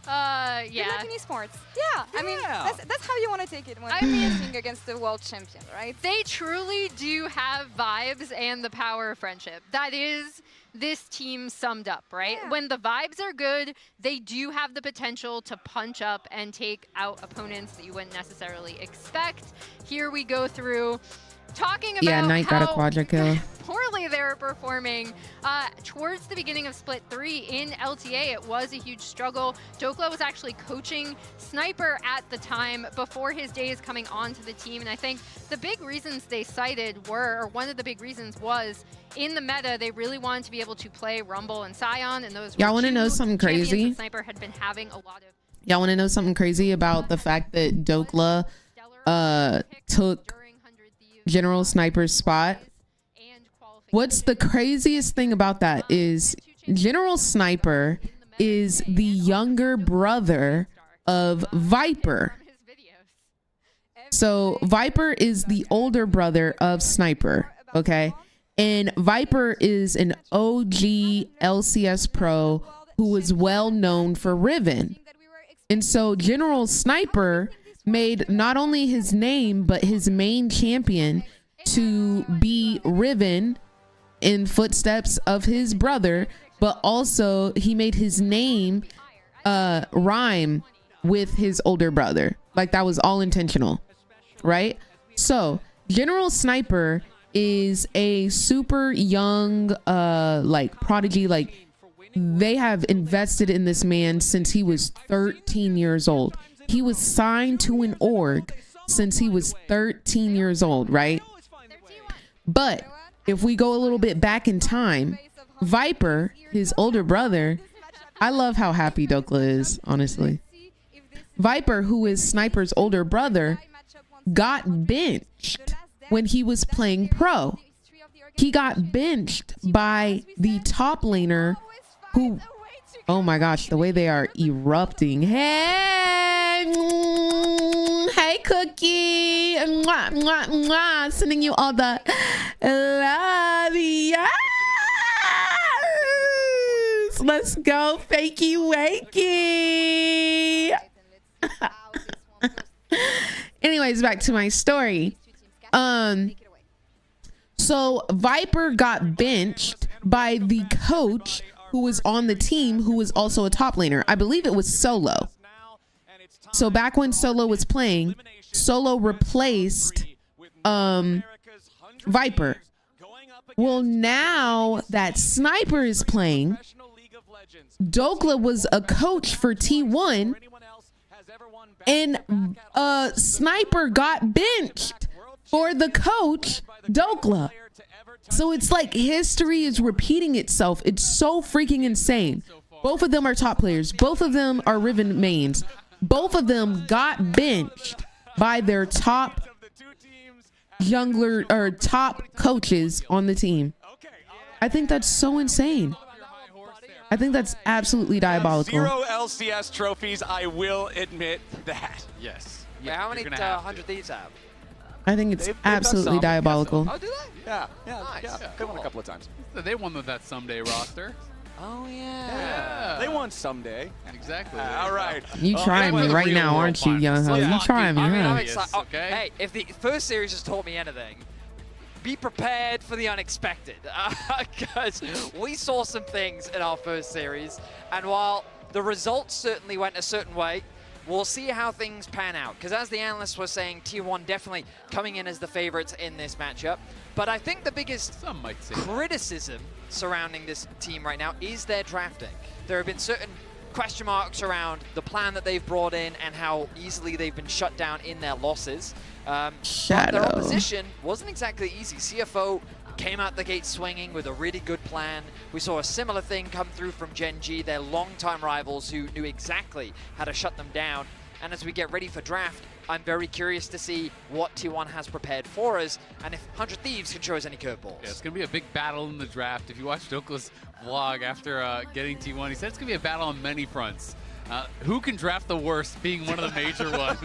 Yeah. Good luck in esports. Yeah, I mean, that's how you want to take it when you're playing against the world champion, right? They truly do have vibes and the power of friendship. That is this team summed up, right? Yeah. When the vibes are good, they do have the potential to punch up and take out opponents that you wouldn't necessarily expect. Here we go through talking about Knight got a quadra kill. Poorly they were performing. Towards the beginning of Split 3 in LTA, it was a huge struggle. Dokla was actually coaching Sniper at the time before his days coming onto the team, and I think the big reasons they cited were, or one of the big reasons was, in the meta, they really wanted to be able to play Rumble and Sion, and those Y'all want to know something crazy? Sniper had been having a lot of. Y'all want to know something crazy about the fact that Dokla took General Sniper's spot? What's the craziest thing about that is General Sniper is the younger brother of Viper. So Viper is the older brother of Sniper, okay? And Viper is an OG LCS pro who is well known for Riven. And so General Sniper made not only his name, but his main champion to be Riven in footsteps of his brother, but also he made his name rhyme with his older brother. Like, that was all intentional, right? So General Sniper is a super young like prodigy. Like, they have invested in this man since he was 13 years old. He was signed to an org since he was 13 years old, right? But if we go a little bit back in time, Viper, his older brother, I love how happy Dokla is, honestly. Viper, who is Sniper's older brother, got benched when he was playing pro. He got benched by the top laner who, oh my gosh, the way they are erupting. Hey, hey Cookie, mwah, mwah, mwah. Sending you all the love. Yes. Let's go, fakey wakey. Anyways, back to my story. So Viper got benched by the coach who was on the team, who was also a top laner. I believe it was Solo. So back when Solo was playing, Solo replaced Viper. Well, now that Sniper is playing, Dokla was a coach for T1, and Sniper got benched for the coach, Dokla. So it's like history is repeating itself. It's so freaking insane. Both of them are top players. Both of them are Riven mains. Both of them got benched by their top jungler or top coaches on the team. I think that's so insane. I think that's absolutely diabolical. 0 LCS trophies, I will admit that. Yes. Yeah, how many 100 Thieves have? I think it's absolutely diabolical. Oh, do they? Yeah, Nice. yeah. They won a couple of times. They won with that someday roster. Oh, yeah. Yeah. They won someday. Exactly. All right. You trying me right now, aren't you, young ho? You trying me, I'm huh? excited. Okay. Hey, if the first series has taught me anything, be prepared for the unexpected. Because we saw some things in our first series, and while the results certainly went a certain way, we'll see how things pan out. Because as the analysts were saying, T1 definitely coming in as the favorites in this matchup. But I think the biggest criticism surrounding this team right now is their drafting. There have been certain question marks around the plan that they've brought in and how easily they've been shut down in their losses. But their opposition wasn't exactly easy. CFO came out the gate swinging with a really good plan. We saw a similar thing come through from Gen G, their longtime rivals who knew exactly how to shut them down. And as we get ready for draft, I'm very curious to see what T1 has prepared for us and if 100 Thieves can show us any curveballs. Yeah, it's going to be a big battle in the draft. If you watch Dokla's vlog after getting T1, he said it's going to be a battle on many fronts. Who can draft the worst being one of the major ones?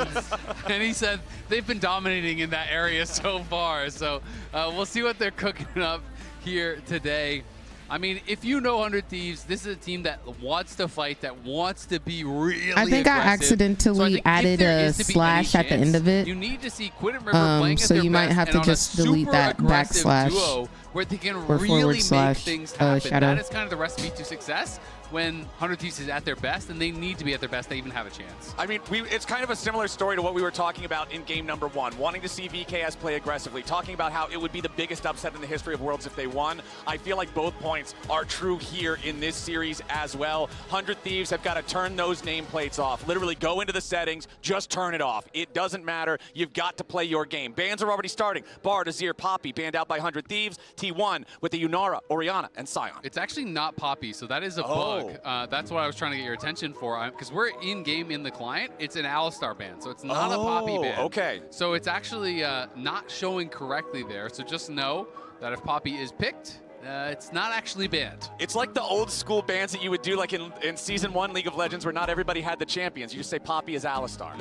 And he said they've been dominating in that area so far. So we'll see what they're cooking up here today. I mean, if you know 100 Thieves, this is a team that wants to fight, that wants to be really I think aggressive. I accidentally added a slash at the end of it. You need to see Quinn and River playing so at their you might best have to and just on a delete that super aggressive backslash duo where they can or really / make things happen. shadow. That is kind of the recipe to success when 100 Thieves is at their best, and they need to be at their best to even have a chance. I mean, it's kind of a similar story to what we were talking about in game number 1, wanting to see VKS play aggressively, talking about how it would be the biggest upset in the history of Worlds if they won. I feel like both points are true here in this series as well. 100 Thieves have got to turn those nameplates off. Literally go into the settings, just turn it off. It doesn't matter. You've got to play your game. Bans are already starting. Bard, Azir, Poppy banned out by 100 Thieves. T1 with the Yunara, Orianna, and Sion. It's actually not Poppy, so that is a bug. That's what I was trying to get your attention for, because we're in-game in the client. It's an Alistar ban, so it's not a Poppy ban. Okay. So it's actually not showing correctly there, so just know that if Poppy is picked, it's not actually banned. It's like the old school bans that you would do like in Season 1 League of Legends where not everybody had the champions. You just say Poppy is Alistar.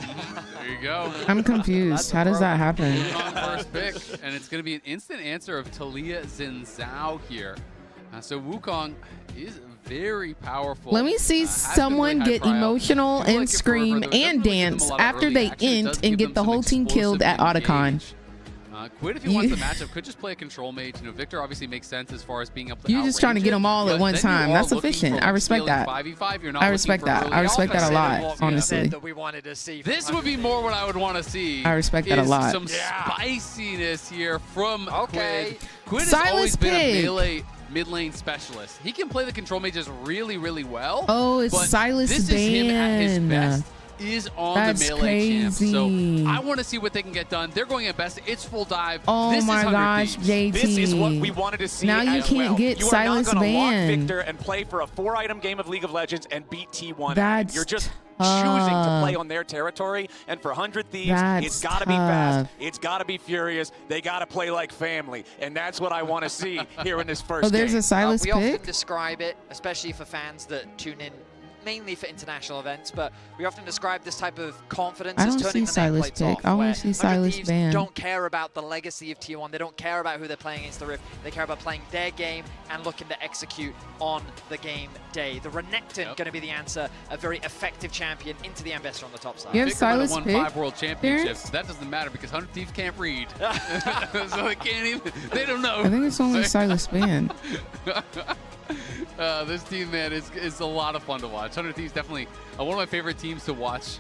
There you go. I'm confused. How does that happen? First pick, and it's going to be an instant answer of Talia Xin Zhao here. So Wukong is very powerful. Let me see someone get emotional and scream and dance after they int and get the whole team killed at Otacon. Quid, if he wants the matchup, could just play a control mage. You know, Victor obviously makes sense as far as being able to You're just trying to get them all at one time. That's efficient. I respect that. I respect that. I respect that a lot, honestly. This would be more what I would want to see. I respect that a lot. Some spiciness here from Quid. Quid has Silas always been a Pig. melee mid lane specialist. He can play the control mages really, really well. Oh, it's but Silas this is him at his best. Is on That's the melee champ. So crazy. I want to see what they can get done. They're going at best. It's full dive. Oh this my is gosh, JT. This is what we wanted to see. Now you as can't well. get you Silas are not going to lock banned. Victor and play for a 4-item game of League of Legends and beat T1. That's You're just tough. choosing to play on their territory. And for 100 Thieves, That's it's got to be fast. tough. It's got to be furious. They got to play like family. And that's what I want to see here in this first Oh, there's game. a Silas We pick? often describe it, especially for fans that tune in mainly for international events, but we often describe this type of confidence I as don't turning see the Silas nameplates pick. off, I only where see 100 Silas Thieves ban. don't care about the legacy of T1. They don't care about who they're playing against the Rift. They care about playing their game and looking to execute on the game day. The Renekton going to be the answer, a very effective champion into the Ambassador on the top side. You have Victor might have Silas won pick? 5 world championships. That doesn't matter because 100 Thieves can't read. So they can't even, they don't know. I think it's only Silas ban. This team, man, is a lot of fun to watch. 100 Thieves definitely one of my favorite teams to watch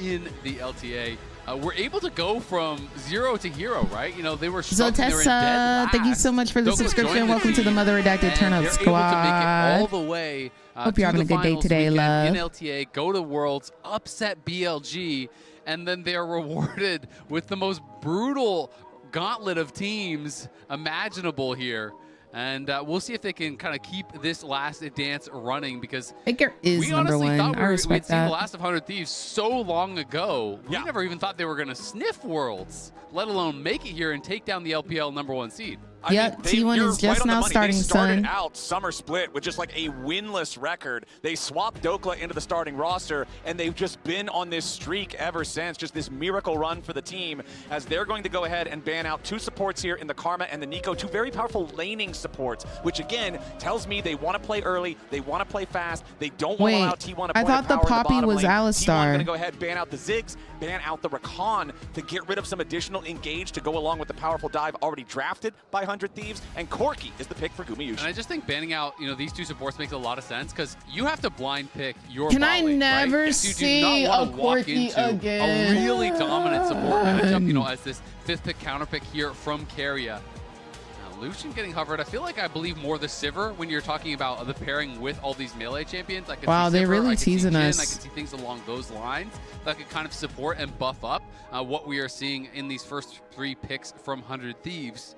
in the LTA. We're able to go from 0 to hero, right? You know, they were struck and they were in dead last. Thank you so much for the Douglas subscription. joined the Welcome to the team, Mother Redacted and Turn Up they're Squad. able to make it all the way Hope you're having a good day today, love. in LTA, go to Worlds, upset BLG, and then they're rewarded with the most brutal gauntlet of teams imaginable here. And we'll see if they can kind of keep this last dance running because Baker is we number honestly one. thought I respect we'd seen that. the last of 100 Thieves so long ago. We never even thought they were going to sniff Worlds, let alone make it here and take down the LPL #1 seed. Yep, T1 is just now starting, They started son. out summer split with just like a winless record. They swapped Dokla into the starting roster, and they've just been on this streak ever since. Just this miracle run for the team, as they're going to go ahead and ban out 2 supports here in the Karma and the Nico, 2 very powerful laning supports, which again tells me they want to play early, they want to play fast, they don't want to allow T1 to I point thought a the power in the Poppy bottom was lane. Alistar. T1 going to go ahead, ban out the Ziggs, ban out the Rakan to get rid of some additional engage to go along with the powerful dive already drafted by 100 Thieves, and Corki is the pick for Gumayushi. And I just think banning out, you know, these 2 supports makes a lot of sense because you have to blind pick your Can bot I lane, never right? see you do not want a to walk Corki into again? a really dominant support matchup, you know, as this 5th pick counter pick here from Keria. Lucian getting hovered. I feel like I believe more the Sivir when you're talking about the pairing with all these melee champions. I could Wow, see they're Sivir, really I could see teasing Jhin, us. I could see things along those lines that could kind of support and buff up what we are seeing in these first 3 picks from 100 Thieves.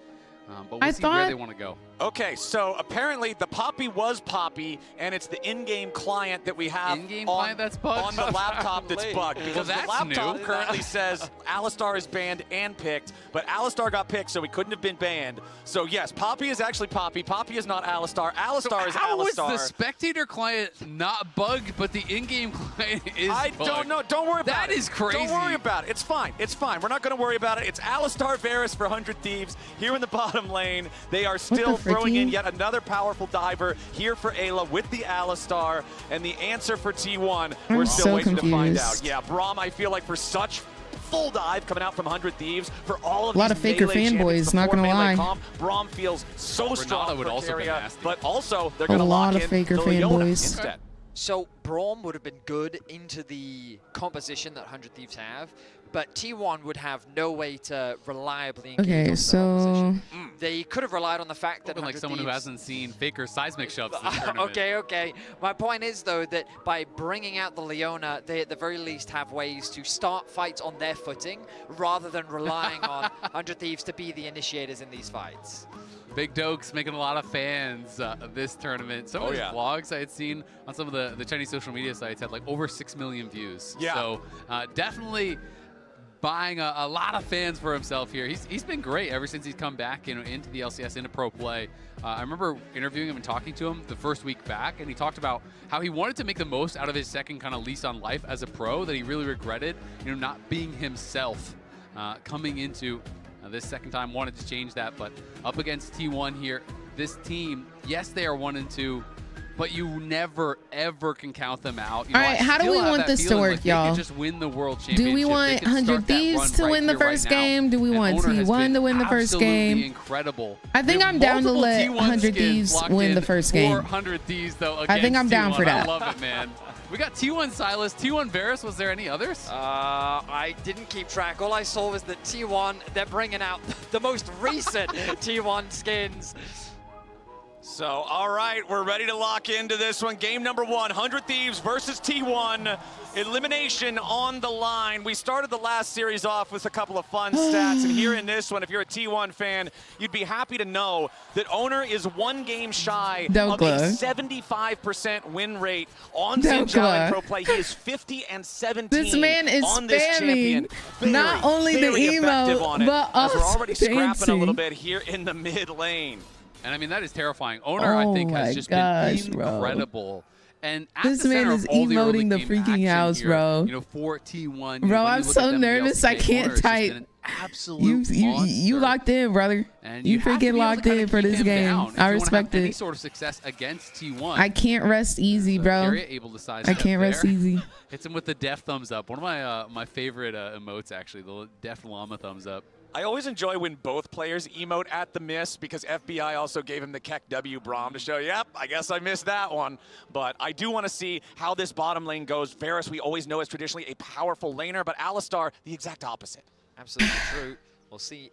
But we'll see where they want to go. Okay, so apparently the Poppy was Poppy, and it's the in-game client that we have client that's bugged? on the laptop that's bugged. Because Well, the that's laptop new. currently says Alistar is banned and picked, but Alistar got picked, so he couldn't have been banned. So yes, Poppy is actually Poppy. Poppy is not Alistar. Alistar is How was Alistar. the spectator client not bugged, but the in-game client is I bugged? don't know. Don't worry about it. That is crazy. Don't worry about it. It's fine. It's fine. We're not going to worry about it. It's Alistar Varus for 100 Thieves here in the bottom lane. They are still throwing in yet another powerful diver here for Ayla with the Alistar. And the answer for T1, we're still waiting to find out. Yeah, Braum, I feel like for such full dive coming out from 100 Thieves for all of A lot these of Faker melee champions fanboys, not before gonna melee lie. comp, Braum feels so strong would for also be Keria, nasty. but also they're A going to lot lock of in Faker the Leona fanboys. instead. So Braum would have been good into the composition that 100 Thieves have, but T1 would have no way to reliably engage Okay, onto so their opposition. They could have relied on the fact that 100 like someone who Thieves- hasn't seen Faker's seismic shoves this tournament. Okay. My point is, though, that by bringing out the Leona, they at the very least have ways to start fights on their footing rather than relying on 100 Thieves to be the initiators in these fights. Big Dokes making a lot of fans of this tournament. Some of his vlogs I had seen on some of the Chinese social media sites had like over 6 million views. Yeah. So definitely buying a lot of fans for himself here. He's been great ever since he's come back into the LCS, into pro play. I remember interviewing him and talking to him the first week back, and he talked about how he wanted to make the most out of his second kind of lease on life as a pro, that he really regretted, you know, not being himself coming into this second time. Wanted to change that, but up against T1 here, this team, yes, they are 1-2, but you never, ever can count them out. All right, how do we want this to work, y'all? They could just win the world championship. Do we want 100 Thieves to win the first game? Do we want T1 to win the first game? Incredible. I think I'm down to let 100 Thieves win the first game. 400 Thieves, though, I think I'm down for that. I love it, man. We got T1 Silas, T1 Varus. Was there any others? I didn't keep track. All I saw was that T1, they're bringing out the most recent T1 skins. So, all right, we're ready to lock into this one. Game number 1, 100 Thieves versus T1. Elimination on the line. We started the last series off with a couple of fun stats, and here in this one, if you're a T1 fan, you'd be happy to know that Owner is 1 game shy of a 75% win rate on Xinjiao in Pro Play. He is 50-17 this man is on this champion. Not only the emote, but also we're already scrapping dancing a little bit here in the mid lane. And I mean, that is terrifying. Owner, I think, has just been incredible. And at this the man center is of all emoting the game freaking house, here, bro. You know, for T1. Bro, I'm so nervous I can't type. You locked in, brother. And you freaking locked in for this game. I respect it. Any sort of success against T1. I can't rest easy, bro. Able to size I can't rest easy. Hits him with the deaf thumbs up. One of my my favorite emotes, actually, the deaf llama thumbs up. I always enjoy when both players emote at the miss because FBI also gave him the Keck W Braum to show, yep, I guess I missed that one. But I do want to see how this bottom lane goes. Varus, we always know, is traditionally a powerful laner, but Alistar, the exact opposite. Absolutely true. We'll see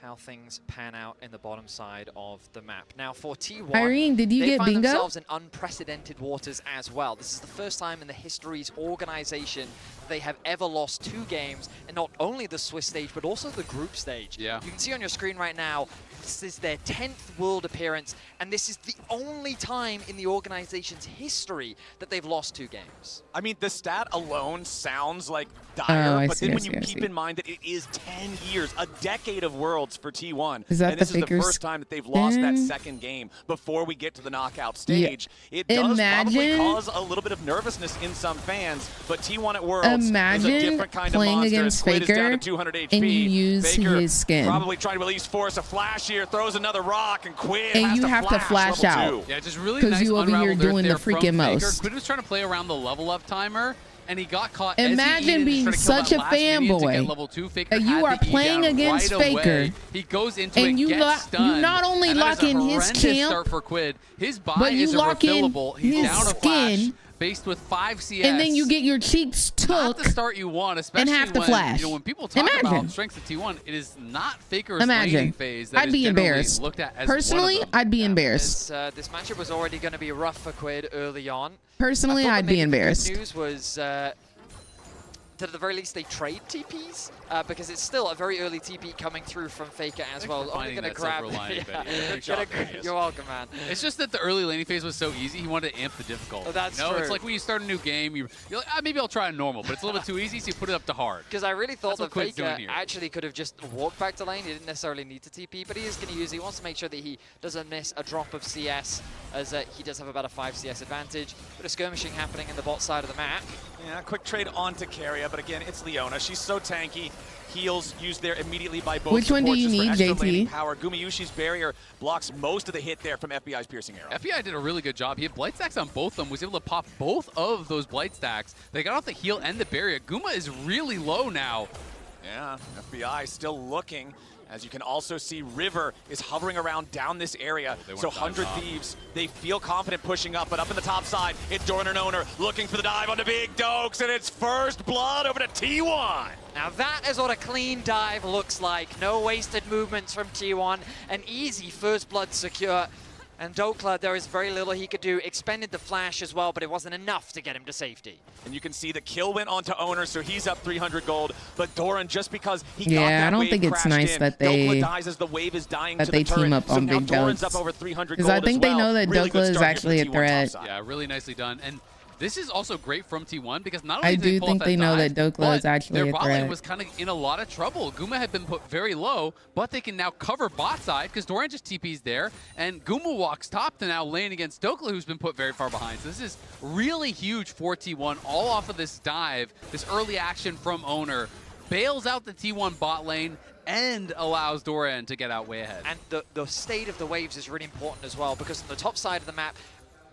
how things pan out in the bottom side of the map. Now for T1, Irene, did you they get find bingo? themselves in unprecedented waters as well. This is the first time in the history's organization they have ever lost 2 games, and not only the Swiss stage, but also the group stage. Yeah. You can see on your screen right now, this is their 10th world appearance, and this is the only time in the organization's history that they've lost 2 games. I mean, the stat alone sounds like dire, but then when you keep see. in mind that it is 10 years, a decade of worlds for T1, is that and this the is the first time that they've lost that second game before we get to the knockout stage. It does probably cause a little bit of nervousness in some fans, but T1 at Worlds is a different kind of monster. Against Squid Faker is down to 200 HP. and you use Faker his skin. probably trying to at least force a flash here, throws another rock, and Quid and has you have to flash out. Yeah, just really because nice you over here doing the freaking most. Quid was trying to play around the level up timer, and he got caught. Imagine being such a fanboy. You are playing against Faker. He goes into and it, you not only lock in his camp, start for Quid. His buy but you is lock in He's his down a skin. Flash, based with 5 CS. And then you get your cheeks took. Not the start you want, especially and have to when, flash. You know, when people talk about strengths of T1, it is not Faker's laning phase that I'd is be embarrassed. Looked at as personally, one of them. I'd be embarrassed. This matchup was already going to be rough for Quid early on. Personally, I'd be embarrassed. The good news was that at the very least they trade TPs because it's still a very early TP coming through from Faker as well. Only going to grab. You're welcome, man. It's just that the early laning phase was so easy. He wanted to amp the difficulty. Oh, that's true. true. It's like when you start a new game, you're like, maybe I'll try a normal, but it's a little bit too easy, so you put it up to hard. Because I really thought that Faker here. actually could have just walked back to lane. He didn't necessarily need to TP, but he is going to use it. He wants to make sure that he doesn't miss a drop of CS, as he does have about a 5 CS advantage. Bit of skirmishing happening in the bot side of the map. Yeah, quick trade onto Keria, but again, it's Leona. She's so tanky. Heals used there immediately by both. Which one do you need, JT? Power. Gumayushi's barrier blocks most of the hit there from FBI's piercing arrow. FBI did a really good job. He had blight stacks on both of them, was able to pop both of those blight stacks. They got off the heal and the barrier. Guma is really low now. Yeah, FBI still looking. As you can also see, River is hovering around down this area. So 100 Thieves, they feel confident pushing up, but up in the top side, it's Doran and Owner looking for the dive onto Big Dokes, and it's first blood over to T1. Now that is what a clean dive looks like. No wasted movements from T1. An easy first blood secure. And Dokla, there is very little he could do. Expended the flash as well, but it wasn't enough to get him to safety. And you can see the kill went onto Owner, so he's up 300 gold. But Doran, just because he got that I don't wave think it's nice in, that they Dokla dies as the wave is dying to the turret. team up on so Big Doran's Dokes. up over 300 Because gold I think as well. they know that Really Dokla is actually a threat. Yeah, really nicely done. And this is also great from T1 because not only I did they do pull think off they that know dive, that Dokla is actually their a bot lane threat. was kind of in a lot of trouble. Guma had been put very low, but they can now cover bot side because Doran just TP's there, and Guma walks top to now lane against Dokla, who's been put very far behind. So this is really huge for T1, all off of this dive, this early action from Owner. Bails out the T1 bot lane and allows Doran to get out way ahead. And the state of the waves is really important as well, because on the top side of the map,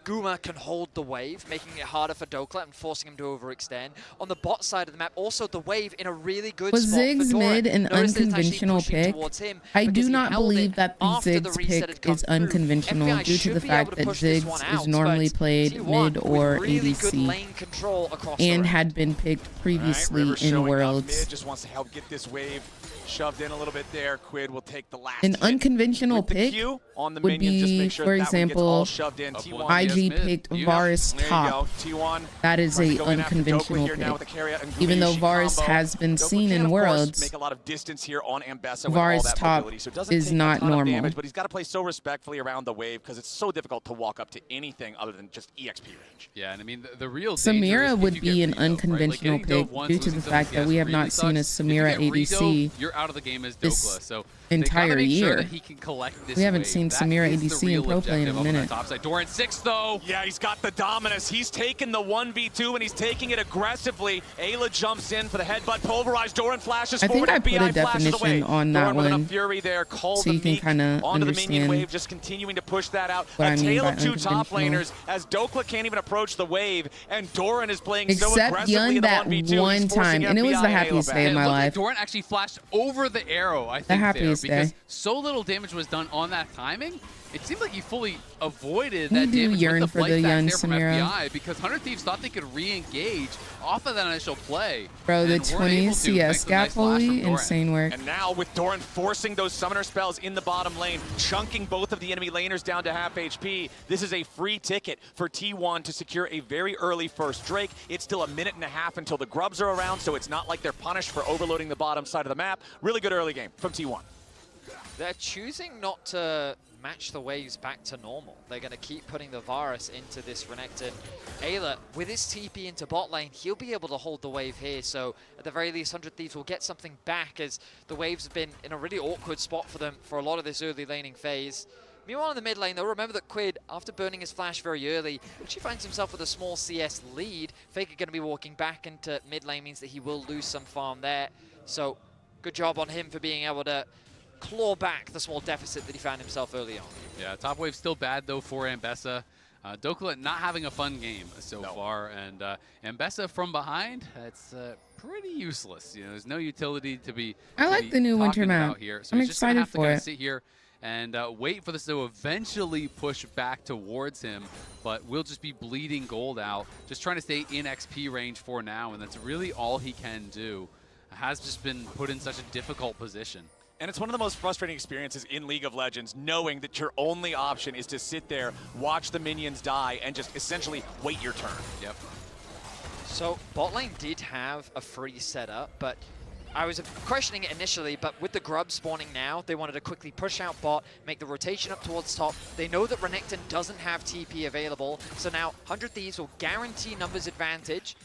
Guma can hold the wave, making it harder for Dokla and forcing him to overextend. On the bot side of the map, also the wave in a really good Was spot Ziggs for Doran. mid an Notice that it's actually unconventional pushing pick? towards him I do because he not held believe it that the after the Ziggs reset had pick come is through. unconventional FBI due to should the be able fact to that push this one Ziggs out, is normally but played T1 mid or with really good ADC lane control across the and road. had been picked previously River in showing up Worlds. mid, just wants to help get this wave shoved in a little bit there. Quid will take the last An hit unconventional with the pick Q on the would minion. Just be, make sure for that one gets all example, shoved in. T1 IG picked Varus There you top. go. T1 That is trying to a go in after Dokla unconventional here now with the pick. carry out and Even though Gumayusi Varus combo. has been Dokla seen can, in of course, Worlds, make a lot of distance here on Ambessa with Varus all that top mobility. So it doesn't is take not a ton normal. of damage, but he's got to play so respectfully around the wave because it's so difficult to walk up to anything other than just EXP range. Yeah, and I mean, the real danger is Samira if would you be get an redove, right? unconventional Like, getting pick dove once, due to losing the to fact that CS we have really not seen a sucks. Samira If you get ADC redove, you're out of the game as this Dokla. So entire they gotta make year. sure that he can collect this We haven't wave. seen That Samira is the ADC in real pro play in a objective up on minute. that top side. Doran 6 though. Yeah, he's got the dominus. He's taking the 1v2 and he's taking it aggressively. Ayla jumps in for the headbutt. Pulverized. Doran flashes I think forward. I put FBI a flashes away. definition on that Doran with one enough fury there. Called so you the can kind of onto the minion understand wave, just continuing to push that out. what A I mean tale by of two top unconventional. laners as Dokla can't even approach the wave, and Doran is playing so Except aggressively Yun in the that 1v2. one He's forcing time, and it was the FBI happiest Ayla day back. of my Look, life. Doran actually flashed over the arrow, I think, happiest there, because day. so little damage was done on that timing. It seemed like he fully avoided We that do damage yearn with the for the flight back Yun there from Samira. FBI because 100 Thieves thought they could re-engage off of that initial play. Bro, the and weren't 20 able to, CS thanks to a nice gap flash from holy, Doran. insane work. And now with Doran forcing those summoner spells in the bottom lane, chunking both of the enemy laners down to half HP, this is a free ticket for T1 to secure a very early first Drake. It's still a minute and a half until the grubs are around, so it's not like they're punished for overloading the bottom side of the map. Really good early game from T1. They're choosing not to match the waves back to normal. They're going to keep putting the Varus into this Renekton. Ayla, with his TP into bot lane, he'll be able to hold the wave here. So at the very least, 100 Thieves will get something back as the waves have been in a really awkward spot for them for a lot of this early laning phase. Meanwhile, in the mid lane, though, remember that Quid, after burning his flash very early, actually finds himself with a small CS lead. Faker going to be walking back into mid lane means that he will lose some farm there. So good job on him for being able to claw back the small deficit that he found himself early on. Yeah, top wave still bad though for Ambessa. Dokla not having a fun game so far, and Ambessa from behind, that's pretty useless. You know, there's no utility to be. I like the new winter map. Here. So I'm he's just gonna excited have to for kinda it. sit here and wait for this to eventually push back towards him, but we'll just be bleeding gold out, just trying to stay in XP range for now, and that's really all he can do. Has just been put in such a difficult position. And it's one of the most frustrating experiences in League of Legends, knowing that your only option is to sit there, watch the minions die, and just essentially wait your turn. Yep. So bot lane did have a free setup, but I was questioning it initially, but with the grub spawning now, they wanted to quickly push out bot, make the rotation up towards top. They know that Renekton doesn't have TP available, so now 100 Thieves will guarantee numbers advantage.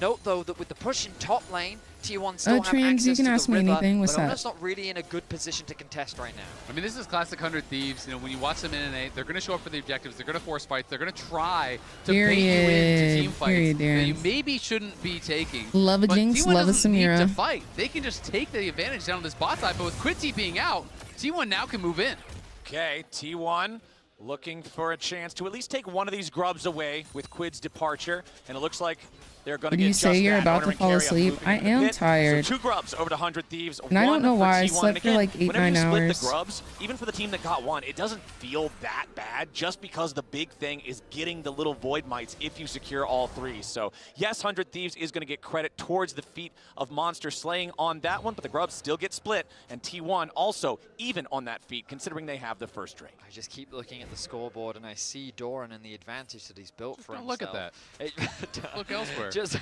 Note, though, that with the push in top lane, T1 still have Trans, access you can to ask the me river, anything. What's but up? Ona's not really in a good position to contest right now. I mean, this is classic 100 Thieves. You know, when you watch them in an 8, they're going to show up for the objectives. They're going to force fights. They're going to try to bait you into team fights that you maybe shouldn't be taking. Love a but Jinx, T1 love a doesn't need Samira. to fight. They can just take the advantage down on this bot side, but with Quincy being out, T1 now can move in. Okay, T1 looking for a chance to at least take one of these grubs away with Quid's departure, and it looks like they're going to Did get you just say you're that. about to Owner and fall Carry asleep? moving I into the am pit. tired. So 2 grubs over to 100 Thieves. And I don't know for why I T1. slept for Again, like 8-9 whenever you split hours. the grubs, even for the team that got 1, it doesn't feel that bad just because the big thing is getting the little Void Mites if you secure all 3. So yes, 100 Thieves is going to get credit towards the feat of monster slaying on that one, but the grubs still get split, and T1 also even on that feat considering they have the first Drake. I just keep looking at the scoreboard and I see Doran and the advantage that he's built for Don't himself. look at that. Look elsewhere. Just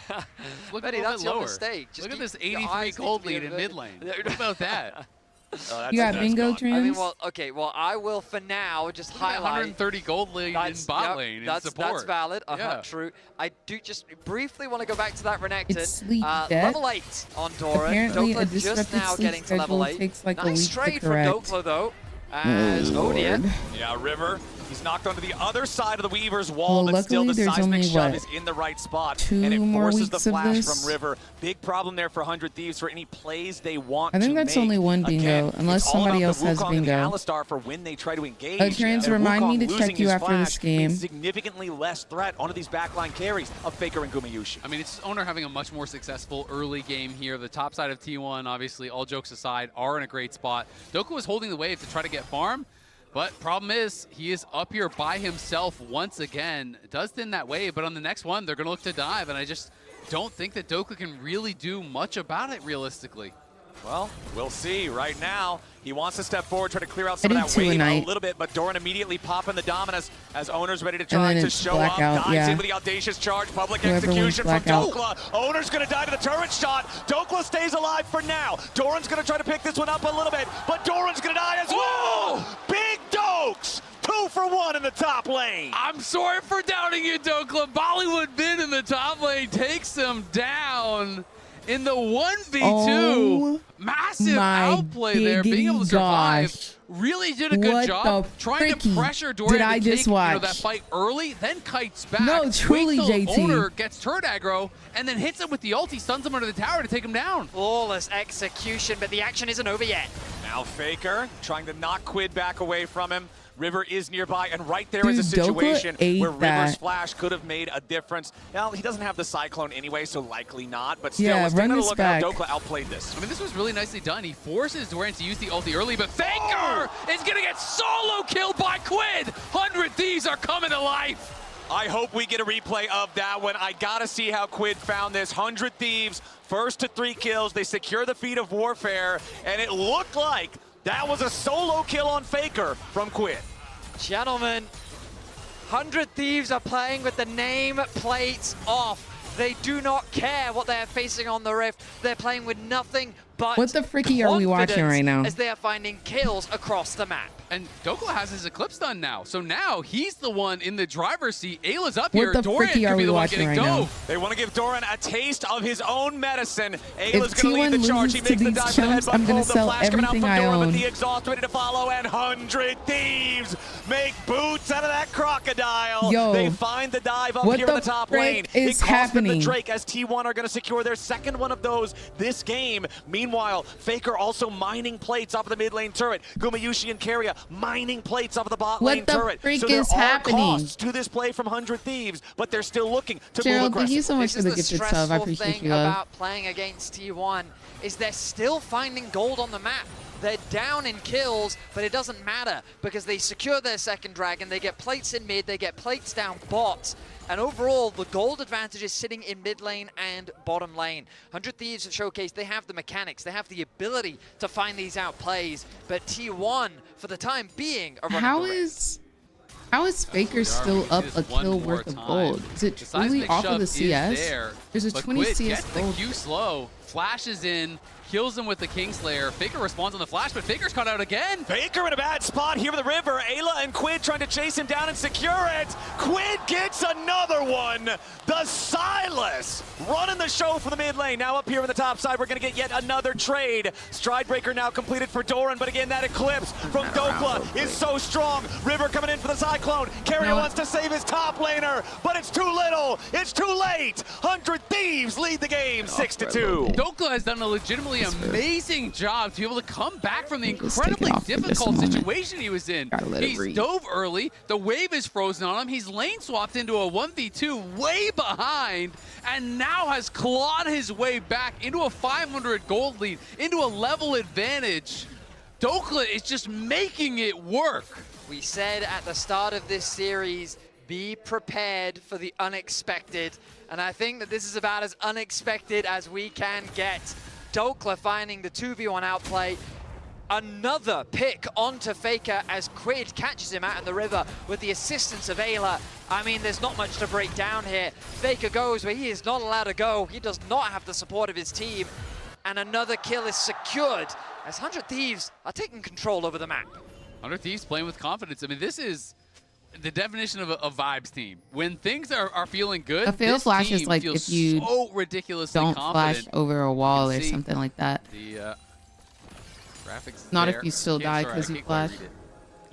Look Benny, a little that's bit your lower. mistake. Just Look at keep this your 83 eyes gold need to lead be in a mid bit- lane. What about that? You got bingo, Trans? I mean, well, okay, well, I will for now just Look at that highlight. 130 gold lead in bot lane in that's support. valid. Yeah. True. I do just briefly want to go back to that Renekton. It's sleep debt. Level 8 on Doran. Apparently, a Dokla just disrupted now sleep getting to level schedule 8. takes like a Nice week to trade from correct. Dokla, though. As Lord. Odian. Yeah, River He's knocked onto the other side of the Weaver's wall, well, but still the there's seismic only, shove what, is in the right spot, 2 and it more forces the weeks of flash this? from River. Big problem there for 100 Thieves for any plays they want I think to that's make. only one bingo, Again, unless it's all somebody about else the has Wukong and the bingo. Alistar for when they try to engage. Trans, And remind me Wukong to check losing you his after this flash game. means significantly less threat onto these backline carries of Faker and Gumayushi. I mean, it's Owner having a much more successful early game here. The top side of T1, obviously, all jokes aside, are in a great spot. Doku was holding the wave to try to get farm, but problem is, he is up here by himself once again. Does thin that wave, but on the next one, they're going to look to dive, and I just don't think that Doku can really do much about it realistically. Well, we'll see. Right now, he wants to step forward, try to clear out some of that wave a little bit, but Doran immediately popping the Dominus as Owner's ready to try to show up. Dives in with the audacious charge, public execution from Dokla. Owner's going to die to the turret shot. Dokla stays alive for now. Doran's going to try to pick this one up a little bit, but Doran's going to die as well. Big Dokes! 2 for 1 in the top lane. I'm sorry for doubting you, Dokla. Bollywood Bin in the top lane takes him down in the 1v2. Oh, massive outplay there, being able to survive. Really did a good job trying to pressure Doran to take that fight early, then kites back. No, truly, Wait till JT. Owner gets turret aggro, and then hits him with the ulti, stuns him under the tower to take him down. Flawless execution, but the action isn't over yet. Now Faker trying to knock Quid back away from him. River is nearby, and right there is a situation where River's flash could have made a difference. Now, he doesn't have the Cyclone anyway, so likely not, but still, let's take another look at how Dokla outplayed this. I mean, this was really nicely done. He forces Doran to use the ulti early, but Faker is going to get solo killed by Quid. 100 Thieves are coming to life. I hope we get a replay of that one. I gotta see how Quid found this. 100 Thieves, first to 3 kills. They secure the feat of Warfare, and it looked like that was a solo kill on Faker from Quid. Gentlemen, 100 Thieves are playing with the name plates off. They do not care what they are facing on the Rift. They're playing with nothing but what the freaky are we watching right now? As they are finding kills across the map. And Dokla has his Eclipse done now. So now he's the one in the driver's seat. Ayla's up here. What the Doran freaky are could be we the one watching getting right now? dove. They want to give Doran a taste of his own medicine. If Ayla's going to lead the charge. He makes the dive to the headbutt. I'm going to sell flash coming out from everything I Doran own. with the exhaust ready to follow, and 100 Thieves make boots out of that crocodile. Yo, they find the dive up what here in the top lane. Is it cost them happening? the Drake as T1 are going to secure their second one of those this game. Meanwhile, Faker also mining plates off of the mid lane turret. Gumayushi and Keria mining plates off of the bot lane turret. Freak so there is are happening? costs to this play from 100 Thieves, but they're still looking to move Gerald, aggressive. thank you so much This for is the the gifted sub. I stressful appreciate thing you, love. about playing against T1 is they're still finding gold on the map. They're down in kills, but it doesn't matter because they secure their second dragon. They get plates in mid, they get plates down bot. And overall, the gold advantage is sitting in mid lane and bottom lane. 100 Thieves have showcased they have the mechanics, they have the ability to find these outplays, but T1, for the time being, are running the risk. How is Faker still up a kill worth of gold? Is it truly off of the CS? There's a 20 CS gold. The Q slow, flashes in, kills him with the Kingslayer. Faker responds on the flash, but Faker's caught out again. Faker in a bad spot here with the River. Ayla and Quid trying to chase him down and secure it. Quid gets another one. The Silas running the show for the mid lane. Now up here in the top side, we're going to get yet another trade. Stridebreaker now completed for Doran, but again, that Eclipse from Dokla is so strong. River coming in for the Cyclone. Keria wants to save his top laner, but it's too little. It's too late. 100 Thieves lead the game 6-2. Dokla has done a legitimately amazing job to be able to come back from the incredibly difficult situation he was in. He's dove early, the wave is frozen on him, he's lane swapped into a 1v2 way behind, and now has clawed his way back into a 500 gold lead, into a level advantage. Dokla is just making it work. We said at the start of this series, be prepared for the unexpected. And I think that this is about as unexpected as we can get. Dokla finding the 2v1 outplay. Another pick onto Faker as Quid catches him out in the river with the assistance of Ayla. I mean, there's not much to break down here. Faker goes where he is not allowed to go. He does not have the support of his team. And another kill is secured as 100 Thieves are taking control over the map. 100 Thieves playing with confidence. I mean, this is the definition of a vibes team. When things are feeling good, A fail flash is like if you so ridiculously don't confident. flash over a wall or something like that. The graphics Not there. if you still die because you flashed.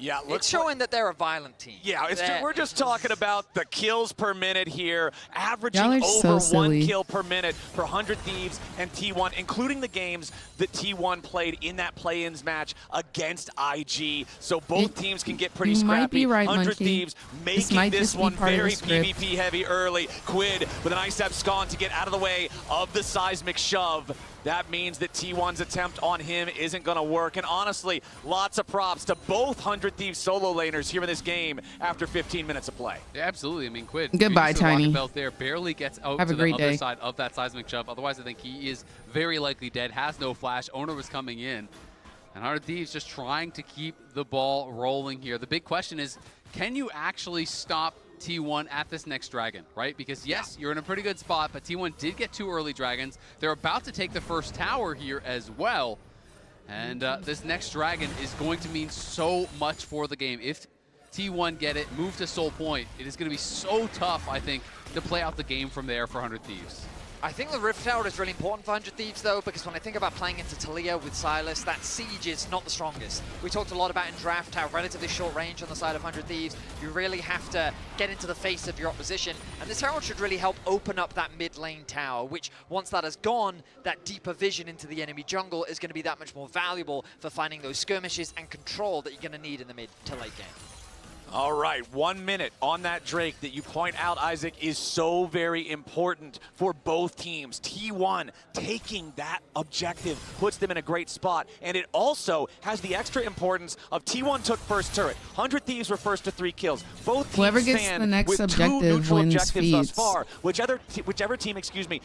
Yeah, it's showing that they're a violent team. Yeah, we're just talking about the kills per minute here, averaging Y'all are over so 1 silly. kill per minute for 100 Thieves and T1, including the games that T1 played in that play-ins match against IG. So both teams can get pretty you scrappy. might be right, 100 Monkey. Thieves This making might this just be one part of the very script. PvP heavy early. Quid with a nice abscond to get out of the way of the seismic shove. That means that T1's attempt on him isn't going to work. And honestly, lots of props to both 100 Thieves solo laners here in this game after 15 minutes of play. Yeah, absolutely. I mean, Quid. Goodbye, uses the rocket Tiny. belt there, barely gets out Have a to the great other day. side of that seismic shove. Otherwise, I think he is very likely dead. Has no flash. Owner was coming in. And 100 Thieves just trying to keep the ball rolling here. The big question is, can you actually stop T1 at this next dragon, right? Because yes, you're in a pretty good spot, but T1 did get 2 early dragons. They're about to take the first tower here as well. And this next dragon is going to mean so much for the game. If T1 get it, move to Soul Point, it is going to be so tough, I think, to play out the game from there for 100 Thieves. I think the Rift Tower is really important for 100 Thieves, though, because when I think about playing into Talia with Silas, that siege is not the strongest. We talked a lot about in draft how relatively short range on the side of 100 Thieves. You really have to get into the face of your opposition, and this Herald should really help open up that mid lane tower, which once that has gone, that deeper vision into the enemy jungle is going to be that much more valuable for finding those skirmishes and control that you're going to need in the mid to late game. All right, 1 minute on that Drake that you point out, Isaac, is so very important for both teams. T1 taking that objective puts them in a great spot, and it also has the extra importance of T1 took first turret. 100 Thieves were first to 3 kills. Both teams Whoever gets stand the next with 2 objective neutral wins objectives thus feeds. far. Whichever team,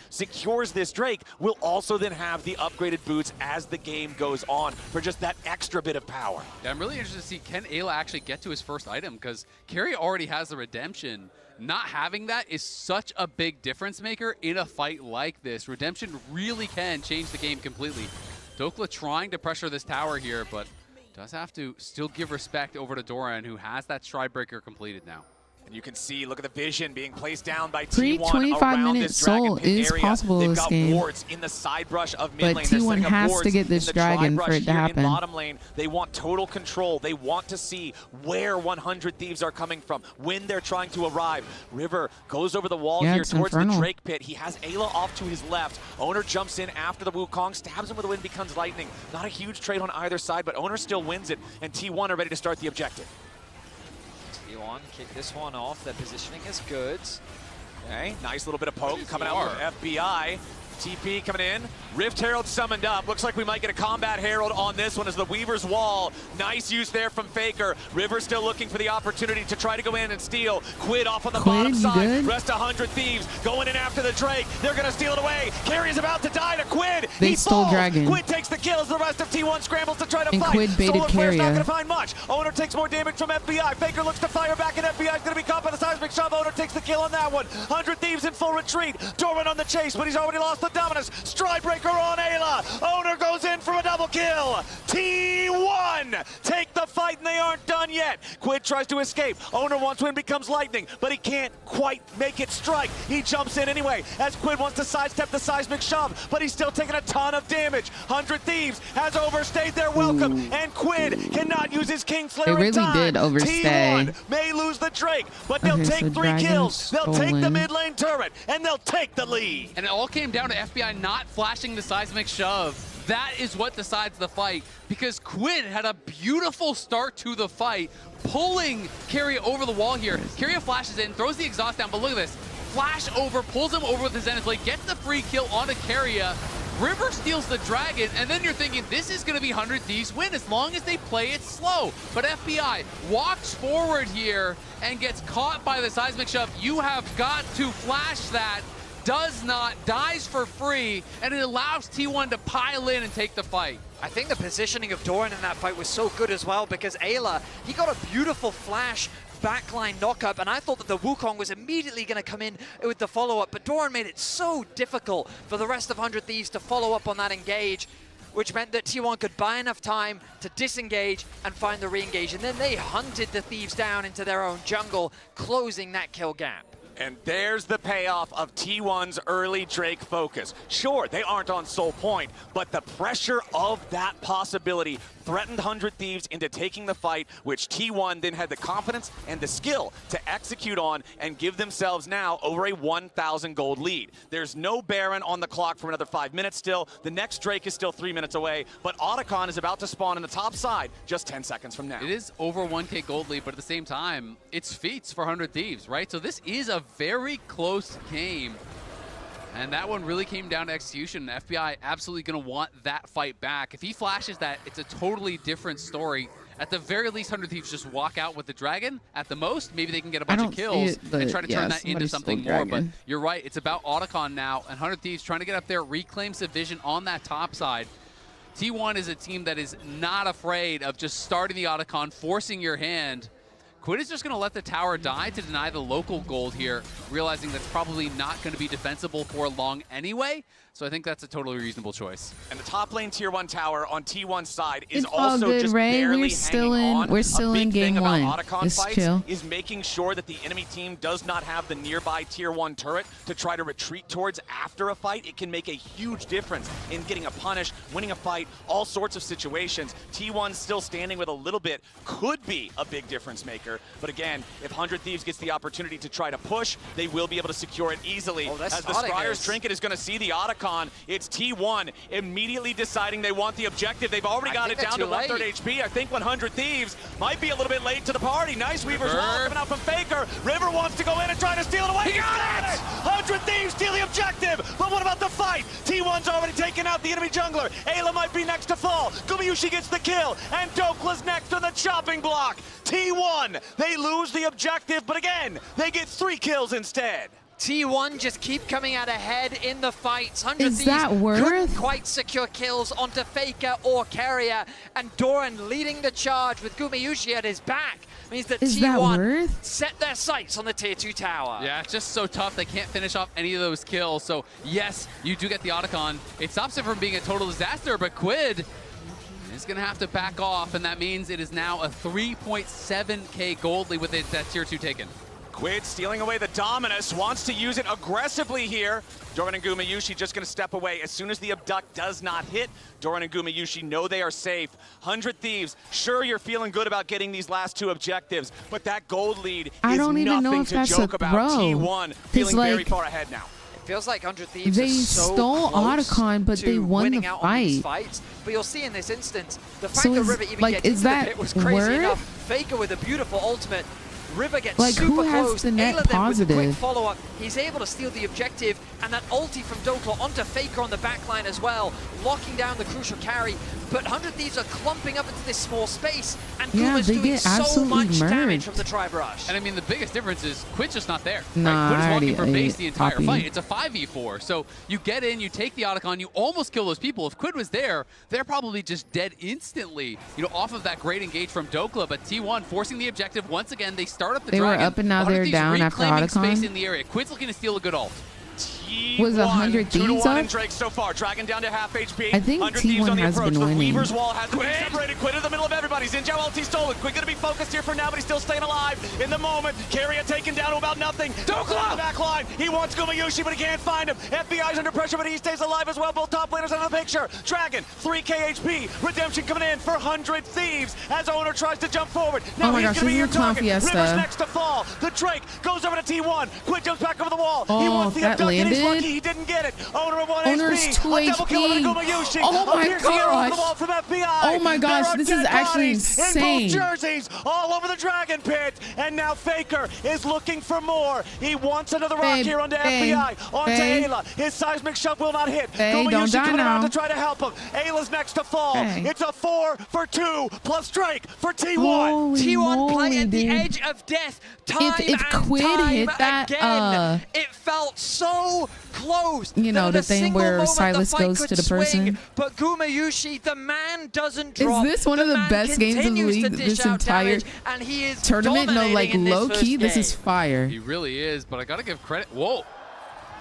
secures this Drake will also then have the upgraded boots as the game goes on for just that extra bit of power. Yeah, I'm really interested to see, can Ayla actually get to his first item? Because Carry already has the redemption. Not having that is such a big difference maker in a fight like this. Redemption really can change the game completely. Dokla trying to pressure this tower here, but does have to still give respect over to Doran, who has that Stride Breaker completed now. And you can see, look at the vision being placed down by Pre T1 25 around minute this dragon soul pit is area. possible They've this got game. wards in the side brush of mid But lane. They're T1 setting up has wards to get this in the dragon tri-brush for it to here happen. In bottom lane. They want total control. They want to see where 100 Thieves are coming from, when they're trying to arrive. River goes over the wall here it's towards infernal. the Drake pit. He has Ayla off to his left. Owner jumps in after the Wukong, stabs him with the wind, becomes lightning. Not a huge trade on either side, but Owner still wins it, and T1 are ready to start the objective. T1 kick this one off. Their positioning is good. Okay, nice little bit of poke coming out from FBI. TP coming in. Rift Herald summoned up. Looks like we might get a Combat Herald on this one as the Weaver's Wall. Nice use there from Faker. River still looking for the opportunity to try to go in and steal. Quid off on the bottom you side. good? Rest 100 Thieves going in after the Drake. They're going to steal it away. Carry is about to die to Quid. They He stole falls. Dragon. Quid takes the kills. The rest of T1 scrambles to try to And fight. Quid baited Solar Flare's not Carrier. going to find much. Owner takes more damage from FBI. Faker looks to fire back, and FBI's going to be caught by the seismic shove. Owner takes the kill on that one. 100 Thieves in full retreat. Doran on the chase, but he's already lost the dominance. Stride Breaker on Ayla. Owner goes in for a double kill. T1 take the fight, and they aren't done yet. Quid tries to escape. Owner wants win, becomes lightning, but he can't quite make it strike. He jumps in anyway as Quid wants to sidestep the seismic shove, but he's still taking a ton of damage. 100 Thieves has overstayed their welcome, and Quid cannot use his Kingslayer It really in time. did overstay. T1 may lose the Drake, but they'll Okay, take so 3 Dragon's kills. They'll take the stolen. mid lane turret, and they'll take the lead. And it all came down to FBI not flashing the seismic shove. That is what decides the fight, because Quid had a beautiful start to the fight, pulling Carrier over the wall here. Carrier flashes in, throws the exhaust down, but look at this. Flash over, pulls him over with the Zenith Blade, gets the free kill onto Carrier. River steals the dragon, and then you're thinking this is going to be 100 Thieves win as long as they play it slow. But FBI walks forward here and gets caught by the seismic shove. You have got to flash that. Does not, dies for free, and it allows T1 to pile in and take the fight. I think the positioning of Doran in that fight was so good as well, because Ayla, he got a beautiful flash backline knockup, and I thought that the Wukong was immediately going to come in with the follow-up, but Doran made it so difficult for the rest of 100 Thieves to follow up on that engage, which meant that T1 could buy enough time to disengage and find the re-engage, and then they hunted the Thieves down into their own jungle, closing that kill gap. And there's the payoff of T1's early Drake focus. Sure, they aren't on sole point, but the pressure of that possibility threatened 100 Thieves into taking the fight, which T1 then had the confidence and the skill to execute on and give themselves now over a 1,000 gold lead. There's no Baron on the clock for another 5 minutes still. The next Drake is still 3 minutes away, but Otacon is about to spawn in the top side just 10 seconds from now. It is over 1K gold lead, but at the same time, it's feats for 100 Thieves, right? So this is a very close game. And that one really came down to execution. FBI absolutely going to want that fight back. If he flashes that, it's a totally different story. At the very least, 100 Thieves just walk out with the dragon. At the most, maybe they can get a bunch of kills and try to turn that into something more. But you're right, it's about Otacon now, and 100 Thieves trying to get up there, reclaim some vision on that top side. T1 is a team that is not afraid of just starting the Otacon, forcing your hand. Quid is just going to let the tower die to deny the local gold here, realizing that's probably not going to be defensible for long anyway. So I think that's a totally reasonable choice. And the top lane tier 1 tower on T1's side is It's all also good, just Ray. barely We're still hanging in. on. We're still in game one. Just chill. Is making sure that the enemy team does not have the nearby tier 1 turret to try to retreat towards after a fight. It can make a huge difference in getting a punish, winning a fight, all sorts of situations. T1 still standing with a little bit could be a big difference maker. But again, if 100 Thieves gets the opportunity to try to push, they will be able to secure it easily. As the Scryer's Trinket is going to see the Otacon, it's T1 immediately deciding they want the objective. They've already got it down to 1/3 HP. I think 100 Thieves might be a little bit late to the party. Nice Weaver's Wall coming out from Faker. River wants to go in and try to steal it away. He got it! 100 Thieves steal the objective. But what about the fight? T1's already taken out the enemy jungler. Ayla might be next to fall. Gumayusi gets the kill. And Dokla's next on the chopping block. T1, they lose the objective, but again, they get 3 kills instead. T1 just keep coming out ahead in the fights. 100 Is Thieves that worth? couldn't quite secure kills onto Faker or Carrier, and Doran leading the charge with Gumayusi at his back means that T1 set their sights on the tier 2 tower. Yeah, it's just so tough. They can't finish off any of those kills. So yes, you do get the Otacon. It stops it from being a total disaster, but Quid is going to have to back off, and that means it is now a 3.7K gold lead with it, that tier 2 taken. Quid stealing away the Dominus, wants to use it aggressively here. Doran and Gumayusi just going to step away. As soon as the abduct does not hit, Doran and Gumayusi know they are safe. 100 Thieves, sure you're feeling good about getting these last 2 objectives, but that gold lead is nothing to joke about. T1 feeling very far ahead now. Feels like 100 Thieves they are so stole close Otacon, but they won the out on these fight. fights. But you'll see in this instance, the fact So that is- River even like, gets is into the that pit was crazy worth? enough. Faker with a beautiful ultimate. River gets Like, super who has close. the net Ayla then with a quick positive? follow-up. He's able to steal the objective, and that ulti from Dokla onto Faker on the backline as well, locking down the crucial carry. But 100 Thieves are clumping up into this small space, and Yeah, Kuma's they doing get so absolutely much damage murked. from the Tribe Rush. And I mean, the biggest difference is Quid's just not there. Nah, right? Quid's I walking already for base ate the entire Poppy. fight. It's a 5v4. So you get in, you take the Otacon, you almost kill those people. If Quid was there, they're probably just dead instantly, you know, off of that great engage from Dokla. But T1 forcing the objective once again. They start up the They were dragon. up and now 100 they're Thieves down after reclaiming Otacon. space in the area. Quid's looking to steal a good ult. Was 100 Thieves 2-1 up? in Drake so far. Dragon down to half HP. I think 100 Thieves T1 on the has approach. been The winning. Weaver's Wall has been separated. Quid in the middle of everybody. Zinjao ulti stolen. Quid gonna be focused here for now, but he's still staying alive in the moment. Carrier taken down to about nothing. Dokla! Back line. He wants Gumayusi, but he can't find him. FBI's under pressure, but he stays alive as well. Both top laners out of the picture. Dragon, 3K HP. Redemption coming in for 100 Thieves as Owner tries to jump forward. Now Oh my he's gosh, gonna be this your is a Clown target. Fiesta. River's next to fall. The Drake goes over to T1. Quid jumps back over the wall. He Oh, wants the that abduct, and he's landed? lucky he didn't get it. Owner of 1 Owner's HP. 2 A double kill over to HP. Gumayusi. Oh my Appears here over the gosh. wall from FBI. Oh my gosh, There are this dead is actually bodies insane. in both jerseys, all over the Dragon Pit. And now Faker is looking for more. He wants another rock Babe, here onto babe, FBI. Onto babe. Ayla. His seismic shove will not hit. Babe, don't Gumayusi die coming around now. to try to help him. Ayla's next to fall. Hey. It's a 4 for 2 plus Drake for T1. Holy T1 playing moly, at the dude. edge of death time If and Quid time hit that, again. It felt so close. You know, that the at a thing single where moment Silas the fight goes could to the swing, person. But Gumayusi, the man doesn't drop. Is this one of the man best games of the continues to league dish this out entire damage, and he is tournament? No, like dominating in low key, first this is game. fire. He really is, but I gotta give credit. Whoa.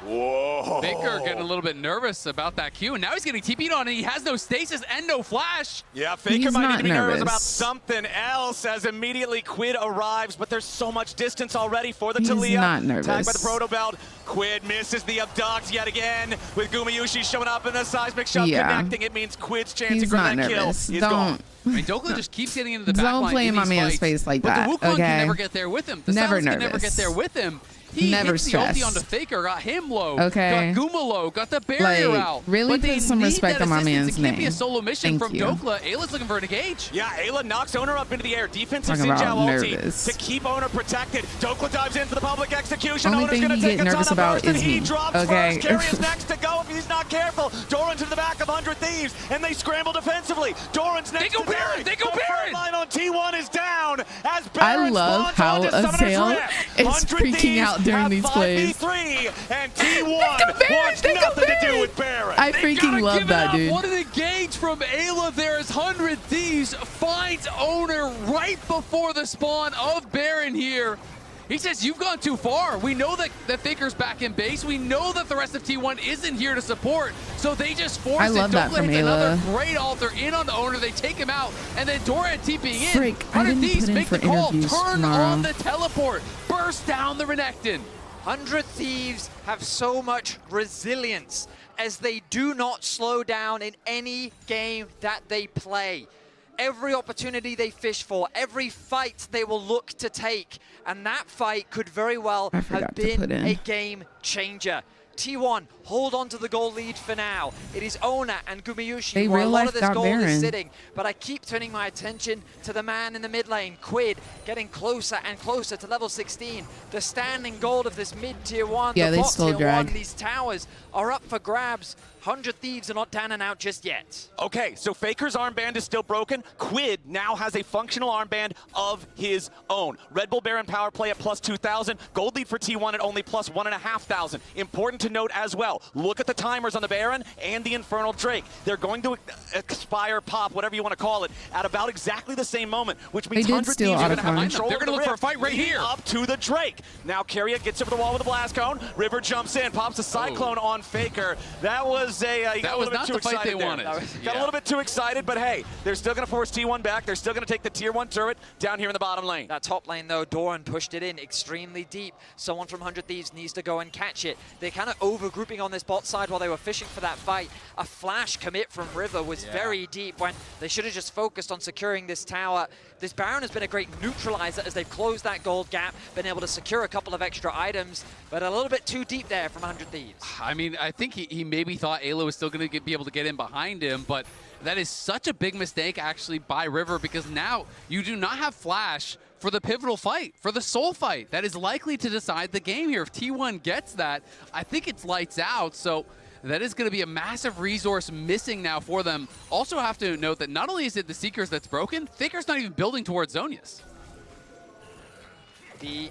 Whoa. Faker getting a little bit nervous about that Q, and now he's getting TP'd on, and he has no stasis and no flash. Yeah, Faker might need to be nervous about something else as immediately Quid arrives, but there's so much distance already for the Talia. He's not nervous. Tagged by the Proto Belt. Quid misses the abduct yet again, with Gumayushi showing up in the seismic shot connecting. It means Quid's chance to grab that kill is gone. I mean, Dokla just keeps getting into the back line. Don't play in my man's face like that. But the Wukong can never get there with him. The Never Silence can never get there with him. He Never hits the ulti onto Faker, got him low, got Guma low, got the barrier out. Really put some respect on my man's name. It can't be a name. solo mission Thank from you. Dokla. Ayla's looking for an engage. Yeah, Ayla knocks Owner up into the air. Defensive Talking about Xin Zhao ulti nervous. to keep Owner protected. Dokla dives in for the public execution. Only Owner's thing going to you take get a ton nervous of about burst, and is he me, drops okay? first. Carry is next to go if he's not careful. Doran to the back of 100 Thieves, and they scramble defensively. Doran's next to Baron. They go Baron! The line on T1 is down as I Baron love spawns how onto a Summoner's sale Rift. is 100 freaking Thieves out during have these plays. 5v3, and T1 wants nothing to do with Baron. I freaking love that, dude. What an engage from Ayla there as 100 Thieves finds Owner right before the spawn of Baron here. He says, you've gone too far. We know that Faker's back in base. We know that the rest of T1 isn't here to support. So they just force I it. love that from another Ayla. great altar in on the Owner. They take him out. And then Doran TPing in. Frick, I 100 didn't Thieves put in make for the call. interviews Turn tomorrow. on the teleport. Burst down the Renekton. 100 Thieves have so much resilience as they do not slow down in any game that they play. Every opportunity they fish for, every fight they will look to take, and that fight could very well have been a game changer. T1 hold on to the goal lead for now. It is Owner and Gumayushi where a lot of this goal is sitting, but I keep turning my attention to the man in the mid lane, Quid, getting closer and closer to level 16. The standing gold of this mid-tier 1, Yeah, the they bot still tier drag. 1, these towers are up for grabs. 100 Thieves are not down and out just yet. Okay, so Faker's armband is still broken. Quid now has a functional armband of his own. Red Bull Baron power play at plus 2,000. Gold lead for T1 at only plus 1,500. Important to note as well, look at the timers on the Baron and the Infernal Drake. They're going to expire, pop, whatever you want to call it, at about exactly the same moment, which means 100 Thieves are going to have control. They're going to look for a fight right here. Up to the Drake. Now Carrier gets over the wall with a blast cone. River jumps in, pops a Cyclone on Faker. That was a that was not the fight they wanted. Got a little bit too excited, but hey, they're still going to force T1 back. They're still going to take the tier 1 turret down here in the bottom lane. That top lane, though, Doran pushed it in extremely deep. Someone from 100 Thieves needs to go and catch it. They're kind of over-grouping on this bot side while they were fishing for that fight. A flash commit from River was very deep when they should have just focused on securing this tower. This Baron has been a great neutralizer as they've closed that gold gap, been able to secure a couple of extra items, but a little bit too deep there from 100 Thieves. I mean, I think he maybe thought Ayla was still going to be able to get in behind him, but that is such a big mistake actually by River, because now you do not have Flash for the pivotal fight, for the soul fight that is likely to decide the game here. If T1 gets that, I think it's lights out. So that is going to be a massive resource missing now for them. Also have to note that not only is it the Seekers that's broken, Faker's not even building towards Zonius. The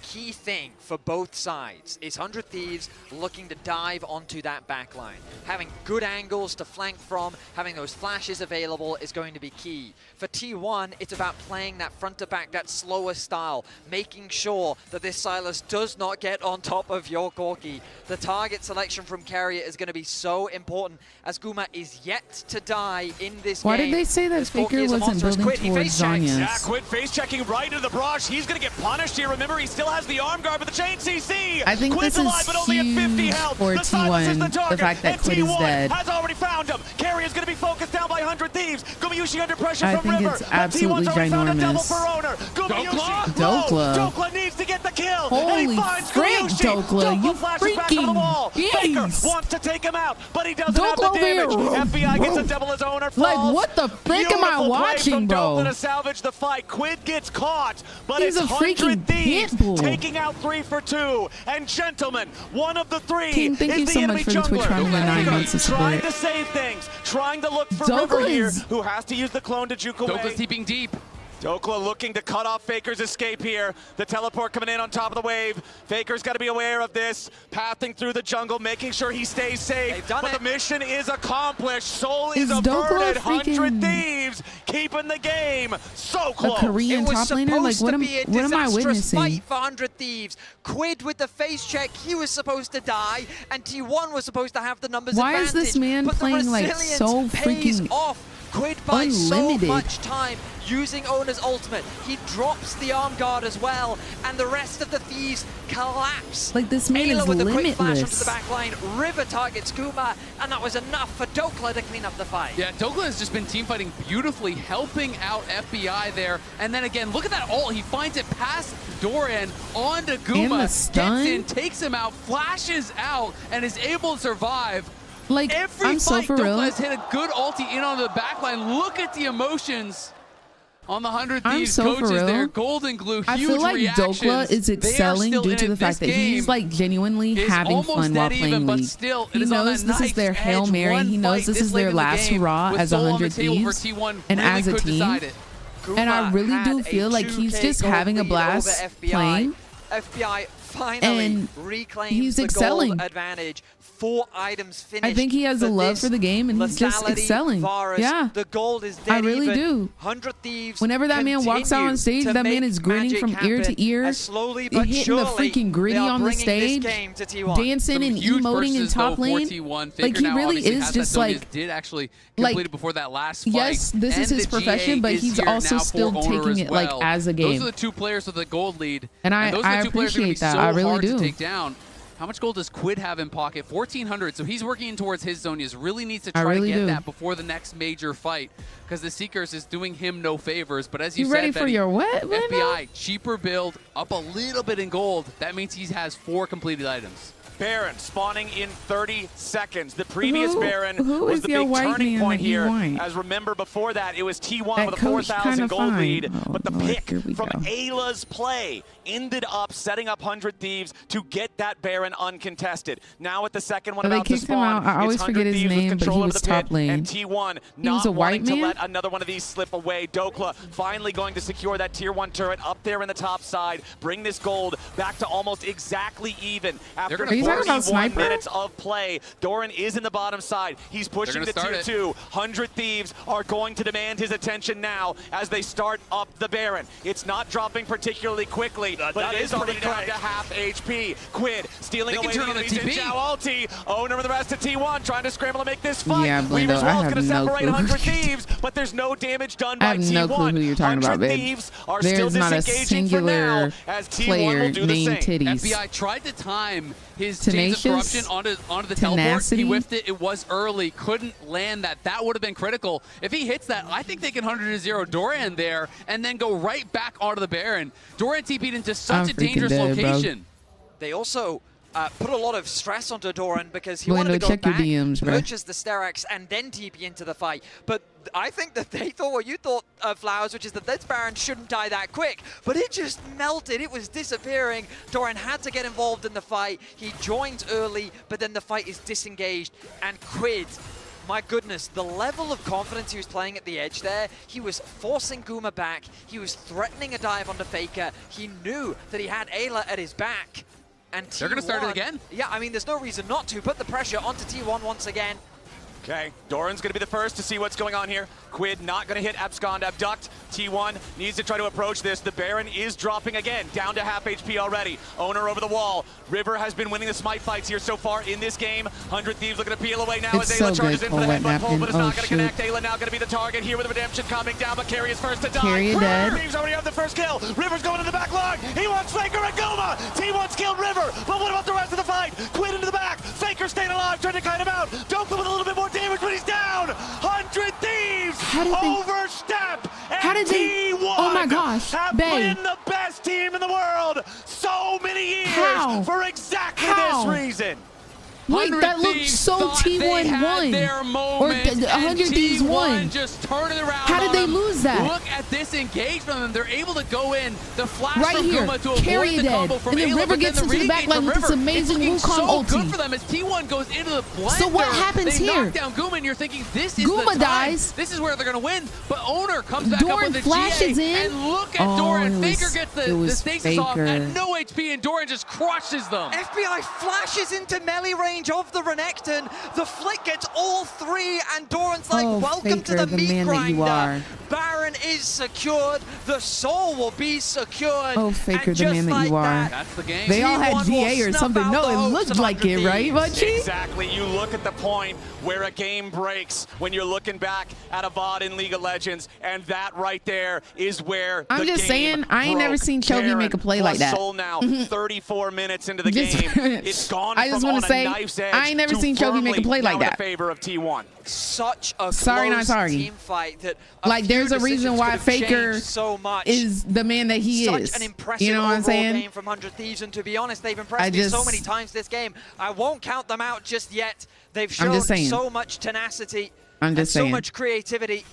key thing for both sides is 100 Thieves looking to dive onto that back line. Having good angles to flank from, having those flashes available is going to be key. For T1, it's about playing that front to back, that slower style, making sure that this Silas does not get on top of your Corki. The target selection from Carrier is going to be so important as Guma is yet to die in this Why game. did they say that Faker wasn't building towards Zonius? Yeah, Quid face checking right into the barrage. He's going to get punished here. Remember, he still has the arm guard with the chain CC. I think Quid's this alive, is but only at 50 huge health. for T1, the fact that Quid is dead. Has already found him. Carrier's going to be focused down by 100 Thieves. Gumayushi under pressure I from think River. it's absolutely ginormous. Dokla. Dokla needs to get the kill. Holy and he finds frick, Gumayushi. Dokla, you flashes back over the wall. Faker beast. wants to take him out, but he doesn't Dokla have the damage. over here. FBI gets a double as Owner falls. Like, what the frick am I Beautiful play watching, from bro? Dokla to salvage the fight. Quid gets caught, but He's it's a 100 freaking Thieves pitbull. taking out 3 for 2. And gentlemen, one of the 3 Team, thank is you the so enemy much for the Twitch jungler. Prime and the 9 months of Trying support. to save things, trying to look for Dokla River here, is- who has to use the clone to juke away. Dokla's deeping deep. Dokla looking to cut off Faker's escape here. The teleport coming in on top of the wave. Faker's got to be aware of this. Pathing through the jungle, making sure he stays safe. But the mission is accomplished. Soul is averted. 100 Thieves keeping the game so close. A Korean top laner? Like, what am I witnessing? Fight for 100 Thieves. Quid with the face check, he was supposed to die, and T1 was supposed to have the numbers Why advantage. is this man but playing the like so pays freaking off. Quid buys unlimited? so much time using Owner's ultimate. He drops the arm guard as well, and the rest of the Thieves collapse. Like, this man Ayla is with a quick flash onto limitless. the back line. River targets Kuma, and that was enough for Dokla to clean up the fight. Yeah, Dokla has just been team fighting beautifully, helping out FBI there. And then again, look at that ult. He finds it past Doran onto Guma, gets in, takes him out, flashes out, and is able to survive. Like, every I'm so fight, for real. Dokla has hit a good ulti in on the back line. Look at the emotions on the 100 Thieves so for coaches real. there. Golden Glue, huge I feel like reactions. Dokla is excelling They are still due to in the it. fact that This he's game like genuinely is having almost fun while dead playing even, but League. still, He it is on knows a this is their knife's Hail edge. Mary. One He knows fight this is late their in the last game hurrah with as Soul on the 100 table where Thieves. T1 And really as a could team. decide it. And I really do had feel a like he's 2K just gold having a lead blast over FBI. playing. FBI finally And reclaims he's the excelling. gold advantage. 4 items finished. I think he has a love for the game, and he's just Lethality, excelling. Varus, Yeah, the gold is I dead really even. do. 100 Thieves. Whenever that man walks out on stage, that man is grinning from ear to ear, slowly but hitting surely, the freaking gritty they are on the bringing this stage, game to T1. dancing and emoting in top lane. Like, he really is just like, did actually complete it before that last fight. yes, this is and his the profession, GA but is he's here also now for still Owner taking as it like well. as a game. Those are the 2 players with the gold lead, And those are the 2 players who are going to be appreciate so that. I really hard do. to take down. How much gold does Quid have in pocket? 1,400. So he's working towards his zone. He really needs to try to get that before the next major fight, because the Seekers is doing him no favors. But as you said, ready for your what? FBI, cheaper build, up a little bit in gold. That means he has 4 completed items. Baron spawning in 30 seconds. The previous Baron who was is the your big white turning man point that you here. want? As remember, before that, it was T1 That with a coach 4,000 kinda gold fine. lead. Oh, but the Lord, pick here we from go. Ayla's play ended up setting up 100 Thieves to get that Baron uncontested. Now at the second one So they about to kicked him spawn, out. I always it's 100 forget his Thieves with name, but control he over was the top pit, lane. and T1 He was not a white wanting to man? let another one of these slip away. Dokla finally going to secure that tier 1 turret up there in the top side, bring this gold back to almost exactly even after Are you talking about 41 Sniper? minutes of play. Doran is in the bottom side. He's pushing to tier 2. 100 Thieves are going to demand his attention now as they start up the Baron. It's not dropping particularly quickly, but it is already down to half HP. Quid stealing away the enemies in Zhao ulti. Owner of the rest of T1 trying to scramble to make this fight. Yeah, Blindo, Weaver's I Wall's have going to no separate clue. 100 Thieves, but there's no damage done I by have T1. no clue who you're talking about, 100 babe. Thieves are still There's not a disengaging for now singular as T1 player will do the named same. Titties. FBI tried to time his Tenacious? chains of corruption onto the teleport. Tenacity? He whiffed it. It was early. Couldn't land that. That would have been critical. If he hits that, I think they can 100-0 Doran there and then go right back onto the Baron. Doran TP'd into such a dangerous location. They also put a lot of stress onto Doran because he Blindo, wanted to go check your back, DMs, bro. purchase the Sterak's, and then TP into the fight. But I think that they thought what you thought, Flowers, which is that this Baron shouldn't die that quick. But it just melted. It was disappearing. Doran had to get involved in the fight. He joins early, but then the fight is disengaged. And Quid, my goodness, the level of confidence he was playing at the edge there, he was forcing Guma back. He was threatening a dive onto Faker. He knew that he had Ayla at his back. And They're going to start it again? Yeah, I mean, there's no reason not to. Put the pressure onto T1 once again. Okay, Doran's going to be the first to see what's going on here. Quid not going to hit Abscond Abduct. T1 needs to try to approach this. The Baron is dropping again, down to half HP already. Owner over the wall. River has been winning the smite fights here so far in this game. 100 Thieves looking to peel away now as Ayla charges in for the headbutt pull, but it's not going to connect. Ayla now going to be the target here with the redemption coming down, but Carry is first to die. Carry dead. Thieves already have the first kill. River's going to the back line. He wants Faker and Guma. T1's killed River, but what about the rest of the fight? Quid into the back. Faker staying alive, trying to kite him out. Dokla with a little bit more damage, but he's down. 100 Thieves overstep. How did they? T1 Oh my gosh, have babe. been the best team in the world so many years for exactly How? this reason. Wait, that looked so T1 won. Or 100 Thieves won. Just turn it around. How did they lose that? Look at this engagement. They're able to go in. The flash Right from here, Guma to Carry avoid the dead. combo from And then Ayla, River but gets then into the back regain line from with this River. amazing It's Wukong so ulti. good for them as T1 goes into the blender. So what happens they here? knock down Guma, and you're thinking this is Guma the time. dies. This is where they're going to win. But Owner comes back Doran up with the flashes GA, in. and look at Oh, Doran. it Faker was- gets it the was stasis off Faker. at no HP, and Doran just crushes them. FBI flashes into melee range of the Renekton. The flick gets all three, and Doran's like, Oh, welcome Faker, to the the meat man that you grinder. are. Baron is secured. The soul will be secured. Oh, Faker, the man that you are. That's the game. They all had GA or something. No, it looked like it, right, Munchie? Exactly. You look at the point where a game breaks when you're looking back at a VOD in League of Legends, and that right there is where I'm just saying, I ain't never seen Chovy make a play like that. Soul now, 34 minutes into the game. It's gone I just from want to say, I ain't never seen Chovy make a play like that. In favor of T1. Such a sorry, not sorry. Team fight that like there's a reason why Faker so much. is the man that he Such is. An impressive you know what I'm saying? Game from 100 Thieves, and to be honest, they've impressed me so many times this game. I won't count them out just yet. They've shown so much tenacity and so much creativity.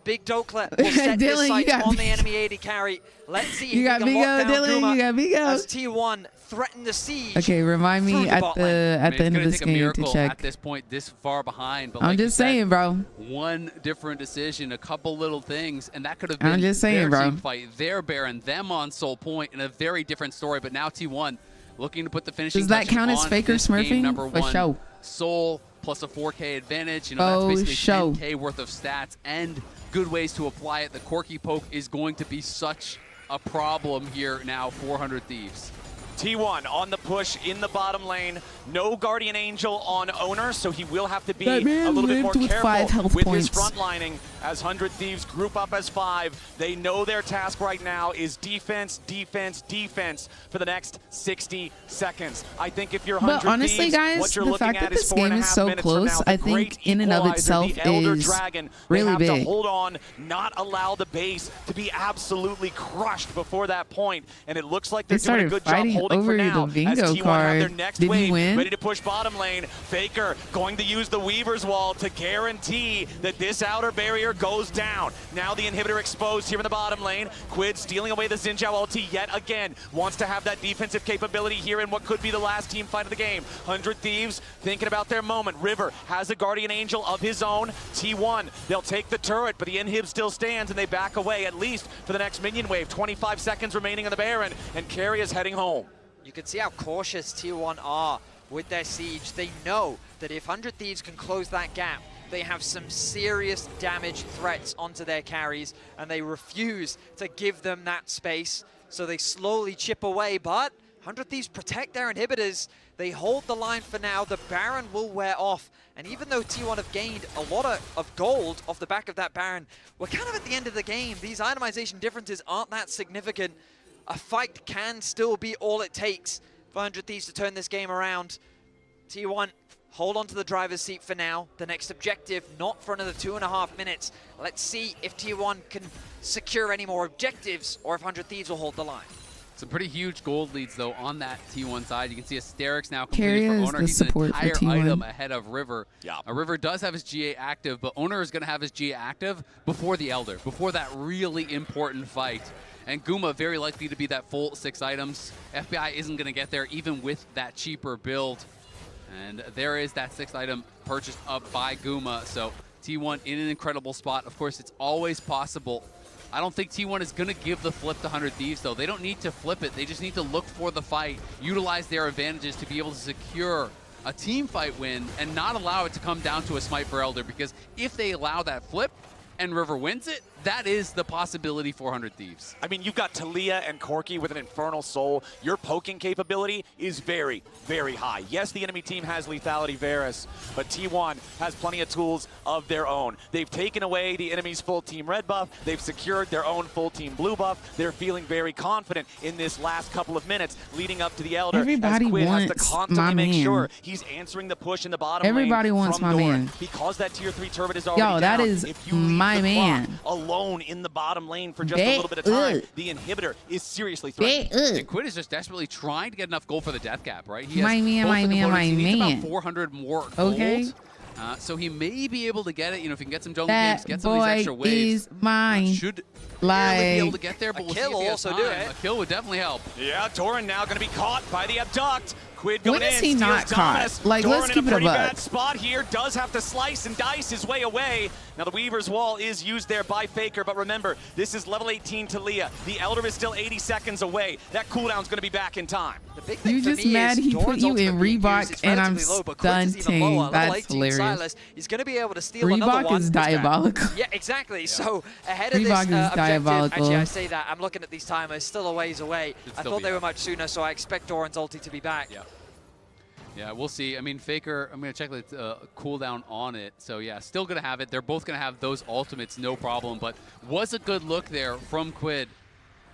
Big Dokla will set Dylan, his sights on the enemy AD carry. Let's see if you got he can lock down Dylan, Guma you got Bigo. as T1 threaten the siege. Okay, remind me at the end of this game to check. At this point, this far behind, but I'm just saying, bro. One different decision, a couple little things, and that could have been I'm just saying, their bro. team fight, their Baron, them on Soul Point, in a very different story. But now T1 looking to put the finishing Does that touches count as on Faker this game smurfing? number For one. show. Soul plus a 4K advantage. You know, that's basically show. 10K worth of stats and good ways to apply it. The Corky Poke is going to be such a problem here now for 100 Thieves. T1 on the push in the bottom lane. No Guardian Angel on Owner, so he will have to be That man a little bit more lived with 5 careful health with points. his front lining as 100 Thieves group up as 5. They know their task right now is defense, defense, defense for the next 60 seconds. I think if you're 100 But honestly, Thieves, guys, what you're the looking fact at that this game is 4.5 so minutes from close, now. The I think great in and of equalizer, itself the Elder is Dragon, really they have big. to hold on, not allow the base to be absolutely crushed before that point, and it looks like they're doing a good job holding for now the as bingo T1 card. have their next Did wave he win? ready to push bottom lane. Faker going to use the Weaver's Wall to guarantee that this outer barrier goes down. Now the inhibitor exposed here in the bottom lane. Quid stealing away the Xin Zhao ulti yet again. Wants to have that defensive capability here in what could be the last team fight of the game. 100 Thieves thinking about their moment. River has a Guardian Angel of his own. T1, they'll take the turret, but the inhib still stands and they back away at least for the next minion wave. 25 seconds remaining on the Baron, and Carry is heading home. You can see how cautious T1 are with their siege. They know that if 100 Thieves can close that gap, they have some serious damage threats onto their carries, and they refuse to give them that space. So they slowly chip away, but 100 Thieves protect their inhibitors. They hold the line for now. The Baron will wear off. And even though T1 have gained a lot of gold off the back of that Baron, we're kind of at the end of the game. These itemization differences aren't that significant. A fight can still be all it takes for 100 Thieves to turn this game around. T1 hold on to the driver's seat for now. The next objective, not for another 2.5 minutes. Let's see if T1 can secure any more objectives or if 100 Thieves will hold the line. Some pretty huge gold leads, though, on that T1 side. You can see Asterix now Carry completed for is Owner. the He's an support for entire T1. item ahead of River. River does have his GA active, but Owner is going to have his GA active before the Elder, before that really important fight. And Guma very likely to be that full 6 items. FBI isn't going to get there even with that cheaper build. And there is that 6th item purchased up by Guma. So T1 in an incredible spot. Of course, it's always possible. I don't think T1 is going to give the flip to 100 Thieves, though. They don't need to flip it. They just need to look for the fight, utilize their advantages to be able to secure a team fight win and not allow it to come down to a smite for Elder, because if they allow that flip and River wins it, that is the possibility for 100 Thieves. I mean, you've got Talia and Corky with an Infernal Soul. Your poking capability is very, very high. Yes, the enemy team has Lethality Varus, but T1 has plenty of tools of their own. They've taken away the enemy's full team red buff. They've secured their own full team blue buff. They're feeling very confident in this last couple of minutes leading up to the Elder. Everybody as Quid has to wants constantly my make man. sure he's answering the push in the bottom Everybody lane wants from my Doran. man. Because that tier 3 turret is already Yo, down. that is if you leave my the man. clock alone in the bottom lane for just a little bit of time, the inhibitor is seriously threatened. And Quid is just desperately trying to get enough gold for the death cap, right? He has My man, both my the man, components. my He needs man. about 400 more gold. Okay. So he may be able to get it. You know, if he can get some jungle That games, get some of these extra boy waves. is mine. Should barely be able to Like, get there, but we'll see kill if he will has also do time. it. A kill would definitely help. Yeah, Doran now going to be caught by the abduct. Quid going When is in, he steals not Dominus. caught? Like, Doran let's in keep a it a pretty buck. bad spot here. Does have to slice and dice his way away. Now the Weaver's Wall is used there by Faker, but remember, this is level 18 Talia. The Elder is still 80 seconds away. That cooldown's going to be back in time. The big thing You for just me mad is he put Doran's you in ultimate being used. Reebok It's and I'm relatively low, but Quid is even stunting. lower. Level That's 18 hilarious. Silas, he's going to be able to steal another Reebok one. is diabolical. Yeah, exactly. So ahead of Reebok this is objective, diabolical. actually I say that, I'm looking at these timers, still a ways away. I thought they were much sooner, so I expect Doran's ulti to be back. Yeah. Yeah, we'll see. I mean, Faker, I'm going to check the cooldown on it. So, yeah, still going to have it. They're both going to have those ultimates, no problem. But was a good look there from Quid.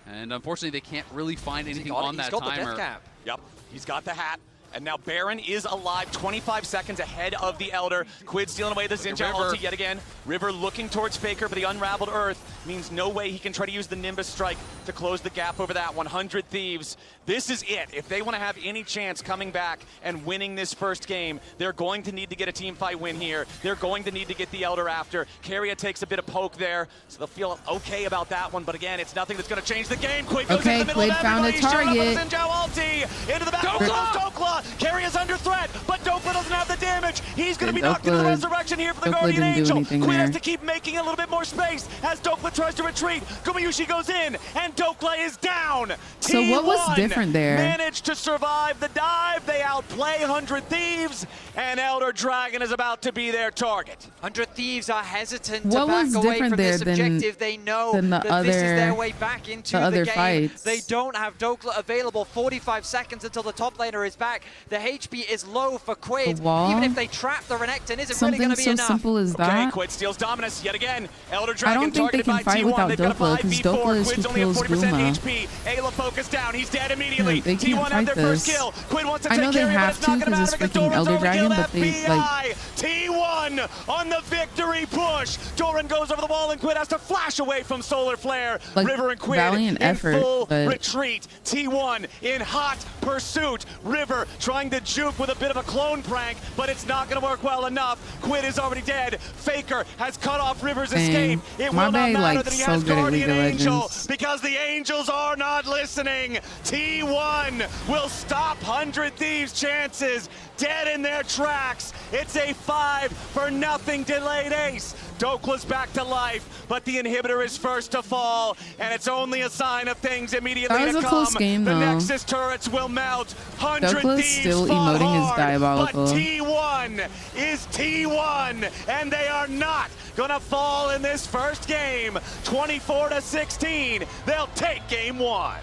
And unfortunately, they can't really find anything on that timer. He's got the death cap. Yep, he's got the hat. And now Baron is alive, 25 seconds ahead of the Elder. Quid stealing away the Xinjiang ulti yet again. River looking towards Faker, but the unraveled Earth means no way he can try to use the Nimbus Strike to close the gap over that. 100 Thieves. This is it. If they want to have any chance coming back and winning this first game, they're going to need to get a team fight win here. They're going to need to get the Elder after. Keria takes a bit of poke there, so they'll feel okay about that one. But again, it's nothing that's going to change the game. Quid goes in the middle of found a everybody. Showing up target. with the Xinjiang ulti. Into the back goes Dokla. Keria under threat, but Dokla doesn't have the damage. He's going to be knocked into the resurrection here for the Guardian Angel. Quid has to keep making a little bit more space as Dokla tries to retreat. Gumayushi goes in, and Dokla is down. So what was different there? Managed to survive the dive. They outplay 100 Thieves, and Elder Dragon is about to be their target. 100 Thieves are hesitant What to back was away different from there this objective. They know than the that this is their other- way back into the other game. fights? They don't have Dokla available. 45 seconds until the top laner is back. The HP is low for Quid. The wall? Even if they trap the Renekton, isn't Something really going to be so enough. simple as that? Okay, Quid steals Dominus yet again. Elder I Dragon don't think they targeted can by fight T1. without They've got a Dokla, because 5v4. Dokla is Quid's who only at kills 40% Guma. HP. Ayla focused down. He's dead immediately. They can't T1 have their fight first this. kill. Quid wants to I take know they care of it, have it's to not gonna because it's matter freaking Doran's Elder Dragon, overkilled. but they, like- T1 on the victory push. Doran goes over the wall and Quid has to flash away from Solar Flare. Like, River and Quid valiant in effort, full but- retreat. T1 in hot pursuit. River trying to juke with a bit of a clone prank, but it's not going to work well enough. Quid is already dead. Faker has cut off River's escape. It My will not bae, matter like, that he so has good at Guardian League of Angel Legends. because the Angels are not listening. T1 will stop 100 Thieves' chances dead in their tracks. It's a 5-0 delayed ace. Dokla's back to life, but the inhibitor is first to fall, and it's only a sign of things immediately That was to a come. close game, the though. Nexus turrets will melt. 100 Dokla's Thieves still fought emoting is hard, diabolical. but T1 is T1, and they are not gonna fall in this first game. 24-16. They'll take game one.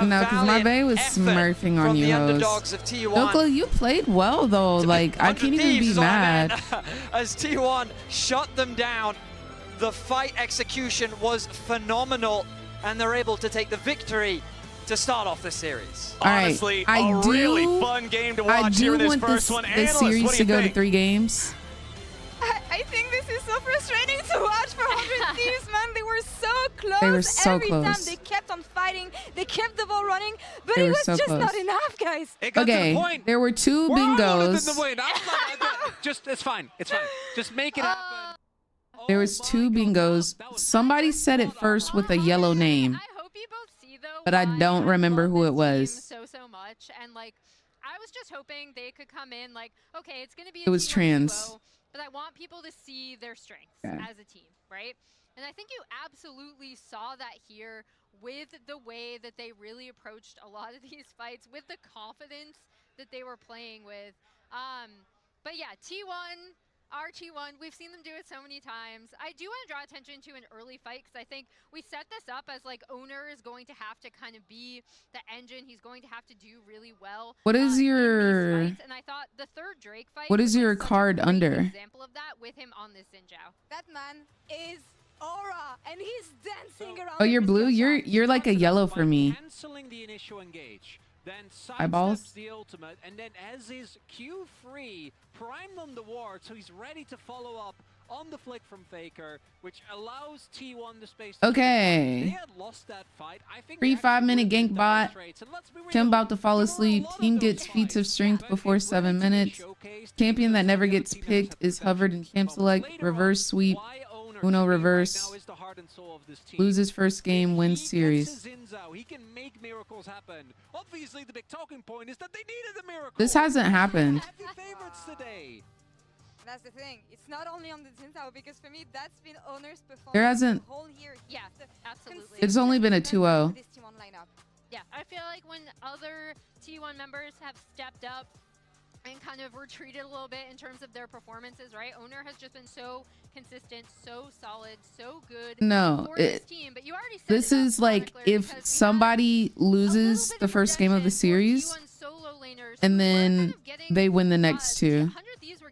No, because my bae was smurfing on from you, the hoes. underdogs of T1. Dokla, you played well, though. Like, I can't even Thieves be is what I mad. meant. As T1 shut them down, the fight execution was phenomenal, and they're able to take the victory to start off the series. Honestly, a really fun game to watch here in this first one. this Analysts, series what do to you go to think? 3 games. I think this is so frustrating to watch for 100 Thieves, man. They were so close. They were so Every time close. they kept on fighting, they kept the ball running, but They it were was so just close. not enough, guys. It got to the Okay, point. there were 2 We're all in bingos. the win. Just, it's fine. It's fine. Just make it happen. There was 2 bingos. Somebody said it first with a yellow name, but I don't remember who it was. So much, and like I was just hoping they could come in like, okay, it's gonna be It was T1 trans. duo, but I want people to see their strengths as a team, right? And I think you absolutely saw that here with the way that they really approached a lot of these fights, with the confidence that they were playing with. But yeah, T1. RT1, we've seen them do it so many times. I do want to draw attention to an early fight because I think we set this up as like Owner is going to have to kind of be the engine. He's going to have to do really well. What is your And I thought the third Drake fight. What was, is like, your such a card great under? Example of that with him on this Xinjiao. That man is aura, and he's dancing around. Oh, you're blue? You're like a yellow for me. Canceling the initial engage. Then Eyeballs? sidesteps the ultimate, and then as is Q3, primed on the ward, so he's ready to follow up on the flick from Faker, which allows T1 the space to Okay. They had lost that fight. I think Free they 5-minute actually gank bot. demonstrate. And let's be real, Tim about to fall asleep. Team gets feats of strength before 7 minutes. Champion that never gets picked is hovered in camp select. Reverse sweep. Uno reverse. Loses first game, wins series. He can make miracles happen. Obviously, the big talking point is that they needed a miracle. This hasn't happened. Favorites today. That's the thing. It's not only on the Zinzao, because for me, that's been Owner's performance There hasn't. the whole year. Yeah, absolutely. It's only been a 2-0. This T1 lineup. Yeah, I feel like when other T1 members have stepped up and kind of retreated a little bit in terms of their performances, right? Owner has just been so consistent, so solid, so good No, for his team. But you already said this is like if somebody loses the first game of the series and then they win the next two.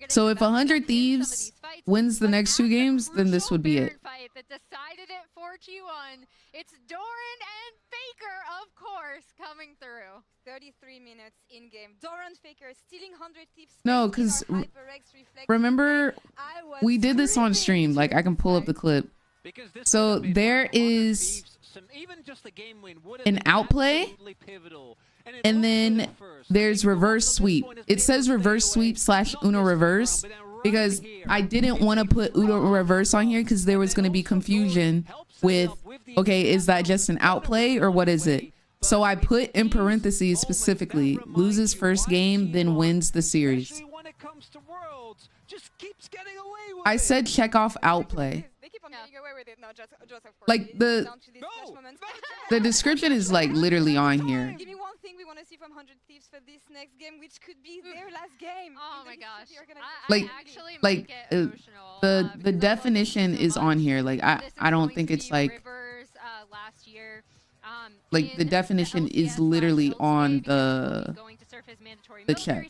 So if 100 Thieves wins the next two games, then this would be it. Fight that decided it for T1. It's Doran and Faker, of course, coming through. 33 minutes in game. Doran, Faker stealing 100 Thieves. No, because remember, we did this on stream. Like, I can pull up the clip. So there is an outplay, and then there's reverse sweep. It says reverse sweep / Uno reverse because I didn't want to put Uno reverse on here because there was going to be confusion with, okay, is that just an outplay or what is it? So I put in parentheses specifically, loses first game, then wins the series. I said check off outplay. Like the description is like literally on here. Give me one thing we want to see from 100 Thieves for this next game, which could be their last game. Oh my gosh. Like the definition is on here. Like I don't think it's like like the definition is literally on the check.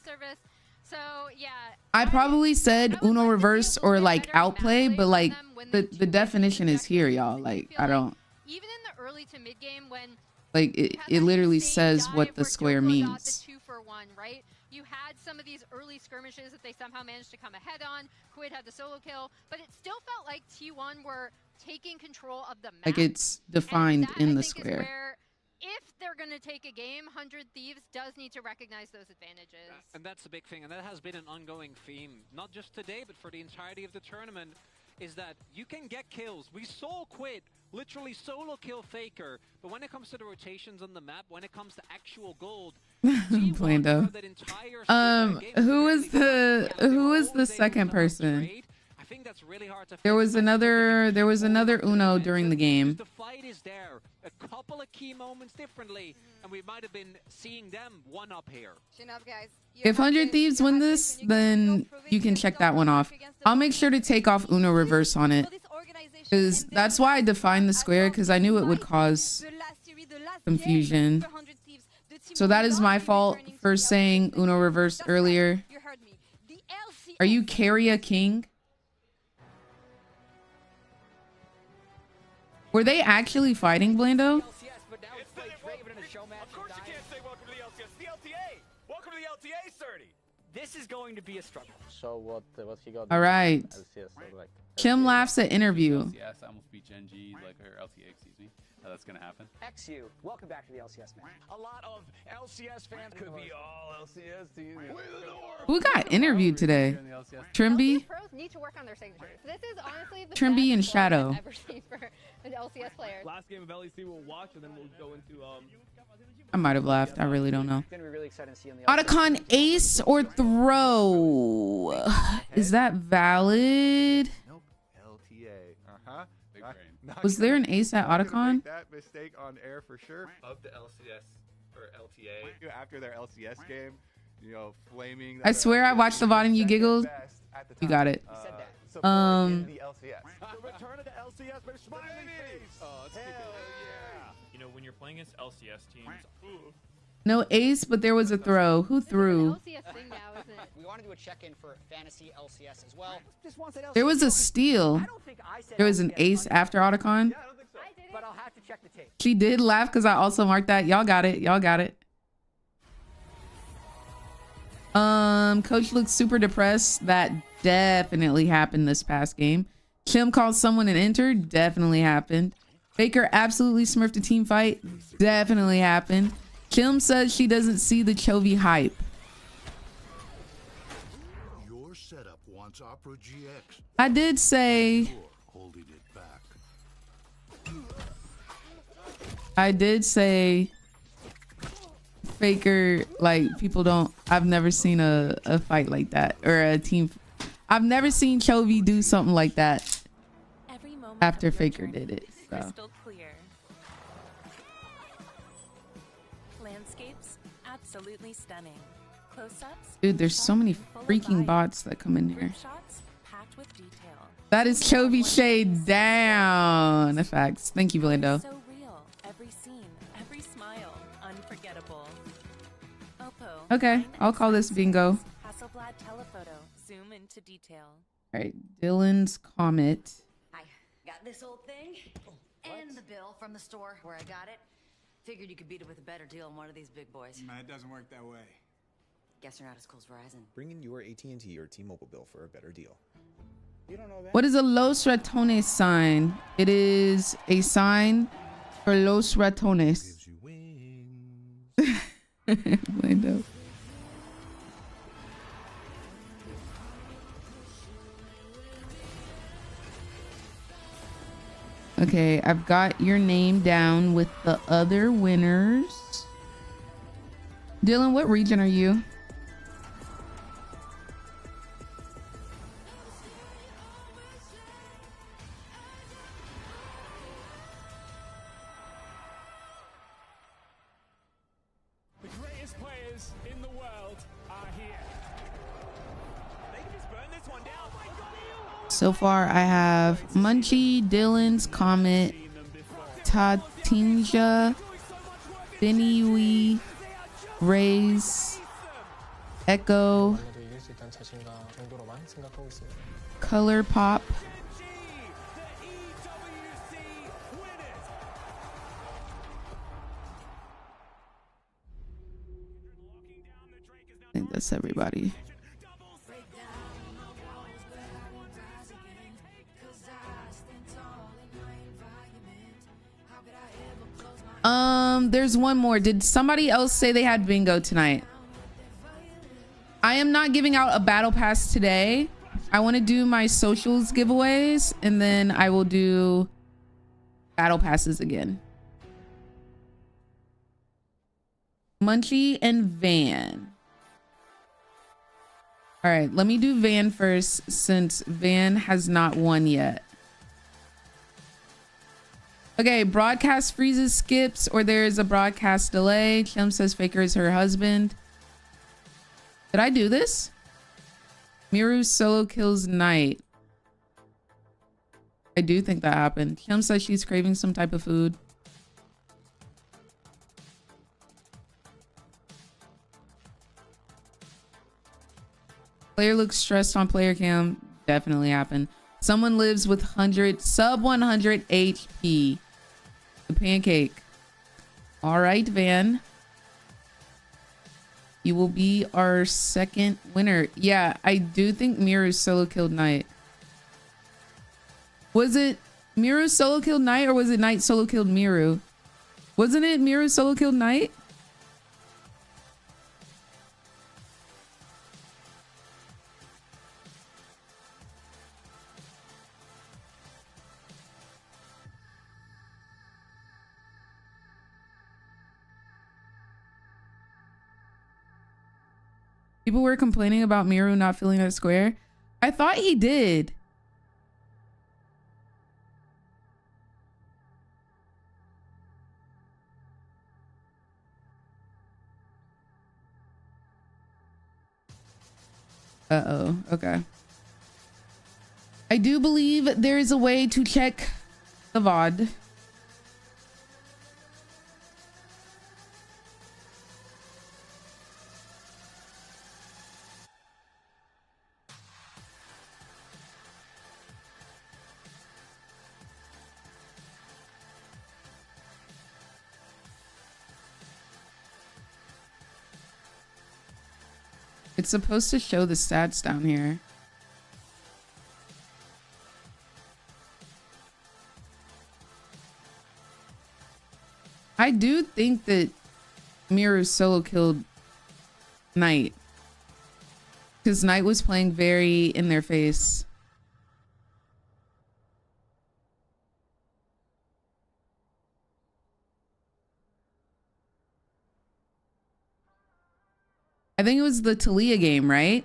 So yeah, I probably said Uno reverse or like outplay, but like the definition is here, y'all. Like I don't. Even in the early to mid game when like it literally says what the square means. The 2-for-1, right? You had some of these early skirmishes that they somehow managed to come ahead on. Quid had the solo kill, but it still felt like T1 were taking control of the map. Like it's defined in the square. If they're going to take a game, 100 Thieves does need to recognize those advantages. And that's the big thing, and that has been an ongoing theme, not just today, but for the entirety of the tournament, is that you can get kills. We saw Quid literally solo kill Faker, but when it comes to the rotations on the map, when it comes to actual gold, Blando. Who was the second person? I think that's really hard to there was another Uno during the game. The fight is there. A couple of key moments differently, and we might have been seeing them one up here. If 100 Thieves win this, then you can check that one off. I'll make sure to take off Uno reverse on it, because that's why I defined the square, because I knew it would cause confusion. So that is my fault for saying Uno reverse earlier. Are you Carrier King? Were they actually fighting, Blando? Of course you can't say welcome to the LCS. The LTA! Welcome to the LTA, Sturdy! This is going to be a struggle. So what he got? All right. Kim laughs at interview. LCS, I almost beat Gen G, like her LTA, excuse me. That's gonna happen. XU, welcome back to the LCS, man. A lot of LCS fans could be all LCS teams. Who got interviewed today? Trimby? Pros need to work on their signatures. This is honestly the Trimby and Shadow. I've ever seen for an LCS player. Last game of LEC we'll watch, and then we'll go into I might have laughed. I really don't know. Otacon ace or throw? Is that valid? Nope. LTA. Was there an ace at Otacon? That mistake on air for sure. Of the LCS or LTA after their LCS game, you know, flaming. I swear I watched the VOD and you giggled. You got it. The LCS. The return of the LCS, but smiley face. Oh, that's hell yeah. You know, when you're playing against LCS teams, No ace, but there was a throw. Who threw? LCS thing now, isn't it? We want to do a check-in for Fantasy LCS as well. There was a steal. There was an ace after Otacon. Yeah, I don't think so. But I'll have to check the tape. She did laugh because I also marked that. Y'all got it. Y'all got it. Coach looks super depressed. That definitely happened this past game. Kim called someone and entered. Definitely happened. Faker absolutely smurfed a team fight. Definitely happened. Kim says she doesn't see the Chovy hype. Your setup wants Opera GX. I did say I did say Faker, like, people don't, I've never seen a fight like that, or a team. I've never seen Chovy do something like that after Faker did it. So. Crystal clear. Landscapes absolutely stunning. Close-ups. Dude, there's so many freaking bots that come in here. Shots packed with detail. That is Chovy shade down. Facts. Thank you, Blando. So real. Every scene, every smile, unforgettable. Oppo. Okay, I'll call this bingo. Hasselblad telephoto. Zoom into detail. All right, Dylan's Comet. I got this old thing and the bill from the store where I got it. Figured you could beat it with a better deal on one of these big boys. Nah, it doesn't work that way. Guess you're not as cool as Verizon. Bring in your AT&T or T-Mobile bill for a better deal. You don't know that? What is a Los Ratones sign? It is a sign for Los Ratones. Blando. Okay, I've got your name down with the other winners. Dylan, what region are you? The greatest players in the world are here. They can just burn this one down. So far, I have Munchie, Dylan's Comet, Tatinja, Biniwi, Rays, Echo, Color Pop, I think that's everybody. There's one more. Did somebody else say they had bingo tonight? I am not giving out a battle pass today. I want to do my socials giveaways and then I will do battle passes again. Munchie and Van. All right, let me do Van first since Van has not won yet. Okay, broadcast freezes, skips, or there is a broadcast delay. Kim says Faker is her husband. Did I do this? Miru solo kills Knight. I do think that happened. Kim says she's craving some type of food. Player looks stressed on player cam. Definitely happened. Someone lives with sub 100 HP. The pancake. All right, Van. You will be our second winner. Yeah, I do think Miru solo killed Knight. Was it Miru solo killed Knight or was it Knight solo killed Miru? Wasn't it Miru solo killed Knight? People were complaining about Miru not filling that square. I thought he did. Uh-oh, okay. I do believe there is a way to check the VOD. It's supposed to show the stats down here. I do think that Miru solo killed Knight. Because Knight was playing very in their face. I think it was the Talia game, right?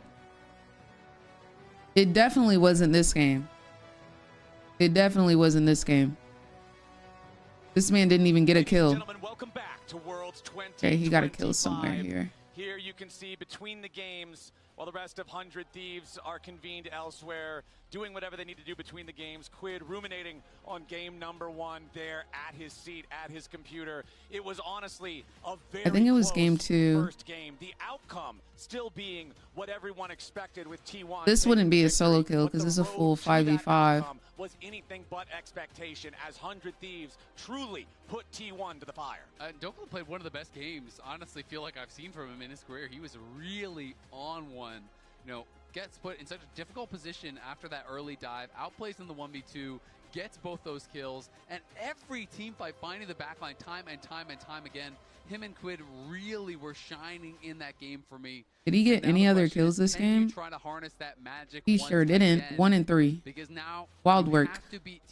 It definitely wasn't this game. It definitely wasn't this game. This man didn't even get a kill. Welcome back to Worlds 2025. Okay, he got a kill somewhere here. Here you can see between the games, while the rest of 100 Thieves are convened elsewhere, doing whatever they need to do between the games. Quid ruminating on game number 1 there at his seat, at his computer. It was honestly a very I think it was game 2. first game. The outcome still being what everyone expected with T1. This wouldn't be a solo kill because it's a full 5v5. Was anything but expectation as 100 Thieves truly put T1 to the fire. Dokla played one of the best games, honestly, feel like I've seen from him in his career. He was really on one. You know, gets put in such a difficult position after that early dive, outplays in the 1v2, gets both those kills, and every team fight finding the backline time and time and time again. Him and Quid really were shining in that game for me. Did he get any other kills this game? Try to harness that magic He sure didn't. 1 and 3. Because now wild work.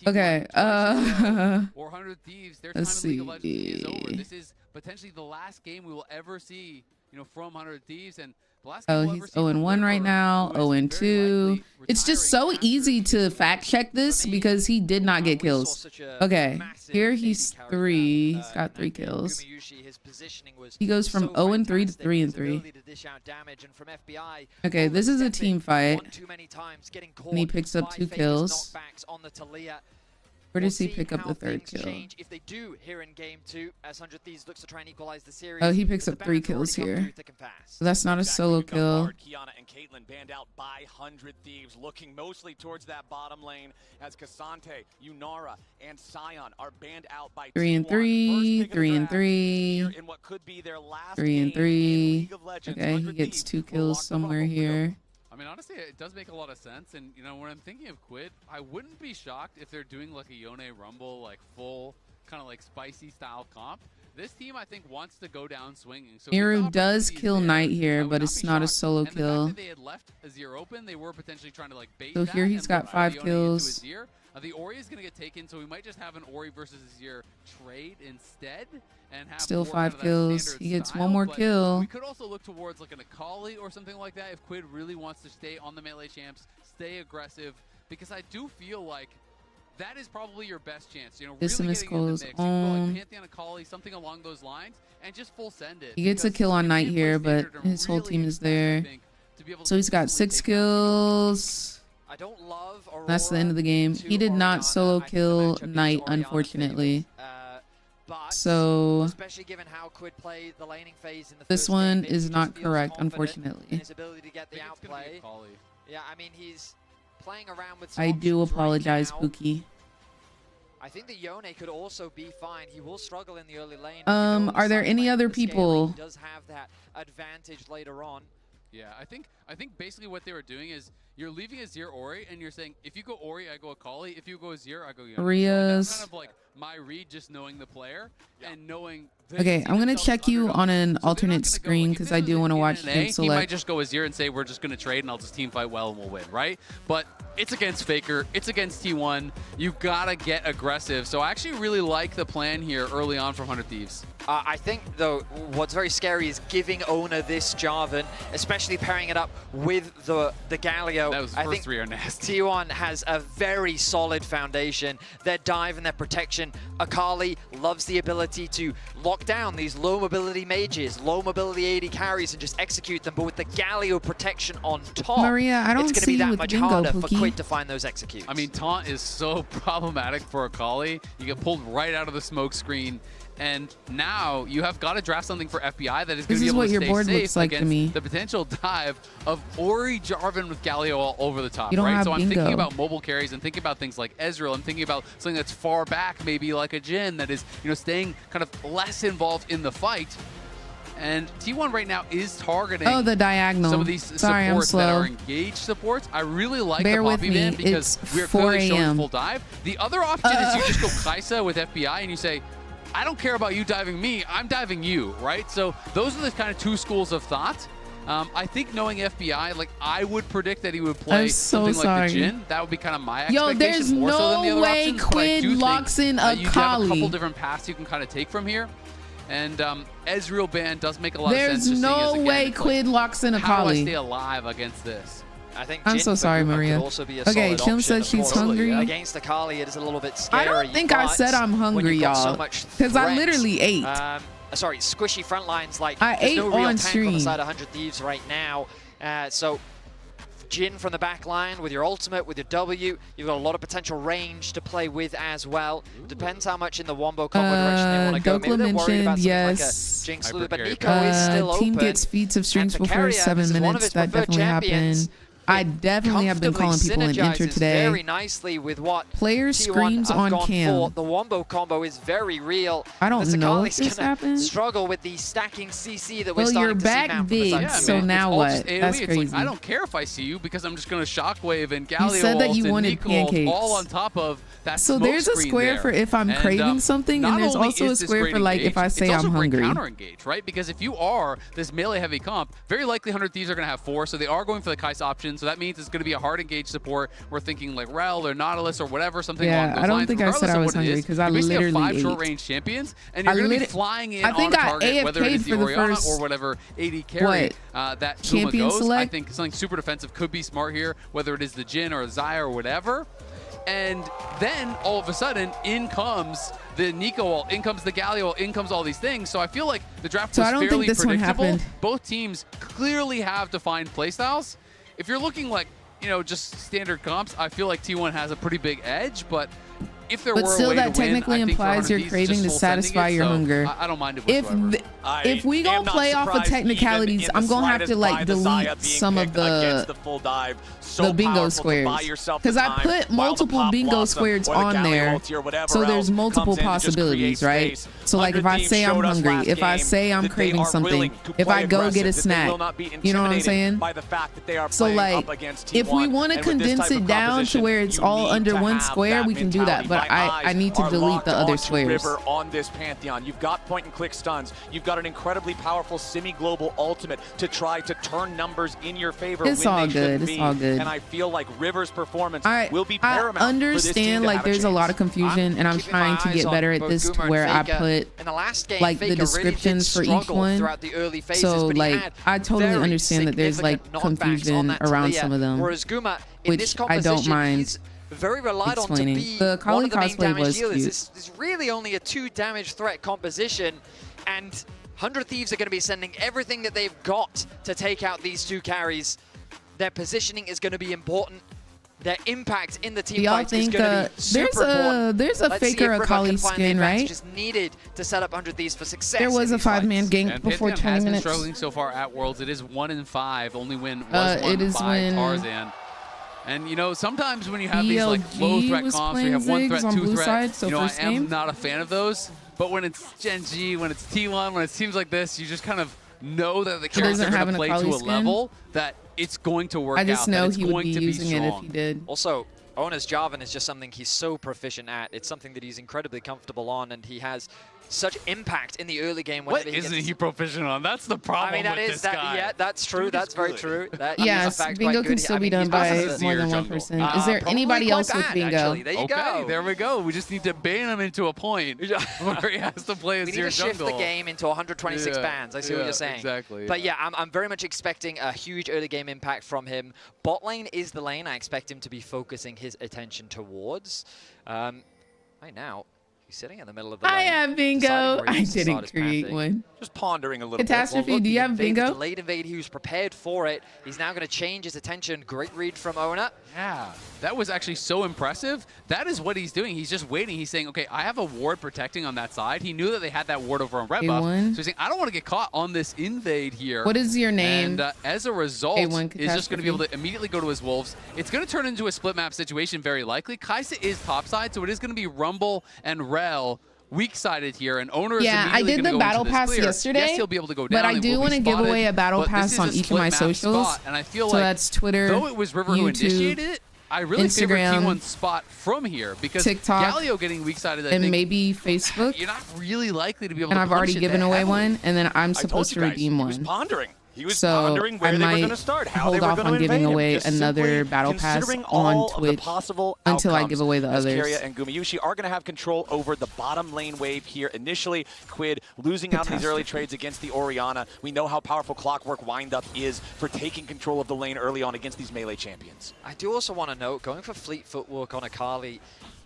Okay. Or 100 Thieves, their time Let's in League of see. Legends is over. This is potentially the last game we will ever see, you know, from 100 Thieves. And the last Oh, he's 0-1 right now. 0-2. It's just so easy to fact check this because he did not get kills. Okay, here he's 3. He's got 3 kills. He goes from 0-3 to 3-3. Okay, this is a team fight. And he picks up 2 kills. Where does he pick up the 3rd kill? If they do here in game 2, as 100 Thieves looks to try and equalize the series. Oh, he picks up 3 kills here. So that's not a solo kill. Kiana and Caitlyn banned out by 100 Thieves, looking mostly towards that bottom lane as Cassante, Yunara, and Sion are banned out by 3 and 3, 3 and 3, 3 and 3. Okay, he gets 2 kills somewhere here. I mean, honestly, it does make a lot of sense. And, you know, when I'm thinking of Quid, I wouldn't be shocked if they're doing like a Yone Rumble, like full kind of like spicy style comp. This team, I think, wants to go down swinging. So Miru does kill Knight here, but it's not a solo kill. And the fact that they had left Azir open, they were potentially trying to like bait So here he's got 5 kills. The Ori is going to get taken, so we might just have an Ori versus Azir trade instead. And have Still more 5 kind of kills. He gets 1 more kill. We could also look towards like an Akali or something like that if Quid really wants to stay on the melee champs, stay aggressive, because I do feel like that is probably your best chance. You know, really getting in the mix. You can go like Pantheon Akali, something along those lines, and just full send it. He gets a kill on Knight here, but his whole team is there. So he's got 6 kills. I don't love Aurora. That's the end of the game. He did not solo kill Knight, unfortunately. So especially given how Quid played the laning phase in the this first one game, is not correct, unfortunately. His ability to get the outplay. Yeah, I mean, he's playing around with some I do options apologize, right now. Pookie. I think that Yone could also be fine. He will struggle in the early lane. Are there any other people? He does have that advantage later on. Yeah, I think basically what they were doing is you're leaving Azir Ori, and you're saying, if you go Ori, I go Akali. If you go Azir, I go Yone. Rias. So that's kind of like my read, just knowing the player and knowing. Okay, I'm gonna check you on an alternate screen because I do want to watch him select. He might just go Azir and say, we're just going to trade and I'll just team fight well and we'll win, right? But it's against Faker. It's against T1. You got to get aggressive. So I actually really like the plan here early on from 100 Thieves. I think, though, what's very scary is giving Ona this Jarvan, especially pairing it up with the Galio. Those first 3 are nasty. T1 has a very solid foundation. Their dive and their protection. Akali loves the ability to lock down these low mobility mages, low mobility AD carries, and just execute them. But with the Galio protection on top, Maria, I don't it's going to see be that with much Bingo, harder Pookie. for Quid to find those executes. I mean, taunt is so problematic for Akali. You get pulled right out of the smoke screen. And now you have got to draft something for FBI that is going to be able to stay safe against the potential dive of Ori Jarvan with Galio all over the top, right? So I'm thinking about mobile carries and thinking about things like Ezreal. I'm thinking about something that's far back, maybe like a Jhin that is, you know, staying kind of less involved in the fight. And T1 right now is targeting the diagonal. some of these supports that are engaged supports. I really like the Poppy Van because we're clearly showing full dive. The other option is you just go Kaisa with FBI and you say, I don't care about you diving me, I'm diving you, right? So those are the kind of 2 schools of thought. I think knowing FBI, like I would predict that he would play something like the Jhin. That would be kind of my expectation. There's more so than the no other way options, Quid locks in Akali. You have a couple different paths you can kind of take from here. And Ezreal ban does make a lot of sense. There's no way Quid locks in a How do I Kali. stay alive against this? I think I'm so sorry, Maria. Okay, Chim said she's hungry. Against the Kali, it is a little bit scary. I don't think I said I'm hungry, y'all, because I literally ate. Sorry, squishy front lines. Like, I there's ate no real on tank stream. on the side of 100 Thieves right now. So Jhin from the back line with your ultimate, with your W. You've got a lot of potential range to play with as well. Depends how much in the wombo combo direction they want to go. Maybe they're worried about something like a Jinx Lulu, but Nico is still Team open. gets feats of streams before Precarious 7 is one of minutes. its That preferred definitely champions. happened. I definitely have been calling people in enter today. Very nicely with what Player T1 screams have on gone cam. for. The wombo combo is very real. I don't know if Kali's this gonna happened. struggle with the stacking CC that we're Well, you're starting to see back mount from the big, side. so now what? Just AoE. That's It's crazy. like, I don't care if I see you because I'm just going to shockwave and Galio said that you and wanted Nico pancakes. all on top of that So smoke there's a screen square there. for if I'm And, craving something, and not there's only also a is this square great for like if engage, I say it's also I'm great hungry. counter engage, right? Because if you are this melee heavy comp, very likely 100 Thieves are going to have 4, so they are going for the Kais option. So that means it's going to be a hard engage support. We're thinking like Rel or Nautilus or whatever, something Yeah, along those I don't lines. think I said Regardless I of was what it hungry is, because I you basically have literally 5 ate. short-range champions, and you're going to be flying in I think on I target, whether it is the AFK'd for the Orianna first- or whatever AD carry that Zuma Champion goes. I select? think something super defensive could be smart here, whether it is the Jhin or Xayah or whatever. And then all of a sudden, in comes the Nico ult, in comes the Galio ult, in comes all these things. So I feel like the draft So was I don't think fairly this one predictable. happened. Both teams clearly have defined playstyles. If you're looking like, you know, just standard comps, I feel like T1 has a pretty big edge, but if there But were still, a way that to win, technically I think for implies 100 you're Thieves, craving just to full sending satisfy it, your so hunger. I don't mind it If whatsoever. if we gonna play off of technicalities, I'm gonna have to like delete some of the bingo squares because I put multiple bingo squares on there, so there's multiple possibilities, right? So like if I say I'm hungry, if I say I'm craving something, if I go get a snack, you know what I'm saying? So like if we want to condense it down to where it's all under one square, we can do that, but I need to delete the other squares. River on this Pantheon. You've got point and click stuns. You've got an incredibly powerful semi-global ultimate to try to turn numbers in your favor. It's when all they good. shouldn't It's be. all good. And I feel like River's performance will be I paramount. understand like there's a lot of confusion, and I'm trying to get better at this to where I put in the last game, like the Faker really did descriptions for each struggle one. throughout the early phases, So but he like had I totally very understand that there's like significant knockbacks on confusion that around Talia, some of them, whereas Guma in this which I don't composition, mind he's very relied on to explaining. be The one Kali of the main cosplay damage was dealers. cute. It's really only a 2 damage threat composition, and 100 Thieves are going to be sending everything that they've got to take out these 2 carries. Their positioning is going to be important. Their impact in the team y'all fights is think going to be super important. there's a Let's see Faker if a River Kali can find the skin, right? advantages needed to set up 100 Thieves for success. There was in a these 5-man fights. gank And before Pantheon 20 has been minutes. struggling so far at Worlds. It is 1-5. Only win was won it is by when Tarzan. And you know, sometimes when you have these like low BLG threat was comps, where you have playing 1 threat, Ziggs on 2 blue threat, side, so you know, I first am game. not a fan of those. But when it's Gen G, when it's T1, when it seems like this, you just kind of know that the characters are going to play to a level that it's going to work out. I just know he would be to using it if strong. he did. Also, Ona's Jarvan is just something he's so proficient at. It's something that he's incredibly comfortable on, and he has such impact in the early game. What isn't he proficient on? That's the problem. I mean, that with is this guy. Yeah, that's true. Dude that's is very good. true. That Yeah, is a fact, bingo quite can good. still I be mean, done he's by versus more than Azir 1 person. jungle. Is there Probably anybody quite else with bad, bingo? actually. There you Okay, go. there we go. We just need to ban him into a point where he has to play as We need to shift the game into 126 bans. I see what you're saying. Exactly. But yeah, I'm very much expecting a huge early game impact from him. Bot lane is the lane I expect him to be focusing his attention towards. Right now, he's sitting in the middle of the lane. I have bingo. deciding where he I wants to start didn't his create pathing. one. Just pondering a little Catastrophe, bit. Well, look, do you have Invade, bingo? Delayed invade, he was prepared for it. He's now going to change his attention. Great read from Ona. Yeah, that was actually so impressive. That is what he's doing. He's just waiting. He's saying, okay, I have a ward protecting on that side. He knew that they had that ward over on red buff. A1. So he's saying, I don't want to get caught on this invade here. What is your name? And as a result, A1 is just going to be able Catastrophe. to immediately go to his wolves. It's going to turn into a split map situation very likely. Kaisa is topside, so it is going to be Rumble and Rel weak-sided here, and Owner is Yeah, I immediately did gonna the go battle into this pass clear. yesterday. Yes, he'll be able to go But down. I he do will want be to give spotted, away a battle but this pass is on a each of split my map socials. spot, and I feel So like that's Twitter, though it was River who YouTube, initiated it, I really favor Instagram, T1's spot from here because TikTok, Galio getting weak-sided, I and think maybe Facebook. you're not really likely to be able And to I've already punch it given that away heavily. one, and then I'm supposed to redeem He was one. pondering. He was So pondering where I they were might going to start, how hold they were off going on to giving invade him. away Just another simply battle pass considering on all of the Twitch possible until I outcomes, give away the as others. Keria and Gumayushi are going to have control over the bottom lane wave here initially. Quid losing out in these early trades against the Orianna. We know how powerful Clockwork Windup is for taking control of the lane early on against these melee champions. I do also want to note, going for fleet footwork on Akali,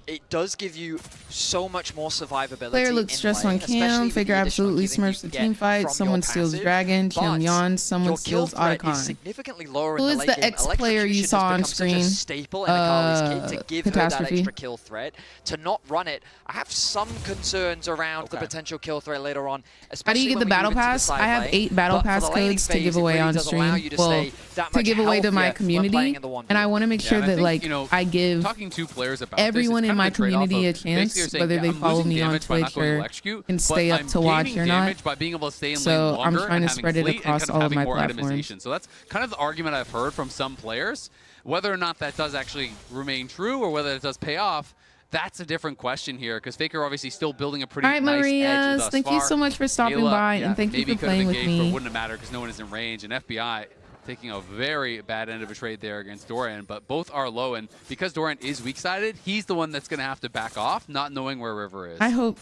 it does give you so much more survivability. Player looks stressed on cam. Faker absolutely smurfs the team fight. Someone steals Dragon. Chim Yon. Someone steals Otacon. Significantly lower Who in is the the ex-player you saw on screen? Staple in Akali's kit to give her that Catastrophe. extra kill threat. To not run it, I have some concerns around the potential kill threat later on. How do you get the battle pass? I have 8 battle pass codes to give away on stream. Well, to give away to my community, and I want to make sure that like I give everyone in my community a chance, whether they follow me on Twitch or can stay up to watch or not. By being able to stay in So lane I'm longer trying to and spread having it fleet across and all of my more platforms. itemization. So that's kind of the argument I've heard from some players. Whether or not that does actually remain true or whether it does pay off, that's a different question here, because Faker obviously still building a pretty All right, nice Marias, edge thus thank far. you so much for stopping Ayla, by, and thank you maybe for playing with engaged, but me. it wouldn't have mattered because no one is in range, and FBI taking a very bad end of a trade there against Doran, but both are low, and because Doran is weak-sided, he's the one that's going to have to back off, not knowing where River is. I hope.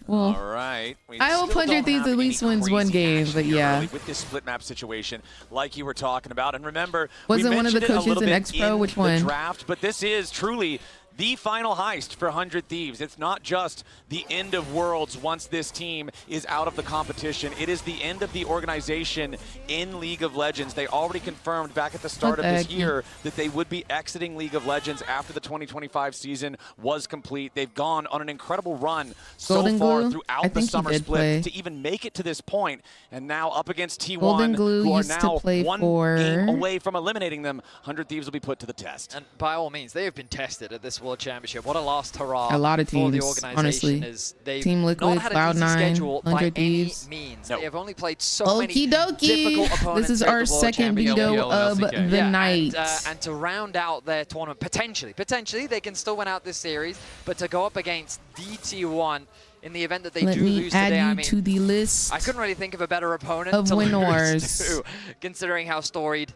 Well, all right. I hope 100 Thieves at least wins one game, but yeah. With this split map situation, like you were talking about, and remember, Was we it one of the mentioned it a coaches little in bit X Pro? in Which the one? draft, but this is truly the final heist for 100 Thieves. It's not just the end of worlds once this team is out of the competition. It is the end of the organization in League of Legends. They already confirmed back at the start of this year that they would be exiting League of Legends after the 2025 season was complete. They've gone on an incredible run so far throughout the summer split to even make it to this point. And now up against T1, who are now one game away from eliminating them, 100 Thieves will be put to the test. And by all means, they have been tested at this World Championship. What a last hurrah A lot of for the teams, organization. honestly. Is they've Team Liquid, not had an easy Cloud9, schedule by 100 any Thieves. means. They have only played so many difficult Okie dokie. opponents. This is our second veto of the night. And to round out their tournament, potentially, they can still win out this series, but to go up against DT1 in the event that they do lose today, I mean, to the list I couldn't really think of a better opponent of to winners, lose to, considering how storied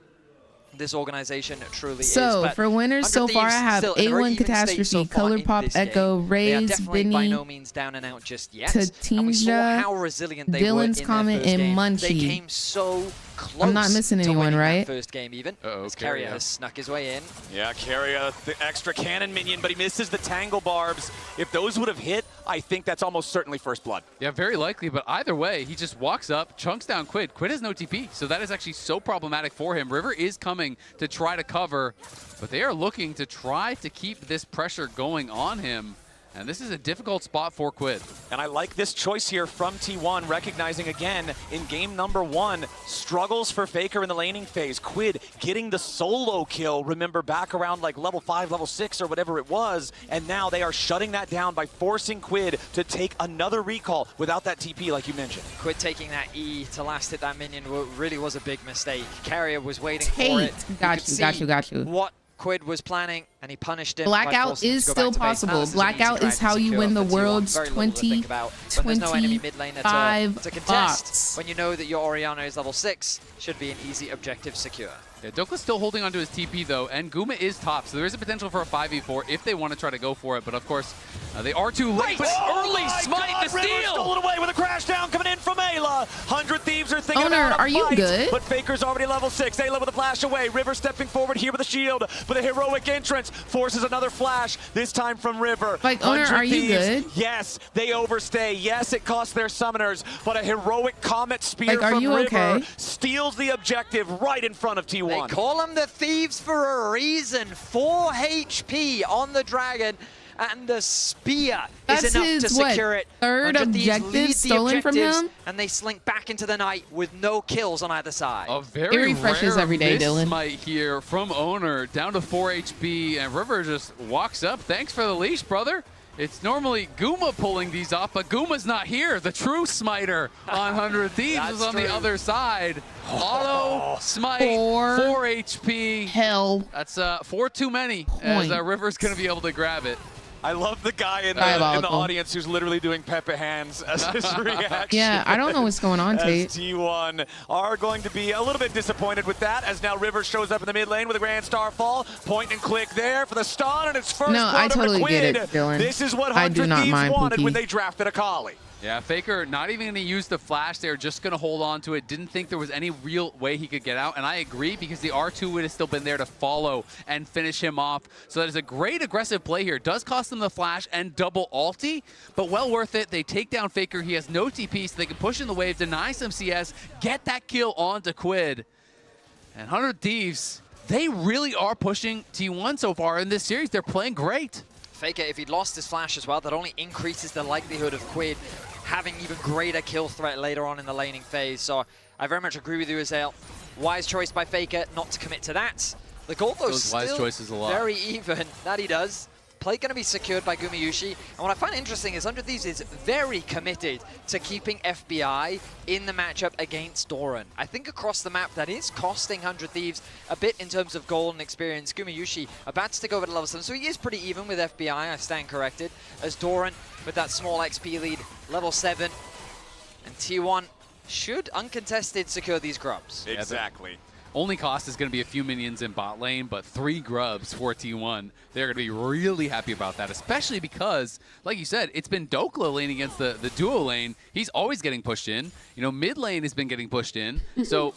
this organization truly is. So But for winners so far, I have A1 Catastrophe, ColourPop, Echo, Raze, Benny, by Benny, no means down and out just yet. And we saw Tatinja, how resilient they Dylan's were in Comet, their first and game. Munchie. They came so close. I'm not missing to anyone, winning right? That first game even. As Keria. Keria has snuck his way in. Yeah, Keria, the extra cannon minion, but he misses the Tangle Barbs. If those would have hit, I think that's almost certainly first blood. Yeah, very likely, but either way, he just walks up, chunks down Quid. Quid has no TP, so that is actually so problematic for him. River is coming to try to cover, but they are looking to try to keep this pressure going on him. And this is a difficult spot for Quid. And I like this choice here from T1, recognizing again in game number 1, struggles for Faker in the laning phase. Quid getting the solo kill, remember, back around like level 5, level 6 or whatever it was. And now they are shutting that down by forcing Quid to take another recall without that TP like you mentioned. Quid taking that E to last hit that minion really was a big mistake. Keria was waiting for it. Got you. What Quid was planning, and he punished him. Blackout is still possible. Blackout is how you win the world's 2025 bots. When you know that your Orianna is level 6, should be an easy objective secure. Yeah, Dokla's still holding onto his TP though, and Guma is top, so there is a potential for a 5v4 if they want to try to go for it, but of course, they are too late. But early smite, the steal! River stolen away with a crash down coming in from Ayla. 100 Thieves are thinking Owner, about a are you fight, good? But Faker's already level 6. Ayla with a flash away. River stepping forward here with a shield, but a heroic entrance forces another flash, this time from River. Like, Owner, are you good? Yes, they overstay. Yes, it costs their summoners, but a heroic Comet Spear are from you River okay? steals the objective right in front of T1. They call them the Thieves for a reason. 4 HP on the Dragon, and the spear is enough to secure it. Third objective stolen from him? And they slink back into the night with no kills on either side. A very it refreshes rare every day, Dylan. smite here from Owner, down to 4 HP, and River just walks up. Thanks for the leash, brother. It's normally Guma pulling these off, but Guma's not here. The true smiter on 100 Thieves is on the other side. Auto smite, 4 HP. Hell. That's 4 too many, as River's going to be able to grab it. I love the guy in the audience who's literally doing Pepe hands as his reaction. Yeah, I don't know what's going on, Tate. As T1 are going to be a little bit disappointed with that, as now Rivers shows up in the mid lane with a Grand Star fall. Point and click there for the stun, and it's first blood I totally over get Quid. it, Dylan. This is what I do 100 not Thieves mind wanted Pookie. when they drafted Akali. Yeah, Faker not even going to use the flash there, just going to hold on to it. Didn't think there was any real way he could get out, and I agree because the R2 would have still been there to follow and finish him off. So that is a great aggressive play here. Does cost them the flash and double ulti, but well worth it. They take down Faker. He has no TP, so they can push in the wave, deny some CS, get that kill onto Quid. And 100 Thieves, they really are pushing T1 so far in this series. They're playing great. Faker, if he'd lost his flash as well, that only increases the likelihood of Quid having even greater kill threat later on in the laning phase. So I very much agree with you, Azael. Wise choice by Faker not to commit to that. The goal, though, Those wise choices a lot. Very even. That he does. Play going to be secured by Gumayusi. And what I find interesting is 100 Thieves is very committed to keeping FBI in the matchup against Doran. I think across the map that is costing 100 Thieves a bit in terms of gold and experience. Gumayusi about to stick over to level 7, so he is pretty even with FBI, I stand corrected. As Doran with that small XP lead, level 7. And T1 should uncontested secure these grubs. Exactly. Only cost is going to be a few minions in bot lane, but 3 grubs for T1. They're going to be really happy about that, especially because, like you said, it's been Dokla lane against the duo lane. He's always getting pushed in. You know, mid lane has been getting pushed in. So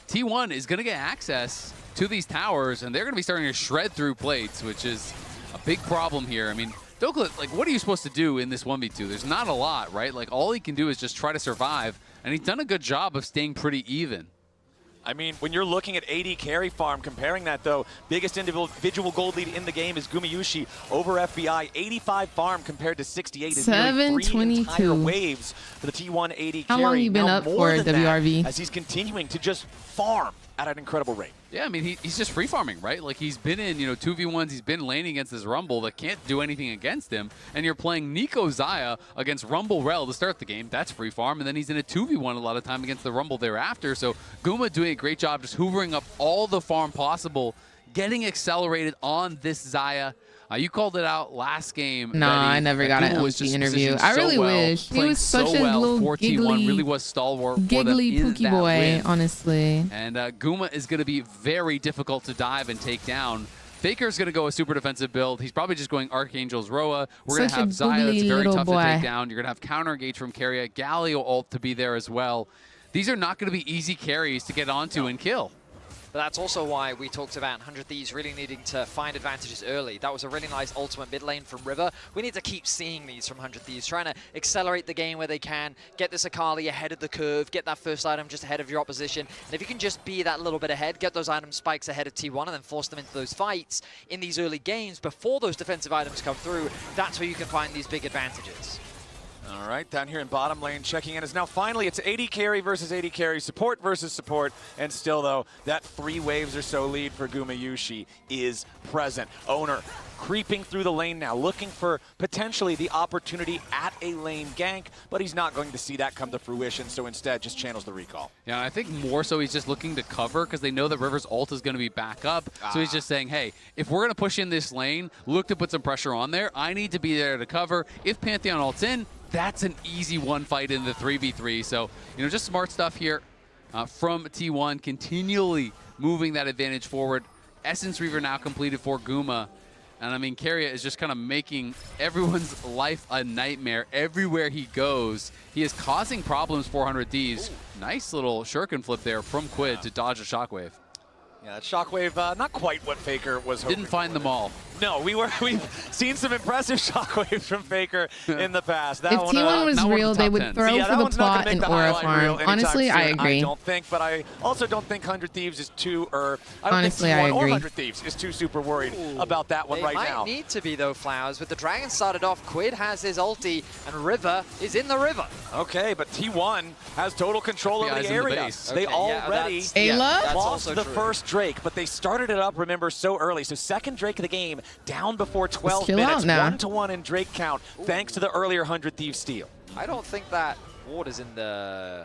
T1 is going to get access to these towers, and they're going to be starting to shred through plates, which is a big problem here. I mean, Dokla, like, what are you supposed to do in this 1v2? There's not a lot, right? Like, all he can do is just try to survive, and he's done a good job of staying pretty even. I mean, when you're looking at 80 carry farm, comparing that, though, biggest individual gold lead in the game is Gumayusi over FBI. 85 farm compared to 68 is nearly 3 entire waves for the T1 80 How carry. long you been now up for WRV? As he's continuing to just farm at an incredible rate. Yeah, I mean, he's just free farming, right? Like, he's been in, 2v1s, he's been laning against this Rumble that can't do anything against him, and you're playing Nico Xayah against Rumble Rel to start the game. That's free farm, and then he's in a 2v1 a lot of time against the Rumble thereafter. So Guma doing a great job just hoovering up all the farm possible, getting accelerated on this Xayah. You called it out last game. No, I never got an LG interview. I really wish. He was such a little giggly, really was stalwart giggly for them Pookie boy, win. honestly. And Guma is going to be very difficult to dive and take down. Faker's going to go a super defensive build. He's probably just going Archangel's Roa. We're going to have Xayah that's very tough to take down. You're going to have counter engage from Keria. Galio ult to be there as well. These are not going to be easy carries to get onto and kill. But that's also why we talked about 100 Thieves really needing to find advantages early. That was a really nice ultimate mid lane from River. We need to keep seeing these from 100 Thieves, trying to accelerate the game where they can, get this Akali ahead of the curve, get that first item just ahead of your opposition. And if you can just be that little bit ahead, get those item spikes ahead of T1 and then force them into those fights in these early games before those defensive items come through, that's where you can find these big advantages. All right, down here in bottom lane, checking in is now finally it's 80 carry versus 80 carry, support versus support, and still though, that 3 waves or so lead for Gumayusi is present. Owner creeping through the lane now, looking for potentially the opportunity at a lane gank, but he's not going to see that come to fruition, so instead just channels the recall. Yeah, I think more so he's just looking to cover because they know that River's ult is going to be back up, so he's just saying, hey, if we're going to push in this lane, look to put some pressure on there, I need to be there to cover. If Pantheon ult's in, that's an easy one fight in the 3v3. So, just smart stuff here from T1, continually moving that advantage forward. Essence Reaver now completed for Guma. And I mean, Keria is just kind of making everyone's life a nightmare everywhere he goes. He is causing problems for 100 Thieves. Nice little shuriken flip there from Quid to dodge a shockwave. Yeah, that shockwave, not quite what Faker was hoping. Didn't find them all. No, we've seen some impressive shockwaves from Faker in the past. That if T1 was real, they would throw for the plot and Aura farm. Honestly, I agree. I don't think, but I also don't think 100 Thieves is too, honestly, I agree. Or 100 Thieves is too super worried about that one right now. They might need to be, though, Flowers. With the Dragon started off, Quid has his ulti, and River is in the river. Okay, but T1 has total control over the area. They already lost the first Drake, but they started it up, remember, so early. So second Drake of the game, down before 12 minutes, 1-1 in Drake count, thanks to the earlier 100 Thieves steal. I don't think that ward is in the...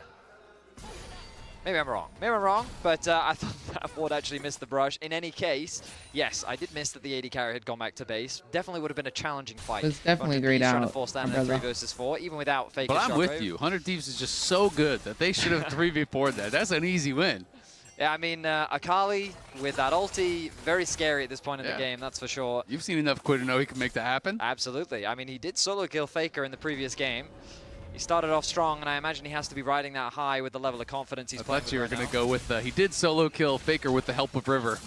Maybe I'm wrong. Maybe I'm wrong, but I thought that Ward actually missed the brush. In any case, yes, I did miss that the AD carry had gone back to base. Definitely would have been a challenging fight. It was definitely great trying out. to force down in a 3 versus 4, even without Faker. But I'm with you. 100 Thieves is just so good that they should have 3v4'd that. That's an easy win. Yeah, I mean, Akali with that ulti, very scary at this point in the game, that's for sure. You've seen enough Quid to know he can make that happen. Absolutely. I mean, he did solo kill Faker in the previous game. He started off strong, and I imagine he has to be riding that high with the level of confidence he's playing with. I thought you were right going to go with, he did solo kill Faker with the help of River.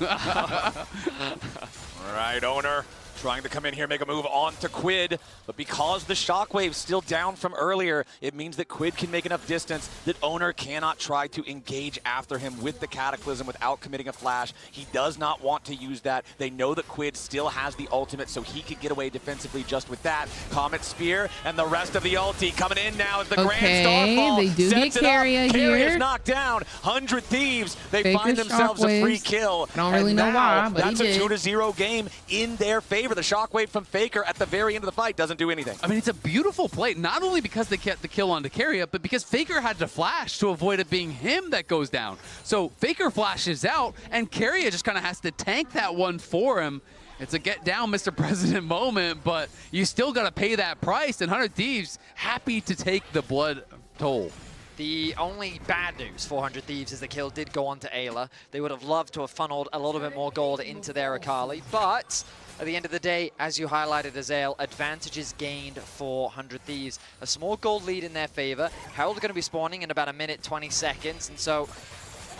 All right, Owner trying to come in here, make a move on to Quid, but because the Shockwave's still down from earlier, it means that Quid can make enough distance that Owner cannot try to engage after him with the Cataclysm without committing a flash. He does not want to use that. They know that Quid still has the ultimate, so he could get away defensively just with that. Comet Spear and the rest of the ulti coming in now as the Grand Starfall they do get Carrier here. Carrier's knocked down. 100 Thieves, they Faker find themselves a free kill. I don't really know why, but that's he did. a 2-0 game in their favor. The Shockwave from Faker at the very end of the fight doesn't do anything. I mean, it's a beautiful play, not only because they kept the kill on Carrier, but because Faker had to flash to avoid it being him that goes down. So Faker flashes out, and Carrier just kind of has to tank that one for him. It's a get down, Mr. President moment, but you still got to pay that price, and 100 Thieves happy to take the blood toll. The only bad news for 100 Thieves is the kill did go on to Ayla. They would have loved to have funneled a little bit more gold into their Akali, but at the end of the day, as you highlighted, Azael, advantages gained for 100 Thieves. A small gold lead in their favor. Herald are going to be spawning in about 1 minute, 20 seconds, and so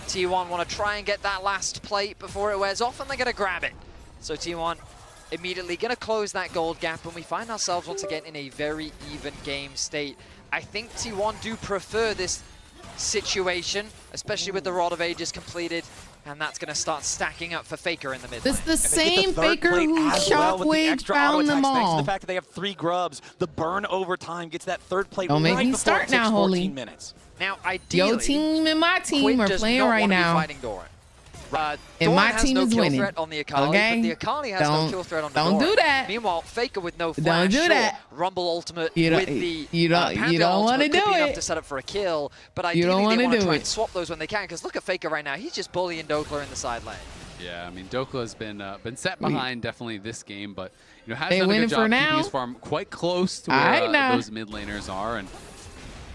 T1 want to try and get that last plate before it wears off, and they're going to grab it. So T1 immediately going to close that gold gap, and we find ourselves once again in a very even game state. I think T1 do prefer this situation, especially with the Rod of Ages completed, and that's going to start stacking up for Faker in the mid lane. This is the same Faker who Shockwave found them all. Thanks to the fact that they have 3 grubs, the burn over time gets that third plate Don't right make me before start it takes now, 14 Holy. minutes. Now, ideally, Your team and my team Quid are does playing not right want to be now. fighting Doran. And Doran my has team no is kill winning. threat on the Akali, Okay? but the Akali has no kill threat on the Don't Doran. do that. Meanwhile, Faker with no Don't flash, do that. Rumble ultimate You don't- with the you don't Pantheon wanna ultimate could do be enough it. to set up for a kill, but You don't ideally they wanna want to do try it. and swap those when they can, because look at Faker right now. He's just bullying Dokler in the side lane. Yeah, I mean, Dokla has been set behind definitely this game, but you know has They done a winning good for job now. keeping his farm quite close to I where know. those mid laners are, and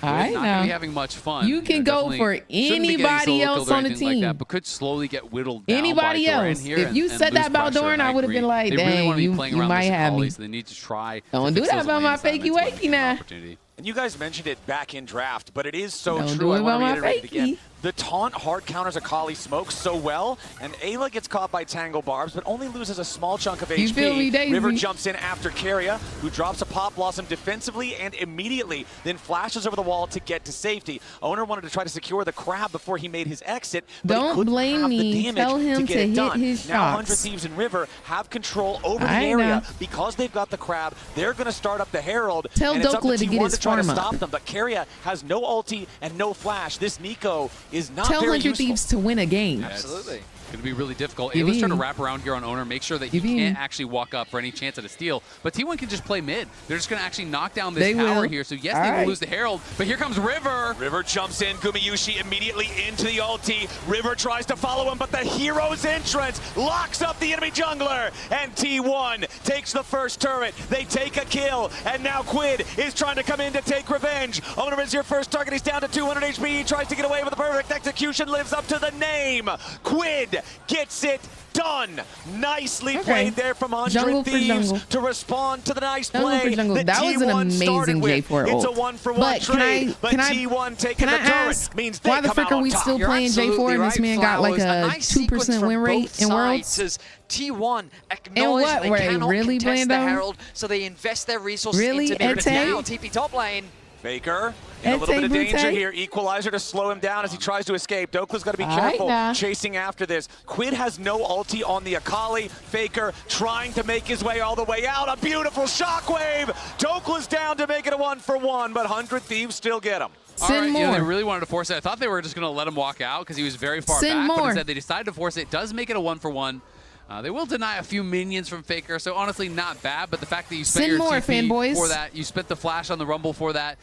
I not know. gonna be having much fun. You can go definitely for shouldn't be getting anybody solo else killed or on the anything like team. that, but could slowly get whittled down Anybody by Doran else. here If and- you and said lose that about pressure, Doran, and I would have agree. been like, They really dang, want to you be playing might around this have Akali, me. so they need to try. Don't to do fix that those about my lanes down. fakey That's when wakey now. opportunity. And you guys mentioned it back in draft, but it is so Don't true. do I it want to about my reiterate it again. fakey. The taunt hard counters Akali smokes so well, and Ayla gets caught by Tangle Barbs, but only loses a small chunk of You HP. feel me, Daisy? River jumps in after Carrier, who drops a Pop Blossom defensively and immediately then flashes over the wall to get to safety. Owner wanted to try to secure the crab before he made his exit, but he Don't couldn't blame have the me. damage Tell him get to it hit done. his Now 100 shots. Thieves and River have control over the I area. know. Because they've got the crab, they're going to start up the Herald. Tell and it's up Dokla to T1 get his to try to farm up. stop them, but Carrier has no ulti and no flash. This Nico is not Tell very 100 useful. Thieves to win a game. Absolutely. It's going to be really difficult. You Ayla's trying to mean- wrap around here on Owner, make sure that he You mean- can't actually walk up for any chance at a steal. But T1 can just play mid. They're just going to actually knock down this They tower will. here. So yes, All they will right. lose the Herald, but here comes River. River jumps in, Gumayushi immediately into the ulti. River tries to follow him, but the hero's entrance locks up the enemy jungler. And T1 takes the first turret. They take a kill, and now Quid is trying to come in to take revenge. Owner is your first target. He's down to 200 HP. He tries to get away with the perfect execution. Lives up to the name. Quid gets it done. Nicely played there from 100 Jungle for Thieves jungle. to respond to the nice Jungle for play jungle. that That was an T1 amazing started with. J4 It's a ult. one-for-one But trade, but can I T1 taking can the I turret ask means they why the come frick out are on we top. still You're playing absolutely J4 and right, this man got like Flowers. a nice sequence 2% from win rate both in sides Worlds? as T1 acknowledge what, they were they cannot really contest playing the though? Herald, so they invest their resources Really, into mid. Ete? Now TP top lane. Faker in a little bit of Ete danger Bute? here. Equalizer to slow him down as he tries to escape. Dokla's got to be All right careful now. chasing after this. Quid has no ulti on the Akali. Faker trying to make his way all the way out. A beautiful shockwave. Dokla's down to make it a 1-for-1, but 100 Thieves still get him. All right, Send yeah, they more. really wanted to force it. I thought they were just going to let him walk out because he was very far Send back, but more. instead they decided to force it. It does make it a 1-for-1. They will deny a few minions from Faker, so honestly not bad, but the fact that you spent Send your more, TP fanboys. for that, you spent the flash on the Rumble for that,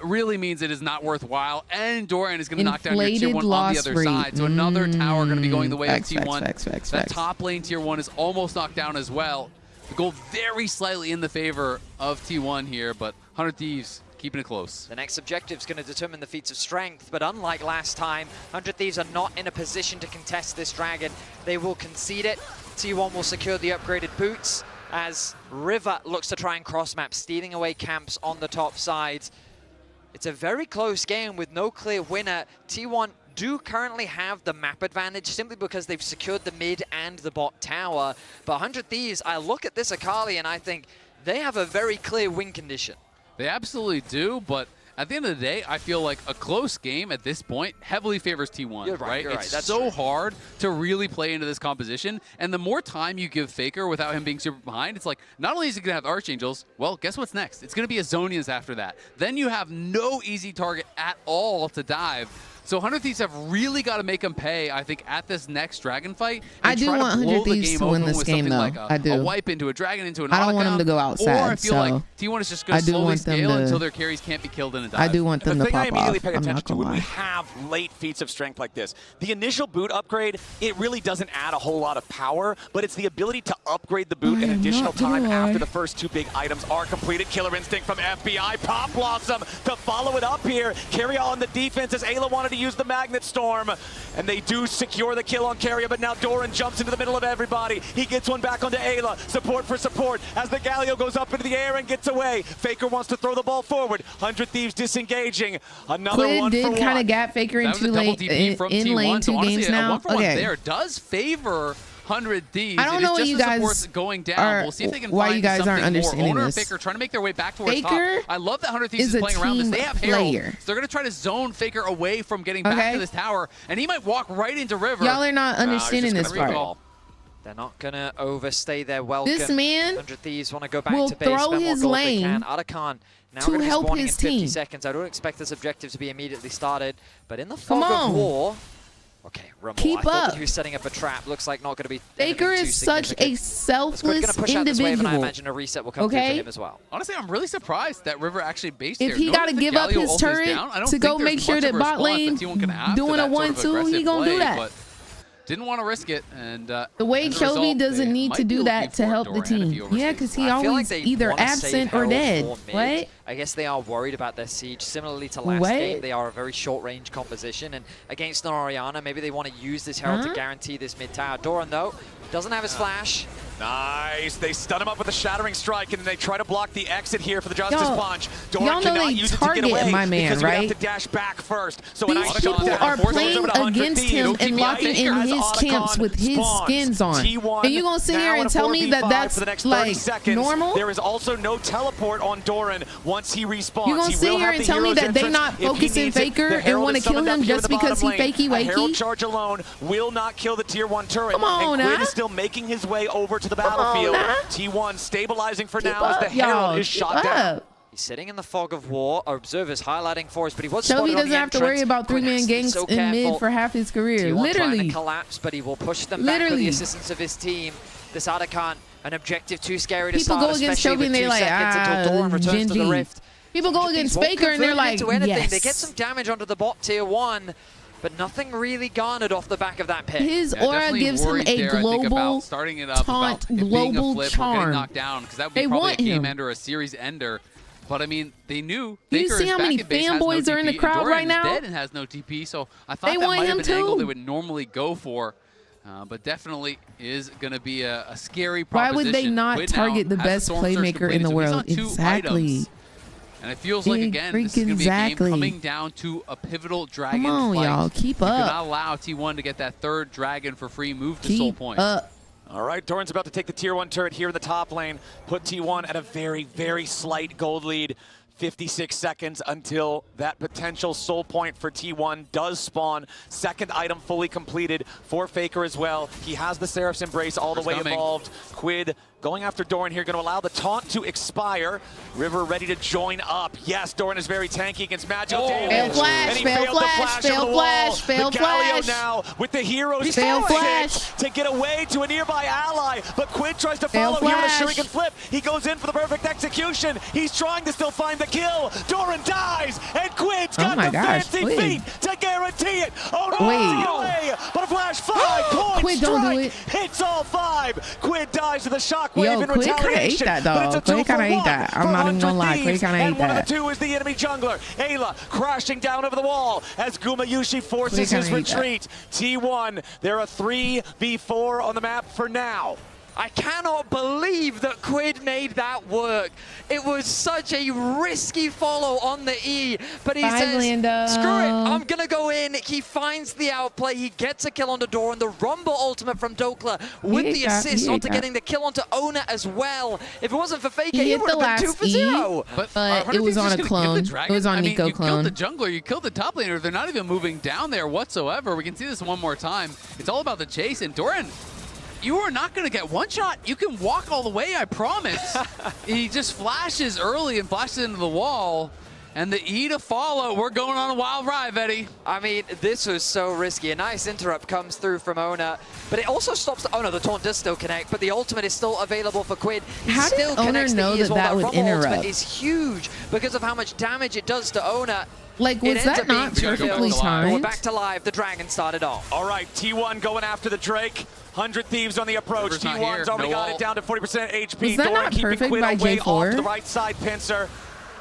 really means it is not worthwhile, and Doran is going to knock down your tier 1 on the other side, so another tower going to be going the way of T1. That top lane tier 1 is almost knocked down as well. The gold very slightly in the favor of T1 here, but 100 Thieves keeping it close. The next objective is going to determine the feats of strength, but unlike last time, 100 Thieves are not in a position to contest this dragon. They will concede it. T1 will secure the upgraded boots as River looks to try and cross-map, stealing away camps on the top side. It's a very close game with no clear winner. T1 do currently have the map advantage simply because they've secured the mid and the bot tower. But 100 Thieves, I look at this Akali and I think they have a very clear win condition. They absolutely do, but at the end of the day, I feel like a close game at this point heavily favors T1, You're right? It's That's so true. hard to really play into this composition, and the more time you give Faker without him being super behind, it's like, not only is he going to have Archangels, well, guess what's next? It's going to be Azonians after that. Then you have no easy target at all to dive. So 100 Thieves have really got to make them pay, I think, at this next dragon fight. I do want 100 Thieves to win this game, though. Like I do. A wipe into a dragon into an I don't want them to go outside. Or I feel like T1 is just going to slowly scale until their carries can't be killed in a dive. I do want them to pop off. The thing I immediately pay I'm attention not to gonna when we lie. have late feats of strength like this, the initial boot upgrade, it really doesn't add a whole lot of power, but it's the ability to upgrade the boot in additional time after the first 2 big items are completed. Killer Instinct from FBI, Pop Blossom to follow it up here. Carry on the defense as Ayla wanted to use the Magnet Storm, and they do secure the kill on Carrier, but now Doran jumps into the middle of everybody. He gets one back onto Ayla. Support for support as the Galio goes up into the air and gets away. Faker wants to throw the ball forward. 100 Thieves disengaging. Another Quid one for did kind of gap Faker in two lane, in lane 2 games now. Okay. There does favor 100 Thieves. I don't know what you guys going down. are, We'll see if they can why find you guys aren't something more. understanding Owner and this. Faker trying to make their way back towards Faker top. I love that 100 Thieves is is playing around this. They have Herald, player. so they're going to try to zone Faker away from getting back to this tower, and he might walk right into River. Y'all are not understanding this part. They're not going to overstay their welcome. This man 100 Thieves want to go back will to base, throw spend his more gold they lane can. Arakan now to going to be help spawning his in 50 team. seconds. I don't expect this objective to be immediately started, but in the Come fog on. of war... Okay, Rumble. Keep I thought up. that he was setting up a trap. Looks like not going to be Faker anything too is such a significant. selfless Going to push out this wave, and I individual. imagine a reset will come through for him as well. Honestly, I'm really surprised that River actually based If there. he got to give up his turret to go make sure that bot lane doing a 1-2, he gonna do that. Didn't want to risk it, and the way Chovy doesn't need to do that to help the team. Yeah, because he always either absent or dead. What? I guess they are worried about their siege. Similarly to last game, they are a very short-range composition, and against an Orianna, maybe they want to use this Herald to guarantee this mid-tower. Doran, though, doesn't have his flash. Nice. They stun him up with a Shattering Strike, and then they try to block the exit here for the Justice Punch. Doran cannot use it to get away because we have to dash back first. So these people are playing against him and locking in his camps with his skins on. And you gonna sit here and tell me that that's like normal? There is also no teleport on Doran once he respawns. You gonna sit here and tell me that they not focusing Faker and want to kill him just because he fakey wakey? Herald charge alone will not kill the tier 1 turret. Come on, and Quid is still making his way over to the battlefield. T1 stabilizing for now as the Herald is shot down. He's sitting in the fog of war. Our observers highlighting for us, but he was Chovy spotted on doesn't the have to worry about 3-man ganks in mid for half his career. T1 trying Literally. to collapse, but he will push them back with the assistance of his team. This Arakan, an objective too scary to People start, go against especially Chovy and with they're 2 like, seconds until Doran returns to the Rift. People go against Won't Faker and they're convert like, into anything. yes. They get some damage onto the bot tier 1, but nothing really garnered off the back of that pick. His aura gives him a global taunt, global charm. Knocked down, because that would be probably a game ender or a series ender. But I mean, they knew. Do you see how many fanboys are in the crowd right now? Dead and has no TP, so I thought that might have been an angle they would normally go for. But definitely is going to be a scary proposition. Why would they not target the best playmaker in the world? Exactly. And it feels like, again, this is going to be a game coming down to a pivotal dragon fight. Come on, y'all. Keep up. You cannot allow T1 to get that 3rd dragon for free move to Soul Point. All right, Doran's about to take the tier 1 turret here in the top lane, put T1 at a very, very slight gold lead. 56 seconds until that potential soul point for T1 does spawn. 2nd item fully completed for Faker as well. He has the Seraph's Embrace all the way evolved. Quid going after Doran here, going to allow the taunt to expire. River ready to join up. Yes, Doran is very tanky against Magic damage. Fail flash, and he fail failed flash, the flash fail on the flash, wall. fail the Galio flash. now with the heroes Fail flash. to get away to a nearby ally, but Quid tries to Fail follow here with a flash. shuriken flip. He goes in for the perfect execution. He's trying to still find the kill. Doran dies, and Quid's got the fancy Quid. feet to guarantee it. Oh no, Wait. away, but a flash 5 points. Quid, don't do strike it. hits all 5. Quid dies to the shockwave Yo, in Quid kinda retaliation. ate that, But dog. it's a 2 Quid kinda for ate 1 that. I'm for not even gonna 100 lie. Quid Thieves, kinda and ate one of that. the 2 is the enemy jungler. Ayla crashing down over the wall as Gumayushi forces Quid kinda his ate that. retreat. T1, they're a 3v4 on the map for now. I cannot believe that Quid made that work. It was such a risky follow on the E, but he Bye, says, Lando. screw it, I'm gonna go in. He finds the outplay, he gets a kill on the door, and the Rumble ultimate from Dokla with ate the that, assist he ate onto that. getting the kill onto Ona as well. If it wasn't for Faker, He he hit would the have been 2 last for E, 0. but Are it was Thieves on just a gonna give clone. the It Dragon? was on I mean, Nico you clone. killed the jungler, you killed the top laner. They're not even moving down there whatsoever. We can see this one more time. It's all about the chase, and Doran, you are not going to get one shot. You can walk all the way, I promise. He just flashes early and flashes into the wall. And the E to follow. We're going on a wild ride, Eddie. I mean, this was so risky. A nice interrupt comes through from Ona, but it also stops the... Oh no, the taunt does still connect, but the ultimate is still available for Quid. He How did still Ona connects know the E as that well. that would Rumble ultimate interrupt? is huge because of how much damage it does to Ona. Like, was It ends that up being not 2 perfectly kills. timed? We're back to live. The Dragon started off. All right, T1 going after the Drake. 100 Thieves on the approach. River's not T1's here. already No got wall. it down to 40% HP. Was that Doran not keeping perfect Quid by away off J4? to the right side pincer.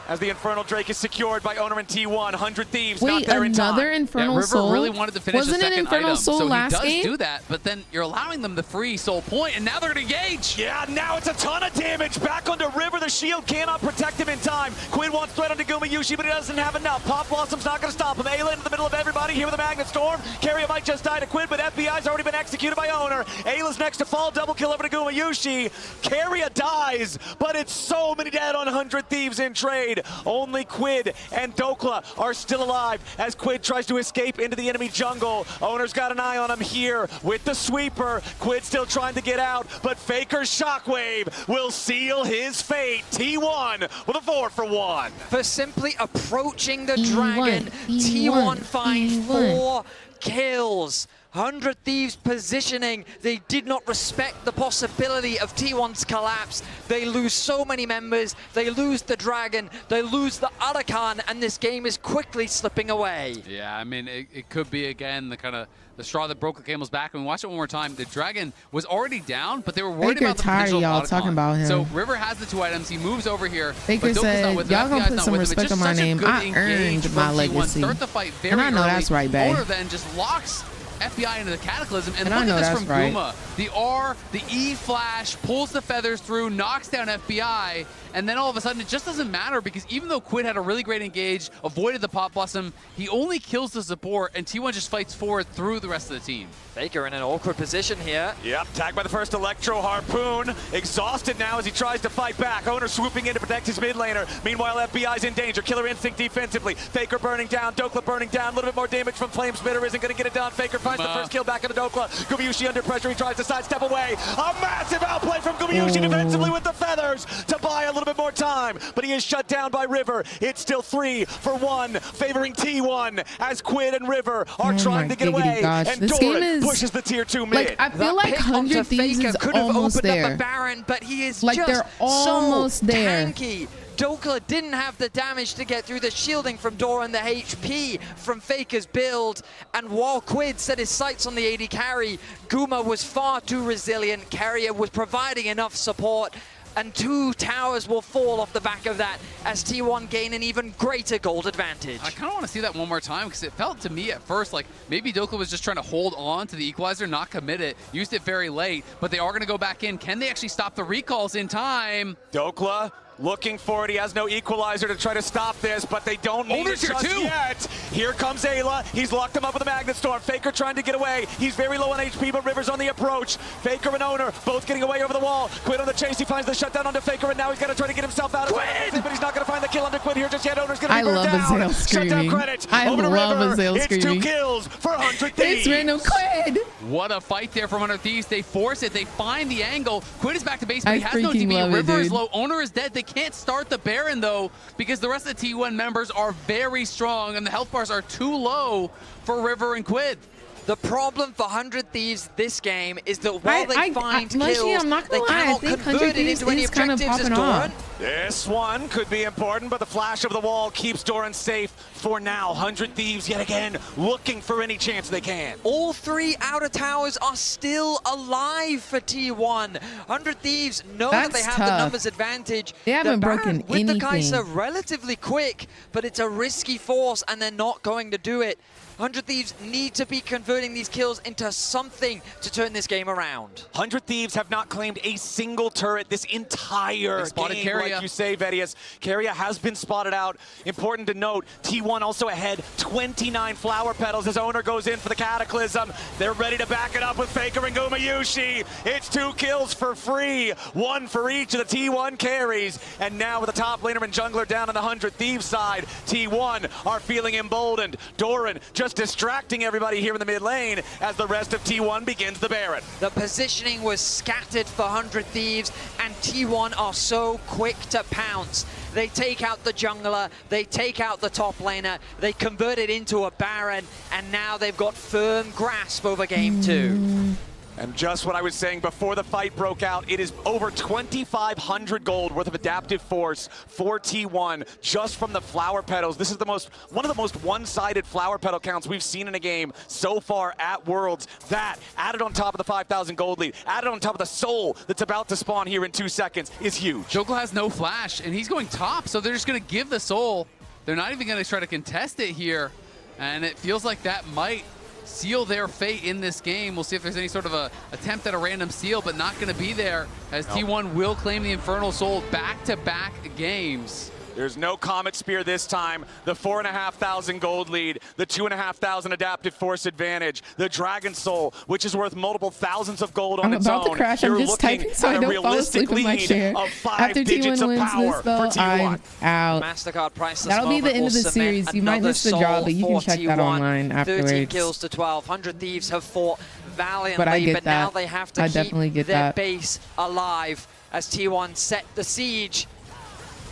As the Infernal Drake is secured by Owner and T1. 100 Thieves not Wait, there in time. another Infernal River Soul? really wanted to finish Wasn't the it second Infernal item, Soul so last he does game? do that, but then you're allowing them the free soul point, and now they're going to engage. Yeah, now it's a ton of damage. Back onto River. The shield cannot protect him in time. Quid wants threat onto Gumayushi, but he doesn't have enough. Pop Blossom's not going to stop him. Ayla into the middle of everybody here with a Magnet Storm. Carrier might just die to Quid, but FBI's already been executed by Owner. Ayla's next to fall. Double kill over to Gumayushi. Carrier dies, but it's so many dead on 100 Thieves in trade. Only Quid and Dokla are still alive as Quid tries to escape into the enemy jungle. Owner's got an eye on him here with the sweeper. Quid still trying to get out, but Faker's shockwave will seal his fate. T1 with a 4 for 1. For simply approaching the E1, Dragon, E1, T1 finds E1. 4 kills. 100 Thieves positioning. They did not respect the possibility of T1's collapse. They lose so many members. They lose the Dragon. They lose the Arakan, and this game is quickly slipping away. Yeah, I mean, it could be, again, the kind of the straw that broke the camel's back. I mean, watch it one more time. The Dragon was already down, but they were worried Baker about the tired potential of y'all Otacon. talking about him. So River has the 2 items. He moves over here. Baker but Doku's said, not with him. y'all gonna FBI's put not some with him. It's respect just on my such a name. good I engage earned from my T1. legacy. Start the fight very And I know early. that's right, babe. Owner then just locks FBI into the Cataclysm, and I look know at this that's from right. Guma. The R, the E flash, pulls the feathers through, knocks down FBI, and then all of a sudden it just doesn't matter because even though Quid had a really great engage, avoided the Pop Blossom, he only kills the support, and T1 just fights forward through the rest of the team. Faker in an awkward position here. Yep, tagged by the first Electro Harpoon. Exhausted now as he tries to fight back. Owner swooping in to protect his mid laner. Meanwhile, FBI's in danger. Killer Instinct defensively. Faker burning down. Dokla burning down. A little bit more damage from Flame Spitter. Isn't going to get it done. Faker finds the first kill back into Dokla. Gumayushi under pressure. He tries to sidestep away. A massive outplay from Gumayushi defensively with the feathers to buy a little bit more time. But he is shut down by River. It's still 3 for 1, favoring T1 as Quid and River are trying to get away. Gosh. And This Doran game is pushes the tier 2 mid. Like, I feel like Pick onto 100 Thieves Faker is could have almost opened there. up a Baron, but he is Like, just they're almost so there. tanky. Dokla didn't have the damage to get through the shielding from Doran, the HP from Faker's build, and while Quid set his sights on the AD carry, Guma was far too resilient. Carrier was providing enough support, and 2 towers will fall off the back of that as T1 gain an even greater gold advantage. I kind of want to see that one more time because it felt to me at first like maybe Dokla was just trying to hold on to the equalizer, not commit it, used it very late, but they are going to go back in. Can they actually stop the recalls in time? Dokla Looking for it, he has no equalizer to try to stop this, but they don't need it just yet. Here comes Ayla, he's locked him up with a Magnet Storm. Faker trying to get away, he's very low on HP, but River's on the approach. Faker and Owner both getting away over the wall. Quid on the chase, he finds the shutdown onto Faker, and now he's got to try to get himself out of it, but he's not going to find the kill under Quid here just yet. Owner's going to be burned down. I love Azale screaming. I love Azale screaming. It's 2 kills for 100 Thieves. It's random Quid. What a fight there from 100 Thieves. They force it, they find the angle. Quid is back to base, but he has no DB. River is low, Owner is dead. They can't start the Baron though, because the rest of the T1 members are very strong and the health bars are too low for River and Quid. The problem for 100 Thieves this game is that while they find kills, I'm not they gonna lie, cannot convert it into any objectives as Doran. This one could be important, but the flash of the wall keeps Doran safe for now. 100 Thieves yet again looking for any chance they can. All 3 outer towers are still alive for T1. 100 Thieves know that they have the numbers advantage. They haven't broken with anything. the Kai'Sa relatively quick, but it's a risky force and they're not going to do it. 100 Thieves need to be converting these kills into something to turn this game around. 100 Thieves have not claimed a single turret this entire game, like you say, Vedius. Keria has been spotted out. Important to note, T1 also ahead, 29 flower petals as Owner goes in for the Cataclysm. They're ready to back it up with Faker and Gumayushi. It's 2 kills for free, 1 for each of the T1 carries. And now with the top laner and jungler down on the 100 Thieves side, T1 are feeling emboldened. Doran just distracting everybody here in the mid lane as the rest of T1 begins the Baron. The positioning was scattered for 100 Thieves, and T1 are so quick to pounce. They take out the jungler, they take out the top laner, they convert it into a Baron, and now they've got firm grasp over game 2. And just what I was saying before the fight broke out, it is over 2,500 gold worth of adaptive force for T1 just from the flower petals. This is one of the most one-sided flower petal counts we've seen in a game so far at Worlds. That, added on top of the 5,000 gold lead, added on top of the soul that's about to spawn here in 2 seconds, is huge. Jogla has no flash, and he's going top, so they're just going to give the soul. They're not even going to try to contest it here, and it feels like that might seal their fate in this game. We'll see if there's any sort of a attempt at a random steal, but not going to be there, as T1 will claim the Infernal Soul back-to-back games. There's no Comet Spear this time. The 4,500 gold lead, the 2,500 adaptive force advantage, the Dragon Soul, which is worth multiple thousands of gold on its own. I'm about to crash. I'm just typing so I don't fall asleep in my chair. After T1 wins this, though, I'm out. MasterCard priceless. That'll be the end of the series. You might miss the draw, but you can check that online afterwards. 13 kills to 12. 100 Thieves have fought valiantly, but I get that. Now they have to keep their base alive as T1 set the siege.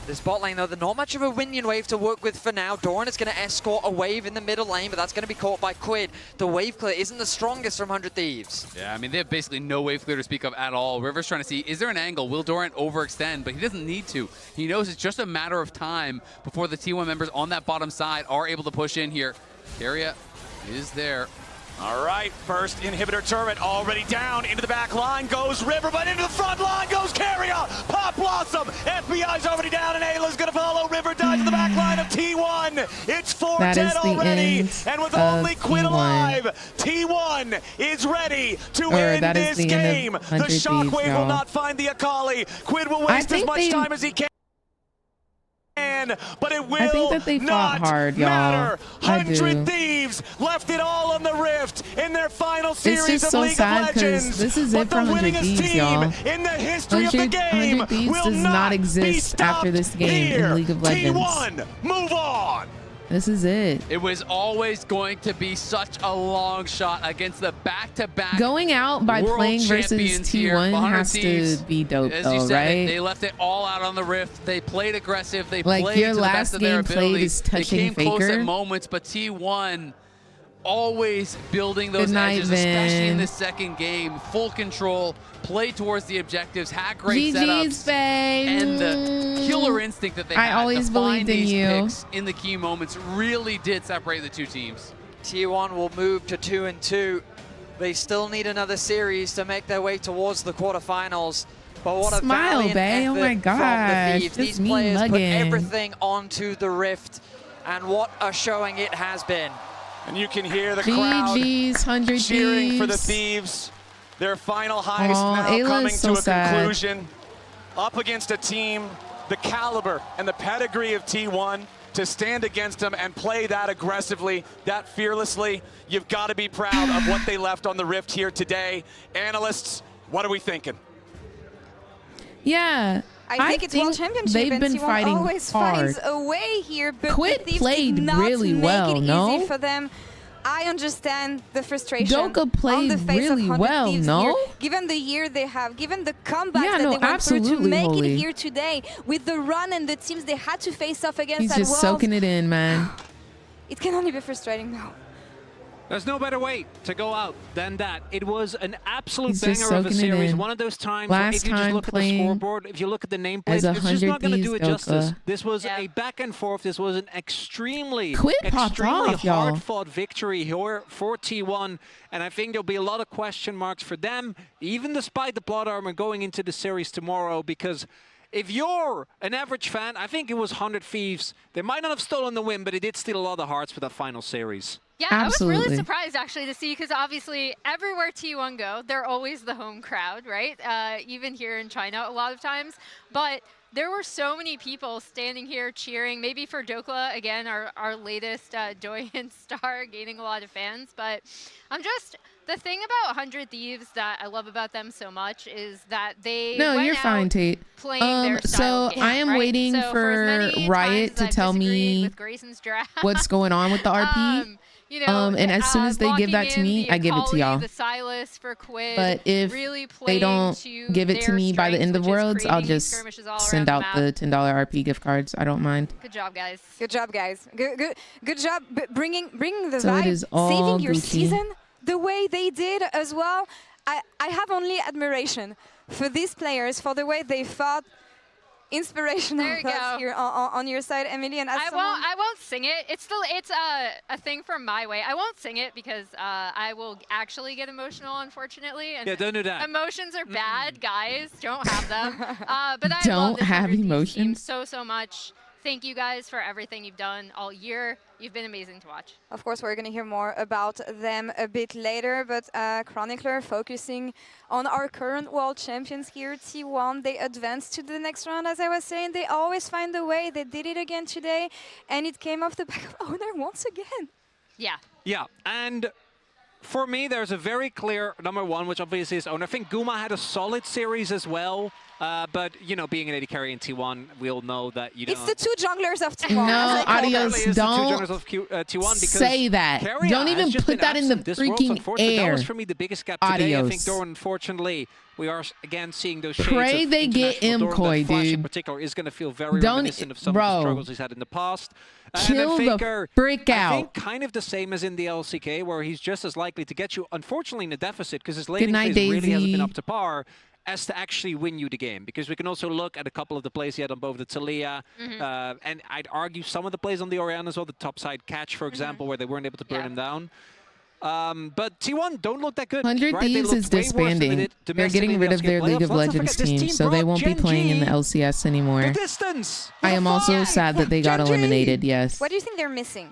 This bot lane, though, not much of a minion wave to work with for now. Doran is going to escort a wave in the middle lane, but that's going to be caught by Quid. The wave clear isn't the strongest from 100 Thieves. Yeah, I mean, they have basically no wave clear to speak of at all. River's trying to see, is there an angle? Will Doran overextend? But he doesn't need to. He knows it's just a matter of time before the T1 members on that bottom side are able to push in here. Keria is there. All right, first inhibitor turret already down. Into the back line goes River, but into the front line goes Keria. Pop Blossom. FBI's already down, and Ayla's going to follow. River dies in the back line of T1. It's 4 dead already. And with only Quid alive, T1 is ready to win this game. The Shockwave will not find the Akali. Quid will waste as much time as he can. But it will I think that they fought hard, matter. 100 Thieves left it all on the Rift in their final series of League of Legends. This is it for 100 Thieves, y'all. In the history of the game 100 Thieves does not exist after this game in League of Legends. T1, move on. This is it. It was always going to be such a long shot against the back-to-back going out by playing versus T1 has to be dope, though, right? They left it all out on the Rift. They played aggressive. They like played your to the last best of their game ability. played is touching They came Faker. close at moments, but T1 always building those edges, especially in the second game. Full control, play towards the objectives, had great setups, and the killer instinct that they had always to find believed in these you. picks in the key moments really did separate the two teams. T1 will move to 2-2. They still need another series to make their way towards the quarterfinals. But what a valiant effort oh my from the Thieves. These players put mugging. everything onto the Rift, and what a showing it has been. And you can hear the crowd cheering for the Thieves. Their final heist now Ayla coming is so to a sad. conclusion. Up against a team the caliber and the pedigree of T1 to stand against them and play that aggressively, that fearlessly. You've got to be proud of what they left on the Rift here today. Analysts, what are we thinking? Yeah. I think it's World Championship, they've and been T1 fighting always hard. finds a way here, but Quid the Thieves played did not really make well, it no? easy for them. I understand the frustration Doka played on the face really of 100 well, Thieves no? here, given the year they have, given the comebacks Yeah, that no, they went through to absolutely, make Holy. it here today, with the run and the teams they had to face off against He's at just Worlds. soaking it in, man. It can only be frustrating now. There's no better way to go out than that. It was an absolute He's just banger of a soaking it series. in. One of those times Last where if you just time look at the playing scoreboard, if you look at the nameplate, as it's just not going to do it 100 justice. Doka. This was a back and forth. This was an extremely Quid popped off, y'all. hard-fought victory here for T1. And I think there'll be a lot of question marks for them, even despite the plot armor going into the series tomorrow, because if you're an average fan, I think it was 100 Thieves. They might not have stolen the win, but they did steal a lot of hearts for that final series. Yeah, Absolutely. I was really surprised actually to see, because obviously everywhere T1 go, they're always the home crowd, right? Even here in China a lot of times. But there were so many people standing here cheering, maybe for Dokla, again, our latest Doyen star, gaining a lot of fans. But the thing about 100 Thieves that I love about them so much is that they You're fine, Tate. Playing their style so game, I am right? waiting So for as many Riot times to I've tell disagreed me with Grayson's draft, what's going on with the RP. you know, And as soon as they give that to locking me, in I give it to Akali, y'all. The Silas for Quid, But if really they don't to give it to their me by the end of strengths, which is Worlds, I'll creating these just skirmishes all send around out the the map. $10 RP gift cards. I don't mind. Good job, guys. Good job, guys. Good job bringing the So it vibe, is all saving your Gucci. season the way they did as well. I have only admiration for these players, for the way they fought. Inspirational There you thoughts go. here on your side, Emily. And as I won't sing it. It's a thing from my way. I won't sing it because I will actually get emotional, unfortunately. And Yeah, don't do that. Emotions are bad, guys. Don't have them. But I love Don't this have 100 Thieves team emotions. so much. Thank you guys for everything you've done all year. You've been amazing to watch. Of course, we're going to hear more about them a bit later, but Chronicler focusing on our current world champions here, T1. They advanced to the next round, as I was saying. They always find a way. They did it again today, and it came off the back of Owner once again. Yeah. Yeah, and for me, there's a very clear number one, which obviously is Owner. I think Guma had a solid series as well. But, you know, being an AD carry in T1, we all know that, you know... It's the two junglers of T1. No, Adios, don't T1 say that. Keria Don't even has just put been that in the absent this Worlds, freaking unfortunately. That air. was, for me, the biggest gap today. I think, Adios. Doran, unfortunately, we are, again, seeing those shades Pray of they get international Doran. Imkoi, That Flash, in dude. particular, is going to feel very Don't- reminiscent of some bro. of the struggles he's had in the past. Kill and then the Faker, frick I out. think kind of the same as in the LCK, where he's just as likely to get you, unfortunately, in a deficit, because his laning night, phase really hasn't been Daisy. up to par, as to actually win you the game. Because we can also look at a couple of the plays he had on both the Taliyah, and I'd argue some of the plays on the Orianna as well, the topside catch, for example, where they weren't able to burn him down. But T1 don't look that good. 100 right? They Thieves looked is way worse than they disbanding. did They're domestically getting in rid the of their LCK League of playoffs. Let's not Legends forget this team, so brought they won't be Gen playing in G the LCS anymore. the distance. I am also sad that they got Gen G. eliminated, yes. What do you think they're missing,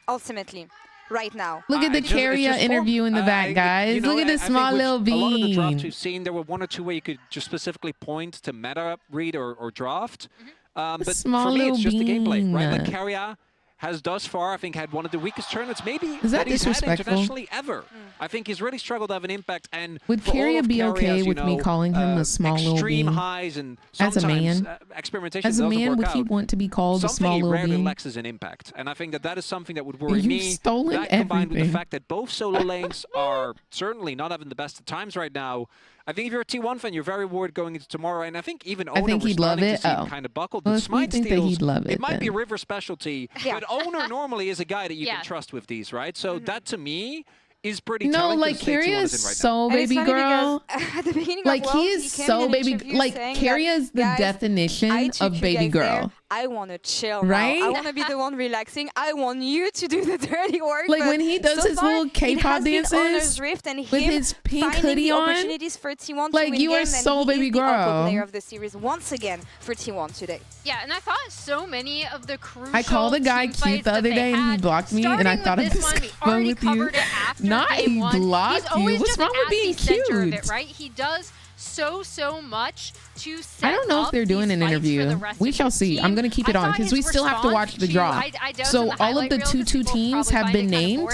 ultimately, right now? Look at the Keria interview in the back, guys. You know, Look at I this think small with little a lot of the drafts bean. we've seen, there were one or two where you could just specifically point to meta read or draft. But Small for me, it's little just the gameplay, right? Like bean. Keria has thus far, I think, had one of the weakest tournaments maybe Is that he's had disrespectful? internationally ever. I think he's really struggled to have an impact. And Would for all Keria of be okay Keria's, with me calling him a small little extreme bean? highs and As a sometimes man? experimentation As a doesn't man, work would he out. want to be called a Something small he little rarely bean? lacks is an impact, and I think that is something that would worry You've me. stolen That combined with the everything. fact that both solo lanes are certainly not having the best of times right now. I think if you're a T1 fan, you're very worried going into tomorrow, and I think even Owner think we're he'd love starting it. to see Oh. kind of buckled. Well, The if you smite think that steals, he'd love it, might be then. River specialty, Yeah. but Owner normally is a guy that you Yeah. can trust with these, right? So that to me is pretty No, telling to like the state T1 Keria is is in right so And it's baby funny girl. because at the beginning Like of he Worlds, is came so in an baby. interview Like saying Keria is the guys, I definition took of you baby guys there. girl. I want to chill Right? now. I want to be the one relaxing. I want you to do the dirty work. Like but when he does so his far, little it K-pop has been dances Owner's Rift and with him his pink finding hoodie the on. opportunities for T1 to Like, win you are games, and so he baby is the Arco girl. player of the series once again for T1 today. Yeah, and I thought so many of the crucial I called a guy team cute fights the that other they day and he had, blocked me, and I starting thought with of this this one, we phone already with you. covered it after Not game he one. blocked He's always you. What's just wrong with at being the center of it, cute? right? He does so much to set I don't know if they're doing an interview. We shall see. I'm going to keep it on because we still have to watch the draw. So all of the 2-2 teams have been named.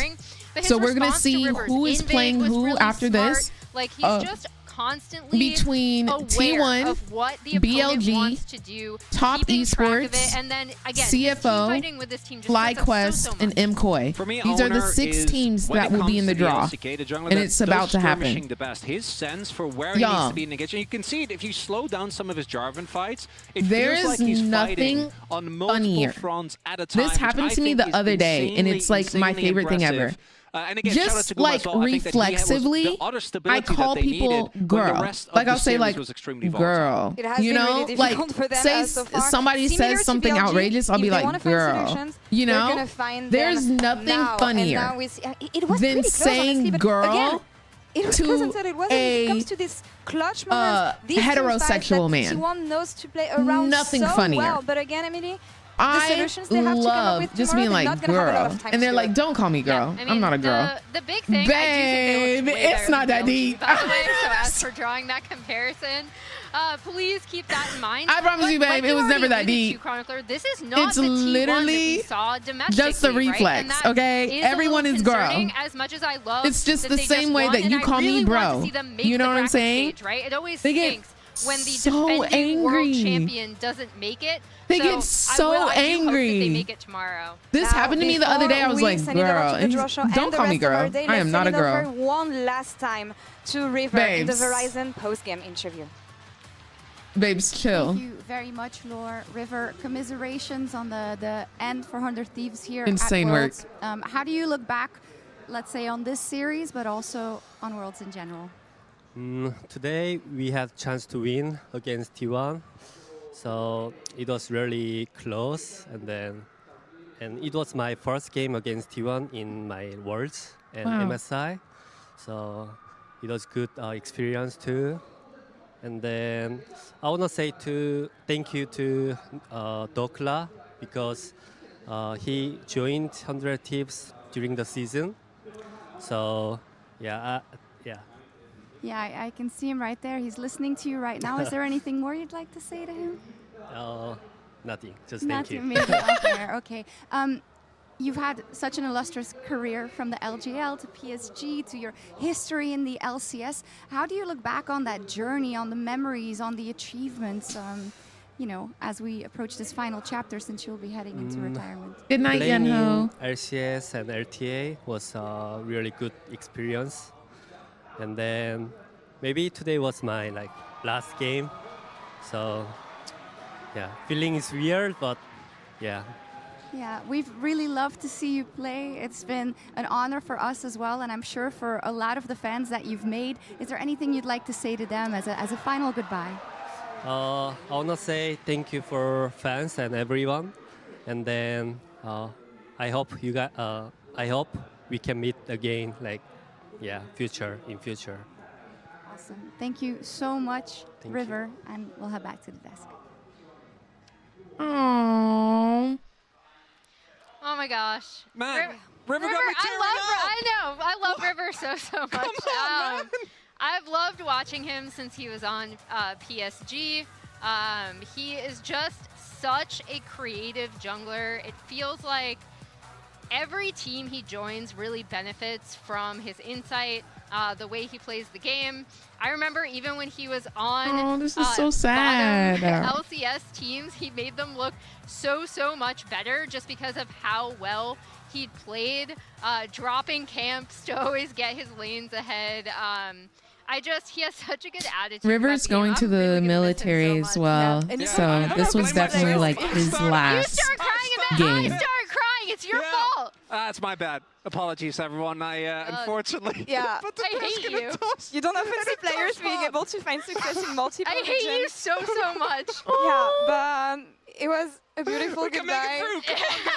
So we're going to see who is playing who after this. Like he's just constantly between T1, of what the opponent wants to do, Top Esports, and then again, CFO, with this team FlyQuest, and MKOI. For me, these are the 6 teams that will be in the draw, and it's about to happen. The best. His sense for where he needs to be engaged, and you can see it if you slow down some of his Jarvan fights. It feels like he's fighting on multiple fronts at a time. This happened to me the other day, and it's like my favorite thing ever. And again, just like reflexively, I call people girl. Like I'll say like girl. You know, like say somebody says something outrageous, I'll be like girl. You know, there's nothing funnier than saying girl to a heterosexual man. Nothing funnier. But again, Emily, I love just being like girl, and they're like, "Don't call me girl. Yeah, I mean, I'm not a girl." The big thing, babe, it's not that deep. By the way, so as for drawing that comparison, please keep that in mind. I promise you, babe, it was never that deep. Chronicler, this is not it's the T1 literally that we saw domestically, just the reflex, right? okay? Everyone is girl. As much as I love, it's just the same way that you call me bro. You know what I'm saying? Stage, right? It always they stinks when the so defending angry. world champion doesn't make it. They get so angry. They make it tomorrow. This happened to me the other day. I was like, girl, don't call me girl. I am not a girl. One last time to River in the Verizon post-game interview. Babes, chill. Thank you very much, Laure. River, commiserations on the end for 100 Thieves here Insane at Worlds. work. How do you look back, let's say, on this series, but also on Worlds in general? Today we had chance to win against T1, so it was really close. And it was my first game against T1 in my Worlds and MSI, so it was good experience too. And then I want to say thank you to Dokla because he joined 100 Thieves during the season. So yeah. Yeah, I can see him right there. He's listening to you right now. Is there anything more you'd like to say to him? Nothing. Just thank you. Maybe out there. Okay. You've had such an illustrious career from the LGL to PSG to your history in the LCS. How do you look back on that journey, on the memories, on the achievements, you know, as we approach this final chapter since you'll be heading into retirement? Good night, Yenho. LCS and LTA was a really good experience. And then maybe today was my last game. So yeah, feeling is weird, but yeah. Yeah, we've really loved to see you play. It's been an honor for us as well, and I'm sure for a lot of the fans that you've made. Is there anything you'd like to say to them as a final goodbye? I want to say thank you for fans and everyone. And then I hope you guys, I hope we can meet again, in future. Awesome. Thank you so much, River, and we'll head back to the desk. Aww. Oh my gosh. Man, River got me tearing up. I love River so much. Come on, man. I've loved watching him since he was on PSG. He is just such a creative jungler. It feels like every team he joins really benefits from his insight, the way he plays the game. I remember even when he was on this is so sad. LCS teams, he made them look so much better just because of how well he'd played, dropping camps to always get his lanes ahead. He has such a good attitude. River's going to the military as well, so this was definitely like his last You start crying and then I start crying. It's your fault. It's my bad. Apologies, everyone. I unfortunately. Yeah, I hate you. You don't often see players being able to find success in multiple I hate you so much. Yeah, but it was a beautiful goodbye.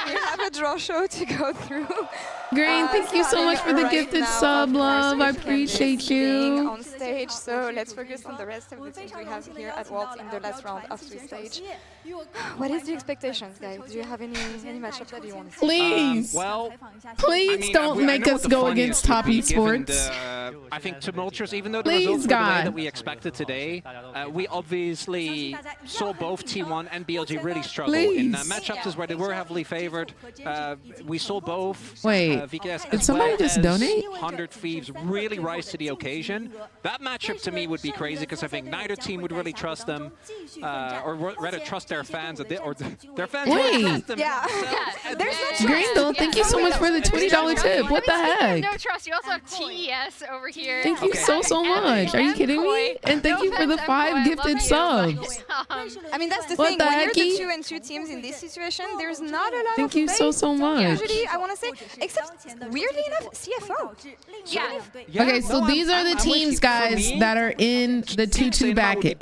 You have a draw show to go through. Green, thank you so much for the gifted sub, love. I appreciate you. On stage, so let's focus on the rest of the things we have here at Worlds in the last round of 3 stage. What is the expectations, guys? Do you have any matchup that you want to see? Please, please I don't make us go against top esports. I think tumultuous, even though the Please, results were the way God. that we expected today, we obviously saw both T1 and BLG really struggle in matchups where they were heavily favored. We saw both. Wait, VKS did as somebody well just as donate? 100 Thieves really rise to the occasion. That matchup to me would be crazy because I think neither team would really trust them, or rather trust their fans, or their fans would trust them. Yeah. There's no trust. Grindle, thank you so much for the $20 tip. What the heck? No trust. You also have TES over here. Thank you so much. Are you kidding me? And thank you for the 5 gifted subs. I mean, that's the What thing. the When you're hecky? the 2 and 2 teams in this situation, there's not a lot Thank of you so much. Usually, I want to say, except weirdly enough, CFO. Yeah. Okay, so these are the teams, guys, that are in the 2-2 bracket.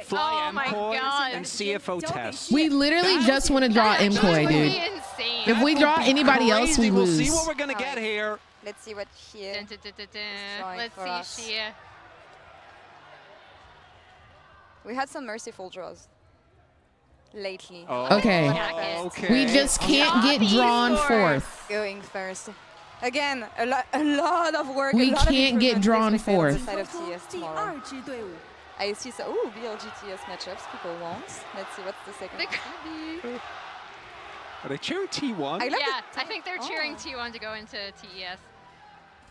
Fly MCOY and CFO test. We literally just want to draw MCOY, dude. If we draw anybody else, we We'll lose. see what we're gonna get here. Let's see what here. Let's see Shia. We had some merciful draws lately. Okay. We just can't get drawn fourth. Going first. Again, a lot of work. We a lot can't of get drawn expected on the fourth. side of TS tomorrow. I see some BLG TS matchups people want. Let's see what's the second one. Are they cheering T1? I think they're cheering T1 to go into TES.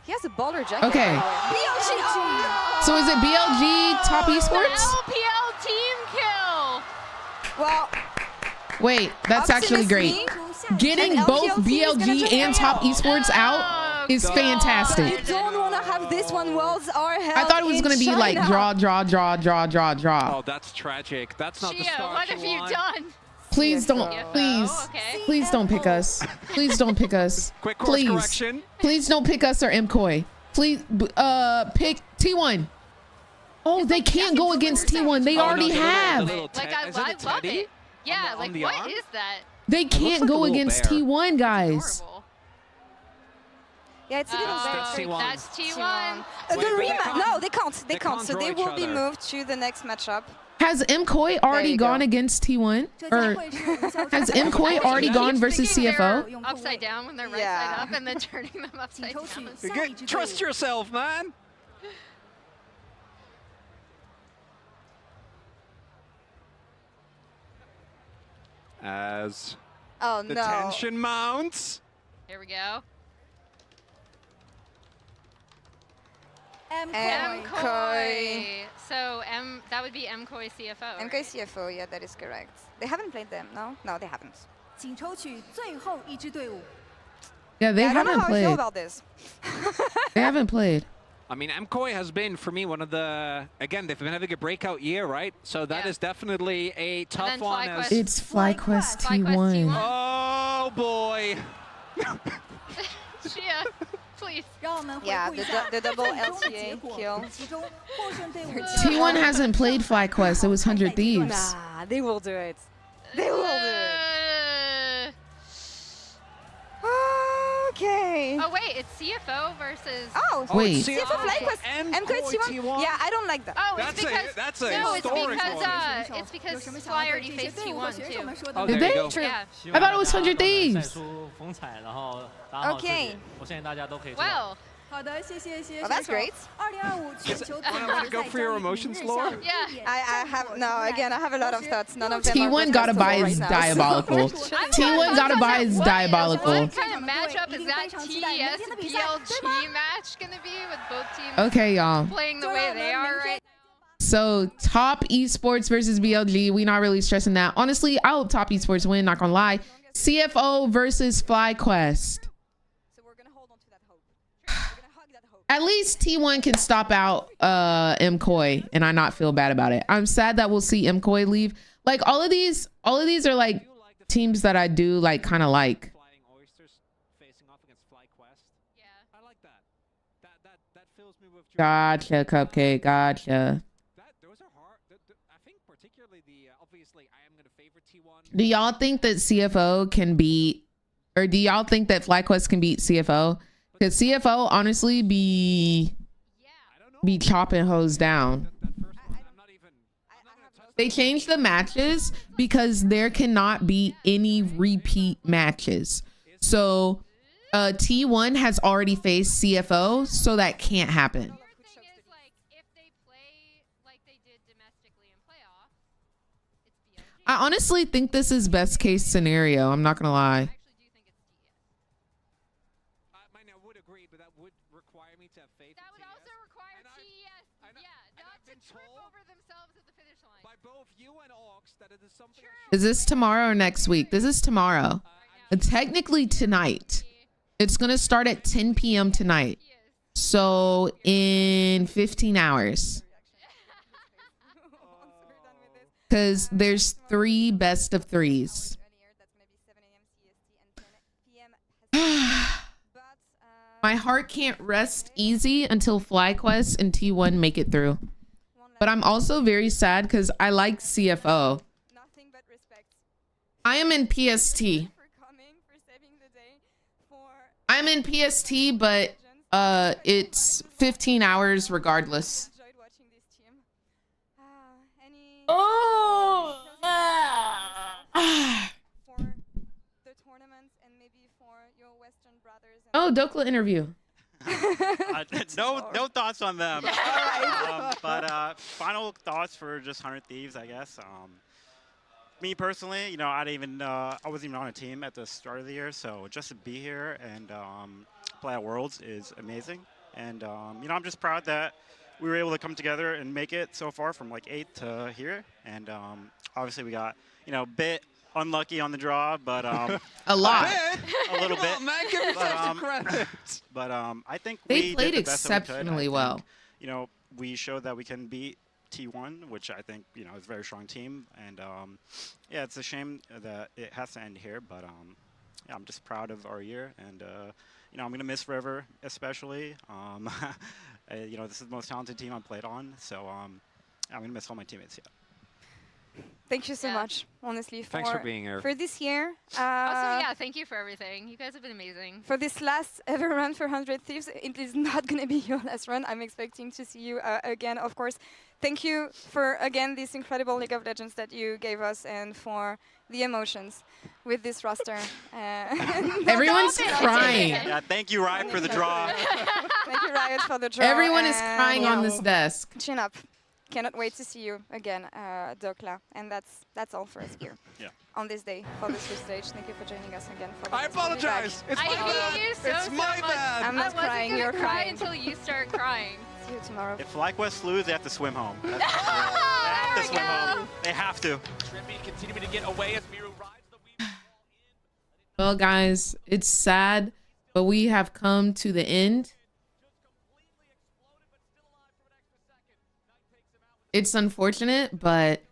He has a baller jacket. Okay. BLG. Oh, So is it BLG top esports? LPL team kill. Well, Wait, that's actually great. Getting both BLG and top esports out is fantastic. You don't want to have this one. Worlds are held I thought it was in going to be like China. draw. Oh, that's tragic. That's not the Shia, start what have you done? Please don't, please don't pick us. Please don't pick us. Quick course Please. correction. Please don't pick us or MCOY. Please, pick T1. Oh, they can't go against T1. They already have. Like, I love it. Yeah, like, what is that? They can't go against T1, guys. Yeah, it's a little That's T1. The rematch. No, they can't. They can't. So draw they each will be other. moved to the next matchup. Has MCOY already gone against T1? Or has MCOY already gone versus CFO? They're upside down when they're right side up and then turning them upside down. Trust yourself, man. As the tension mounts. Here we go. MCOY. So that would be MCOY CFO. MCOY CFO, yeah, that is correct. They haven't played them, no? No, they haven't. Yeah, they I don't know haven't how I feel played. about this. They haven't played. I mean, MCOY has been, for me, one of the... Again, they've been having a breakout year, right? So that is definitely a tough one. It's FlyQuest T1. Oh, boy. Shia, please. Yeah, the double LTA kill. T1 hasn't played FlyQuest. It was 100 Thieves. Nah, they will do it. They will do it. Okay. Oh wait, it's CFO versus. Oh, wait. CFO FlyQuest MCOY T1. Yeah, I don't like that. Oh, it's because that's a no, it's historic because one. it's because Fly already faced T1 too. Oh, Did there they? you go. Yeah. I thought it was 100 Thieves. Okay. Well. Well, that's great. Want to go for your emotions, Laura? Yeah. I have no. Again, I have a lot of thoughts. None of them. T1 gotta buy his diabolical. T1 gotta buy his diabolical. What kind of matchup is that TES BLG match gonna be with both teams Okay, y'all. playing the way they are right So top esports versus BLG. We not really stressing that. Honestly, I hope top esports win. Not gonna lie. CFO versus FlyQuest. At least T1 can stop out MCOY and I not feel bad about it. I'm sad that we'll see MCOY leave. Like all of these are like teams that I do like kind of like. Flying Oysters facing off against FlyQuest. Yeah, I like that. That fills me with joy. Gotcha, Cupcake. Gotcha. Those are hard. I think particularly the obviously I am going to favor T1. Do y'all think that CFO can beat Or do y'all think that FlyQuest can beat CFO? Because CFO honestly be chopping hoes down. They changed the matches because there cannot be any repeat matches. So T1 has already faced CFO, so that can't happen. I honestly think this is best case scenario. I'm not gonna lie. Is this tomorrow or next week? This is tomorrow. Technically tonight. It's gonna start at 10 p.m. tonight. So in 15 hours. Because there's 3 best of 3s. My heart can't rest easy until FlyQuest and T1 make it through. But I'm also very sad because I like CFO. I am in PST. I'm in PST, but it's 15 hours regardless. Oh! Oh, Dokla interview. No thoughts on them. But final thoughts for just 100 Thieves, I guess. Me personally, you know, I wasn't even on a team at the start of the year, so just to be here and play at Worlds is amazing. And you know, I'm just proud that we were able to come together and make it so far from like 8 to here. And obviously we got, you know, a bit unlucky on the draw, but a lot, a little bit. Oh, man, give yourself some credit. But I think they played did the best exceptionally well. You know, we showed that we can beat T1, which I think, you know, is a very strong team. And yeah, it's a shame that it has to end here, but yeah, I'm just proud of our year. And you know, I'm gonna miss River especially. You know, this is the most talented team I've played on, so I'm gonna miss all my teammates. Yeah. Thank you so much, honestly, Thanks for being here. For this year. Also, yeah, thank you for everything. You guys have been amazing. For this last ever run for 100 Thieves, it is not going to be your last run. I'm expecting to see you again, of course. Thank you for, again, this incredible League of Legends that you gave us and for the emotions with this roster. Everyone's crying. Yeah, thank you, Riot, for the draw. Thank you, Riot, for the draw. Everyone is crying on this desk. Chin up. Cannot wait to see you again, Dokla. And that's all for us here. Yeah. On this day, for this stage. Thank you for joining us again. For I apologize. It's my bad. I hate you so my bad. I'm not crying. You're crying until you start crying. See you tomorrow. If FlyQuest lose, they have to swim home. They have to swim home. They have to. Trimby continuing to get away as Miru rides the weave. Well, guys, it's sad, but we have come to the end. It's unfortunate, but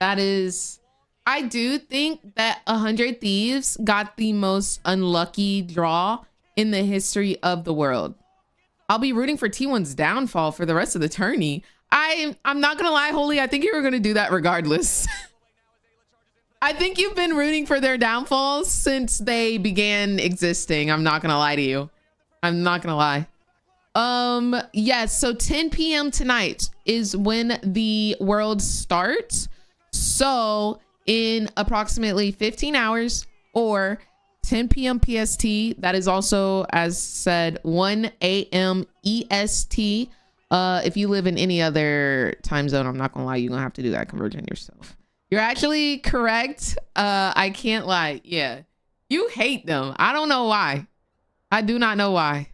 that is... I do think that 100 Thieves got the most unlucky draw in the history of the world. I'll be rooting for T1's downfall for the rest of the tourney. I'm not gonna lie, Holy, I think you were gonna do that regardless. I think you've been rooting for their downfalls since they began existing. I'm not gonna lie to you. I'm not gonna lie. Yes, so 10 p.m. tonight is when the world starts. So in approximately 15 hours or 10 p.m. PST, that is also, as said, 1 a.m. EST. If you live in any other time zone, I'm not gonna lie, you're gonna have to do that conversion yourself. You're actually correct. I can't lie. Yeah, you hate them. I don't know why. I do not know why.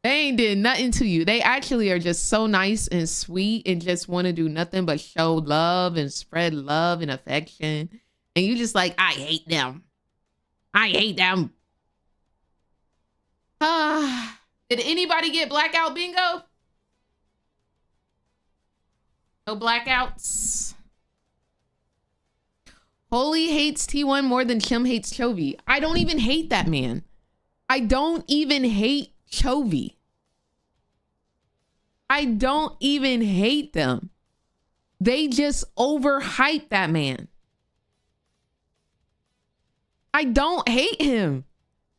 They ain't did nothing to you. They actually are just so nice and sweet and just want to do nothing but show love and spread love and affection. And you just like, I hate them. I hate them. Did anybody get blackout bingo? No blackouts. Holy hates T1 more than Kim hates Chovy. I don't even hate that man. I don't even hate Chovy. I don't even hate them. They just overhype that man. I don't hate him.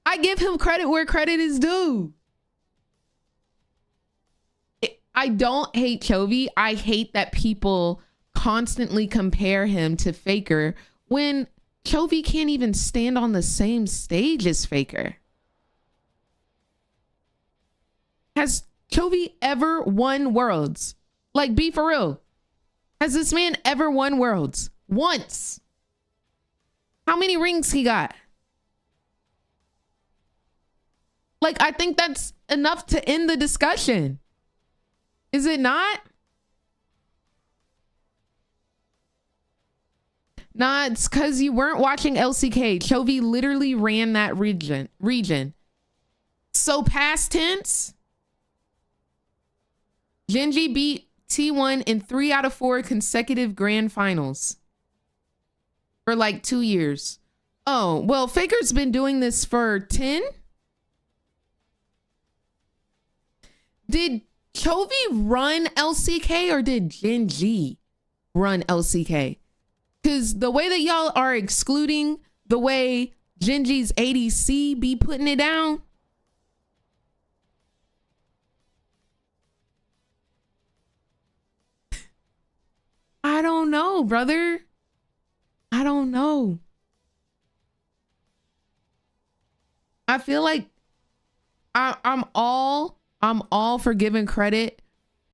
I give him credit where credit is due. I don't hate Chovy. I hate that people constantly compare him to Faker when Chovy can't even stand on the same stage as Faker. Has Chovy ever won Worlds? Like, be for real. Has this man ever won Worlds? Once. How many rings he got? Like, I think that's enough to end the discussion. Is it not? Nah, it's because you weren't watching LCK. Chovy literally ran that region. So past tense, Genji beat T1 in 3 out of 4 consecutive grand finals for like 2 years. Oh, well, Faker's been doing this for 10. Did Chovy run LCK or did Genji run LCK? Because the way that y'all are excluding the way Genji's ADC be putting it down, I don't know, brother. I don't know. I feel like I'm all for giving credit